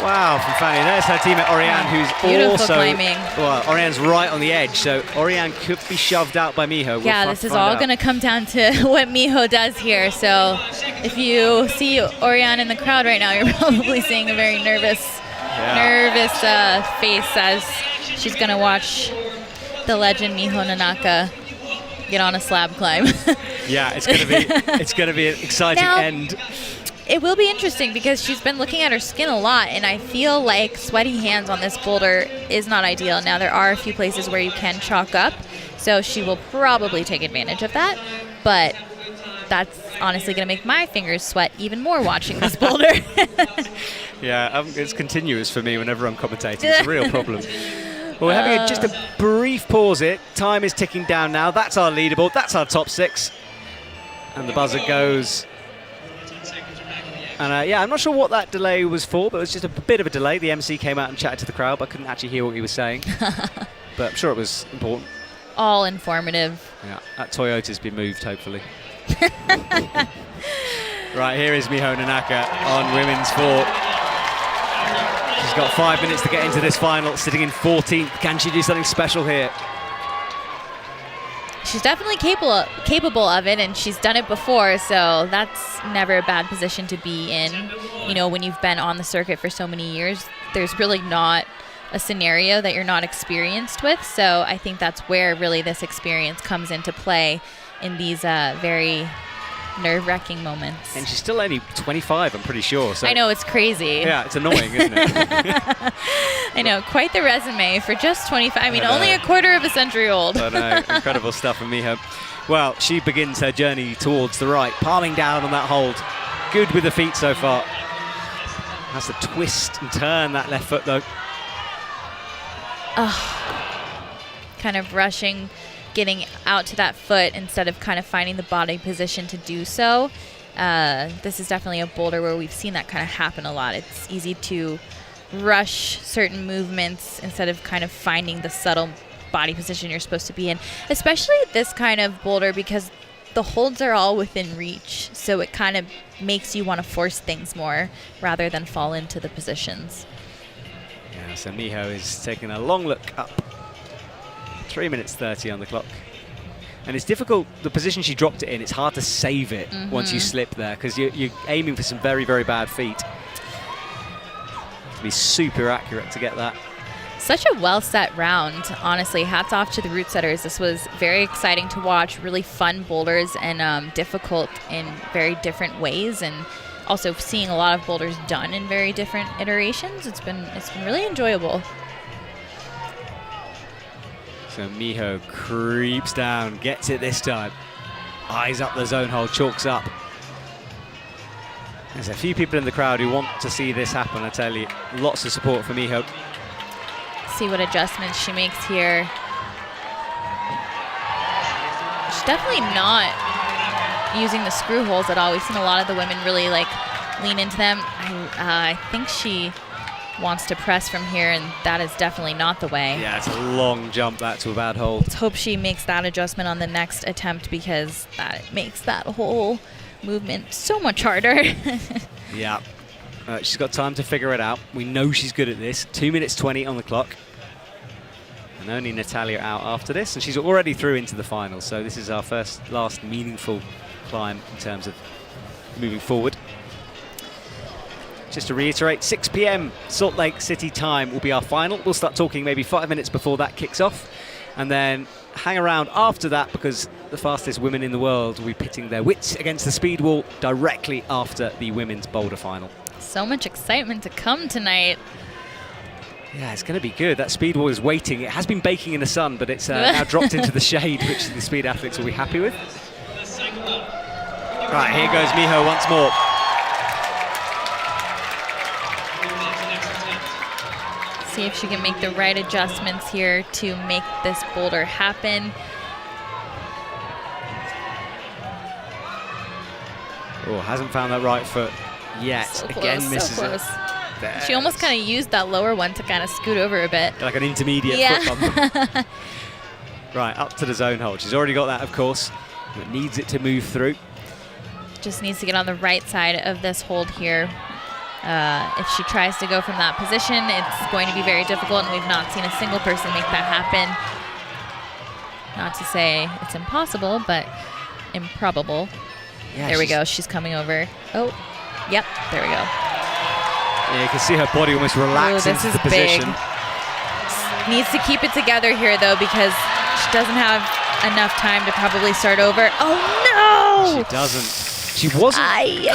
[SPEAKER 5] Wow, from Fanny. There's her teammate Oriane, who's
[SPEAKER 6] Beautiful
[SPEAKER 5] also
[SPEAKER 6] climbing.
[SPEAKER 5] Well, Oriane's right on the edge, so Oriane could be shoved out by Miho.
[SPEAKER 6] Yeah, this is all going to come down to what Miho does here. So if you see Oriane in the crowd right now, you're probably seeing a very nervous face as she's going to watch the legend Miho Nanaka get on a slab climb.
[SPEAKER 5] Yeah, it's going to be an exciting end.
[SPEAKER 6] It will be interesting because she's been looking at her skin a lot, and I feel like sweaty hands on this boulder is not ideal. Now, there are a few places where you can chalk up, so she will probably take advantage of that, but that's honestly going to make my fingers sweat even more watching this boulder.
[SPEAKER 5] Yeah, it's continuous for me whenever I'm commentating. It's a real problem. Well, we're having just a brief pause here. Time is ticking down now. That's our leaderboard. That's our top 6. And the buzzer goes. And yeah, I'm not sure what that delay was for, but it was just a bit of a delay. The MC came out and chatted to the crowd, but I couldn't actually hear what he was saying. But I'm sure it was important.
[SPEAKER 6] All informative.
[SPEAKER 5] Yeah, that Toyota's been moved, hopefully. Right, here is Miho Nanaka on women's 4. She's got 5 minutes to get into this final, sitting in 14th. Can she do something special here?
[SPEAKER 6] She's definitely capable of it, and she's done it before, so that's never a bad position to be in. You know, when you've been on the circuit for so many years, there's really not a scenario that you're not experienced with, so I think that's where really this experience comes into play in these very nerve-wracking moments.
[SPEAKER 5] And she's still only 25, I'm pretty sure. So
[SPEAKER 6] I know, it's crazy.
[SPEAKER 5] Yeah, it's annoying, isn't it?
[SPEAKER 6] I know, quite the resume for just 25. I mean, only a quarter of a century old.
[SPEAKER 5] I know, incredible stuff from Miho. Well, she begins her journey towards the right, palming down on that hold. Good with the feet so far. Has to twist and turn that left foot, though.
[SPEAKER 6] Kind of rushing, getting out to that foot instead of kind of finding the body position to do so. This is definitely a boulder where we've seen that kind of happen a lot. It's easy to rush certain movements instead of kind of finding the subtle body position you're supposed to be in, especially this kind of boulder because the holds are all within reach, so it kind of makes you want to force things more rather than fall into the positions.
[SPEAKER 5] Yeah, so Miho is taking a long look up. 3 minutes 30 on the clock. And it's difficult, the position she dropped it in, it's hard to save it once you slip there because you're aiming for some very, very bad feet. To be super accurate to get that.
[SPEAKER 6] Such a well-set round, honestly. Hats off to the route setters. This was very exciting to watch, really fun boulders and difficult in very different ways, and also seeing a lot of boulders done in very different iterations. It's been really enjoyable.
[SPEAKER 5] So Miho creeps down, gets it this time. Eyes up the zone hold, chalks up. There's a few people in the crowd who want to see this happen, I tell you. Lots of support for Miho.
[SPEAKER 6] See what adjustments she makes here. She's definitely not using the screw holes at all. We've seen a lot of the women really like lean into them. I think she wants to press from here, and that is definitely not the way.
[SPEAKER 5] Yeah, it's a long jump back to a bad hold.
[SPEAKER 6] Let's hope she makes that adjustment on the next attempt, because that makes that whole movement so much harder.
[SPEAKER 5] Yeah. She's got time to figure it out. We know she's good at this. 2 minutes 20 on the clock. And only Natalia out after this, and she's already through into the final. So this is our last meaningful climb in terms of moving forward. Just to reiterate, 6 p.m. Salt Lake City time will be our final. We'll start talking maybe 5 minutes before that kicks off, and then hang around after that, because the fastest women in the world will be pitting their wits against the speed wall directly after the women's boulder final.
[SPEAKER 6] So much excitement to come tonight.
[SPEAKER 5] Yeah, it's going to be good. That speed wall is waiting. It has been baking in the sun, but it's now dropped into the shade, which the speed athletes will be happy with. Right, here goes Miho once more.
[SPEAKER 6] See if she can make the right adjustments here to make this boulder happen.
[SPEAKER 5] Oh, hasn't found that right foot yet.
[SPEAKER 6] So
[SPEAKER 5] Again,
[SPEAKER 6] close,
[SPEAKER 5] misses
[SPEAKER 6] so
[SPEAKER 5] it.
[SPEAKER 6] close. She almost kind of used that lower one to kind of scoot over a bit.
[SPEAKER 5] Like an intermediate foot bump. Right, up to the zone hold. She's already got that, of course, but needs it to move through.
[SPEAKER 6] Just needs to get on the right side of this hold here. If she tries to go from that position, it's going to be very difficult, and we've not seen a single person make that happen. Not to say it's impossible, but improbable.
[SPEAKER 5] Yeah,
[SPEAKER 6] there we go. She's coming over. Oh, yep. There we go.
[SPEAKER 5] Yeah, you can see her body almost relax into the position.
[SPEAKER 6] Big. Needs to keep it together here, though, because she doesn't have enough time to probably start over. Oh, no!
[SPEAKER 5] She doesn't. She wasn't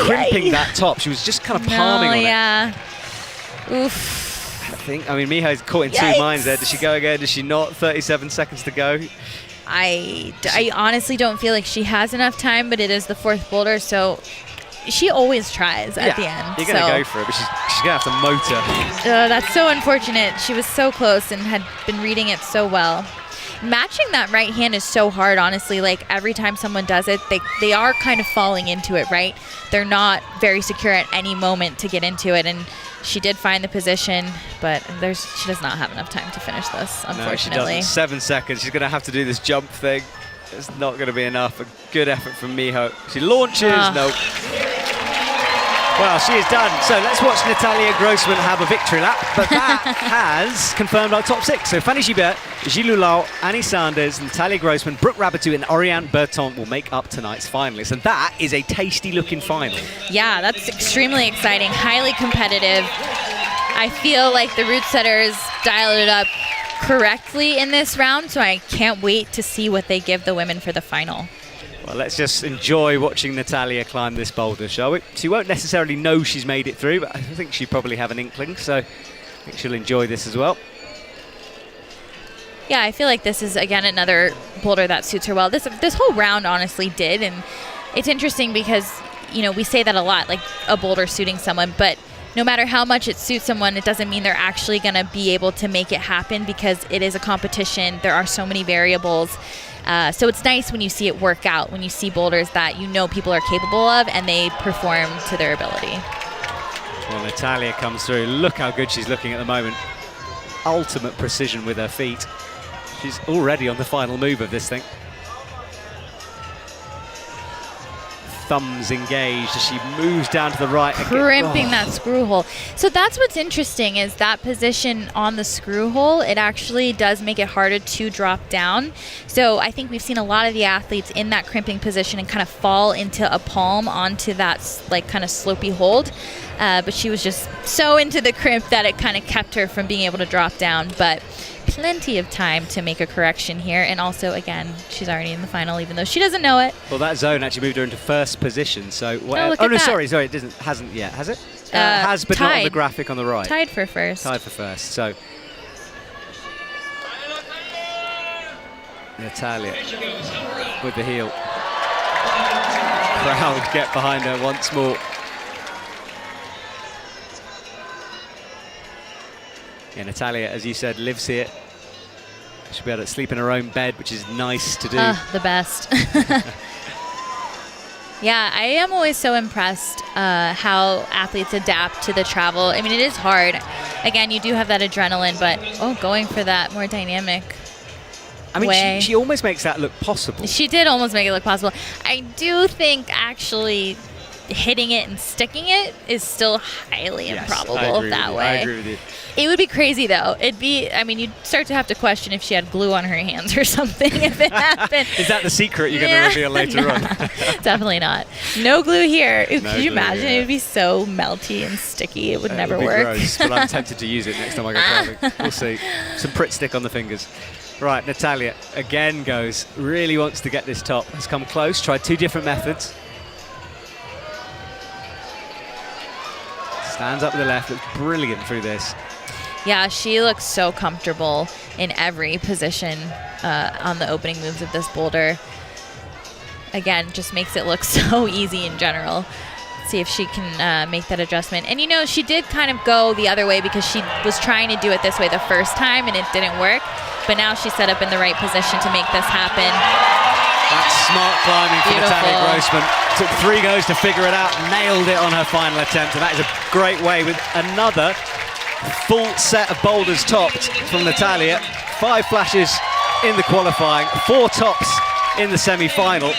[SPEAKER 5] crimping that top. She was just kind of palming on it.
[SPEAKER 6] Yeah. Oof.
[SPEAKER 5] I mean, Miho's caught in two minds there. Does she go again? Does she not? 37 seconds to go.
[SPEAKER 6] I honestly don't feel like she has enough time, but it is the fourth boulder, so she always tries at the end.
[SPEAKER 5] You're going to go for it, but she's going to have to motor.
[SPEAKER 6] That's so unfortunate. She was so close and had been reading it so well. Matching that right hand is so hard, honestly. Like, every time someone does it, they are kind of falling into it, right? They're not very secure at any moment to get into it, and she did find the position, but she does not have enough time to finish this, unfortunately.
[SPEAKER 5] No, she doesn't. 7 seconds. She's going to have to do this jump thing. It's not going to be enough. A good effort from Miho. She launches. Nope. Well, she is done. So let's watch Natalia Grossman have a victory lap. But that has confirmed our top 6. So Fanny Gibert, Gilles Lau, Annie Sanders, Natalia Grossman, Brooke Rabatou and Oriane Berton will make up tonight's finalists. And that is a tasty-looking final.
[SPEAKER 6] Yeah, that's extremely exciting. Highly competitive. I feel like the route setters dialed it up correctly in this round, so I can't wait to see what they give the women for the final.
[SPEAKER 5] Well, let's just enjoy watching Natalia climb this boulder, shall we? She won't necessarily know she's made it through, but I think she'll probably have an inkling, so I think she'll enjoy this as well.
[SPEAKER 6] Yeah, I feel like this is, again, another boulder that suits her well. This whole round honestly did, and it's interesting because, you know, we say that a lot, like a boulder suiting someone, but no matter how much it suits someone, it doesn't mean they're actually going to be able to make it happen, because it is a competition. There are so many variables. So it's nice when you see it work out, when you see boulders that you know people are capable of and they perform to their ability.
[SPEAKER 5] Well, Natalia comes through. Look how good she's looking at the moment. Ultimate precision with her feet. She's already on the final move of this thing. Thumbs engaged as she moves down to the right.
[SPEAKER 6] Crimping that screw hole. So that's what's interesting, is that position on the screw hole, it actually does make it harder to drop down. So I think we've seen a lot of the athletes in that crimping position and kind of fall into a palm onto that like kind of slopey hold. But she was just so into the crimp that it kind of kept her from being able to drop down. But plenty of time to make a correction here, and also, again, she's already in the final, even though she doesn't know it.
[SPEAKER 5] Well, that zone actually moved her into first position. So, sorry, it hasn't yet, has it? Has, but not on the graphic on the right.
[SPEAKER 6] Tied for first.
[SPEAKER 5] Tied for first. So, Natalia with the heel. Crowd get behind her once more. Yeah, Natalia, as you said, lives here. She'll be able to sleep in her own bed, which is nice to do.
[SPEAKER 6] The best. Yeah, I am always so impressed how athletes adapt to the travel. I mean, it is hard. Again, you do have that adrenaline, but going for that more dynamic way.
[SPEAKER 5] She almost makes that look possible.
[SPEAKER 6] She did almost make it look possible. I do think actually hitting it and sticking it is still highly improbable that way.
[SPEAKER 5] I agree with you.
[SPEAKER 6] It would be crazy though. You'd start to have to question if she had glue on her hands or something if it happened.
[SPEAKER 5] Is that the secret you're going to reveal later on?
[SPEAKER 6] Definitely not. No glue here. Could
[SPEAKER 5] No
[SPEAKER 6] you
[SPEAKER 5] glue,
[SPEAKER 6] imagine?
[SPEAKER 5] yeah.
[SPEAKER 6] It would be so melty and sticky. It would never
[SPEAKER 5] It would be
[SPEAKER 6] work.
[SPEAKER 5] gross, but I'm tempted to use it next time I go climbing. We'll see. Some Pritt stick on the fingers. Right, Natalia again really wants to get this top. Has come close, tried 2 different methods. Stands up with the left, looks brilliant through this.
[SPEAKER 6] Yeah, she looks so comfortable in every position on the opening moves of this boulder. Again, just makes it look so easy in general. See if she can make that adjustment. And she did kind of go the other way because she was trying to do it this way the first time and it didn't work. But now she's set up in the right position to make this happen.
[SPEAKER 5] That's smart climbing for
[SPEAKER 6] Beautiful.
[SPEAKER 5] Natalia Grossman. Took 3 goes to figure it out, nailed it on her final attempt, and that is a great way with another full set of boulders topped from Natalia. 5 flashes in the qualifying, 4 tops in the semi-final.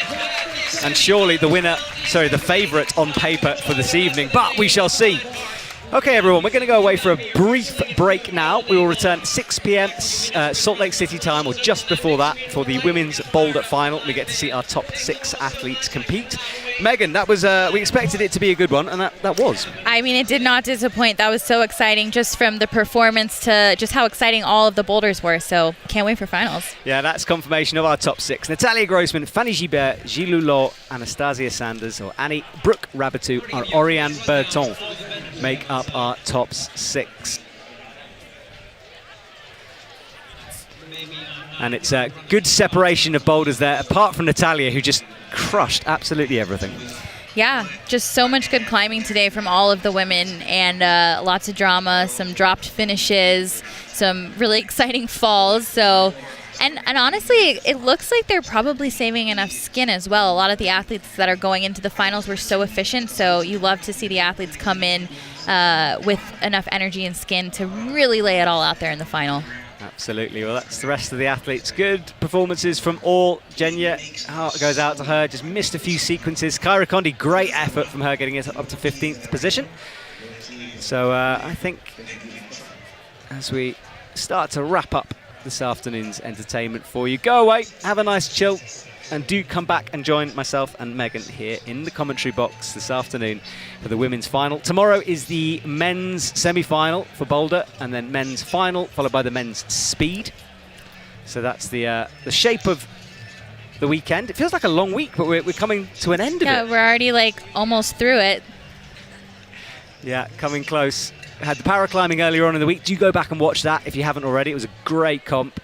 [SPEAKER 5] And surely the favourite on paper for this evening, but we shall see. Okay, everyone, we're going to go away for a brief break now. We will return at 6 p.m. Salt Lake City time, or just before that, for the women's boulder final. We get to see our top 6 athletes compete. Megan, that was we expected it to be a good one, and that was.
[SPEAKER 6] I mean, it did not disappoint. That was so exciting, just from the performance to just how exciting all of the boulders were. So can't wait for finals.
[SPEAKER 5] Yeah, that's confirmation of our top 6. Natalia Grossman, Fanny Gibert, Gilles Loulot, Anastasia Sanders, or Annie Brooke Rabatou, and Oriane Berton make up our top 6. And it's a good separation of boulders there, apart from Natalia, who just crushed absolutely everything.
[SPEAKER 6] Yeah, just so much good climbing today from all of the women, and lots of drama, some dropped finishes, some really exciting falls. So, and honestly, it looks like they're probably saving enough skin as well. A lot of the athletes that are going into the finals were so efficient, so you love to see the athletes come in with enough energy and skin to really lay it all out there in the final.
[SPEAKER 5] Absolutely. Well, that's the rest of the athletes. Good performances from all. Genya, heart goes out to her. Just missed a few sequences. Kyra Condi, great effort from her, getting it up to 15th position. So I think as we start to wrap up this afternoon's entertainment for you, go away, have a nice chill, and do come back and join myself and Megan here in the commentary box this afternoon for the women's final. Tomorrow is the men's semi-final for boulder, and then men's final, followed by the men's speed. So that's the shape of the weekend. It feels like a long week, but we're coming to an end of it.
[SPEAKER 6] Yeah, we're already almost through it.
[SPEAKER 5] Yeah, coming close. Had the paraclimbing earlier on in the week. Do go back and watch that if you haven't already. It was a great comp.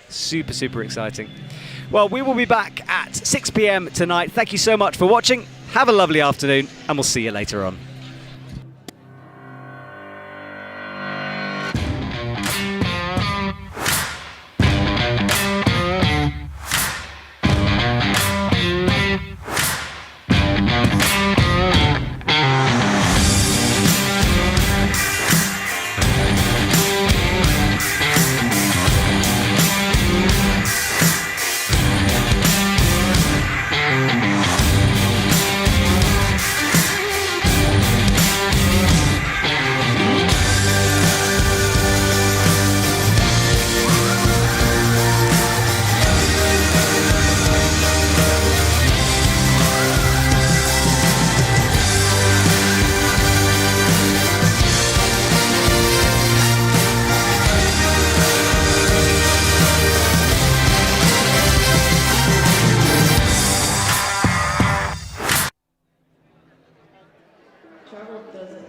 [SPEAKER 5] Super, super exciting. Well, we will be back at 6 p.m. tonight. Thank you so much for watching. Have a lovely afternoon, and we'll see you later on.
[SPEAKER 7] Travel doesn't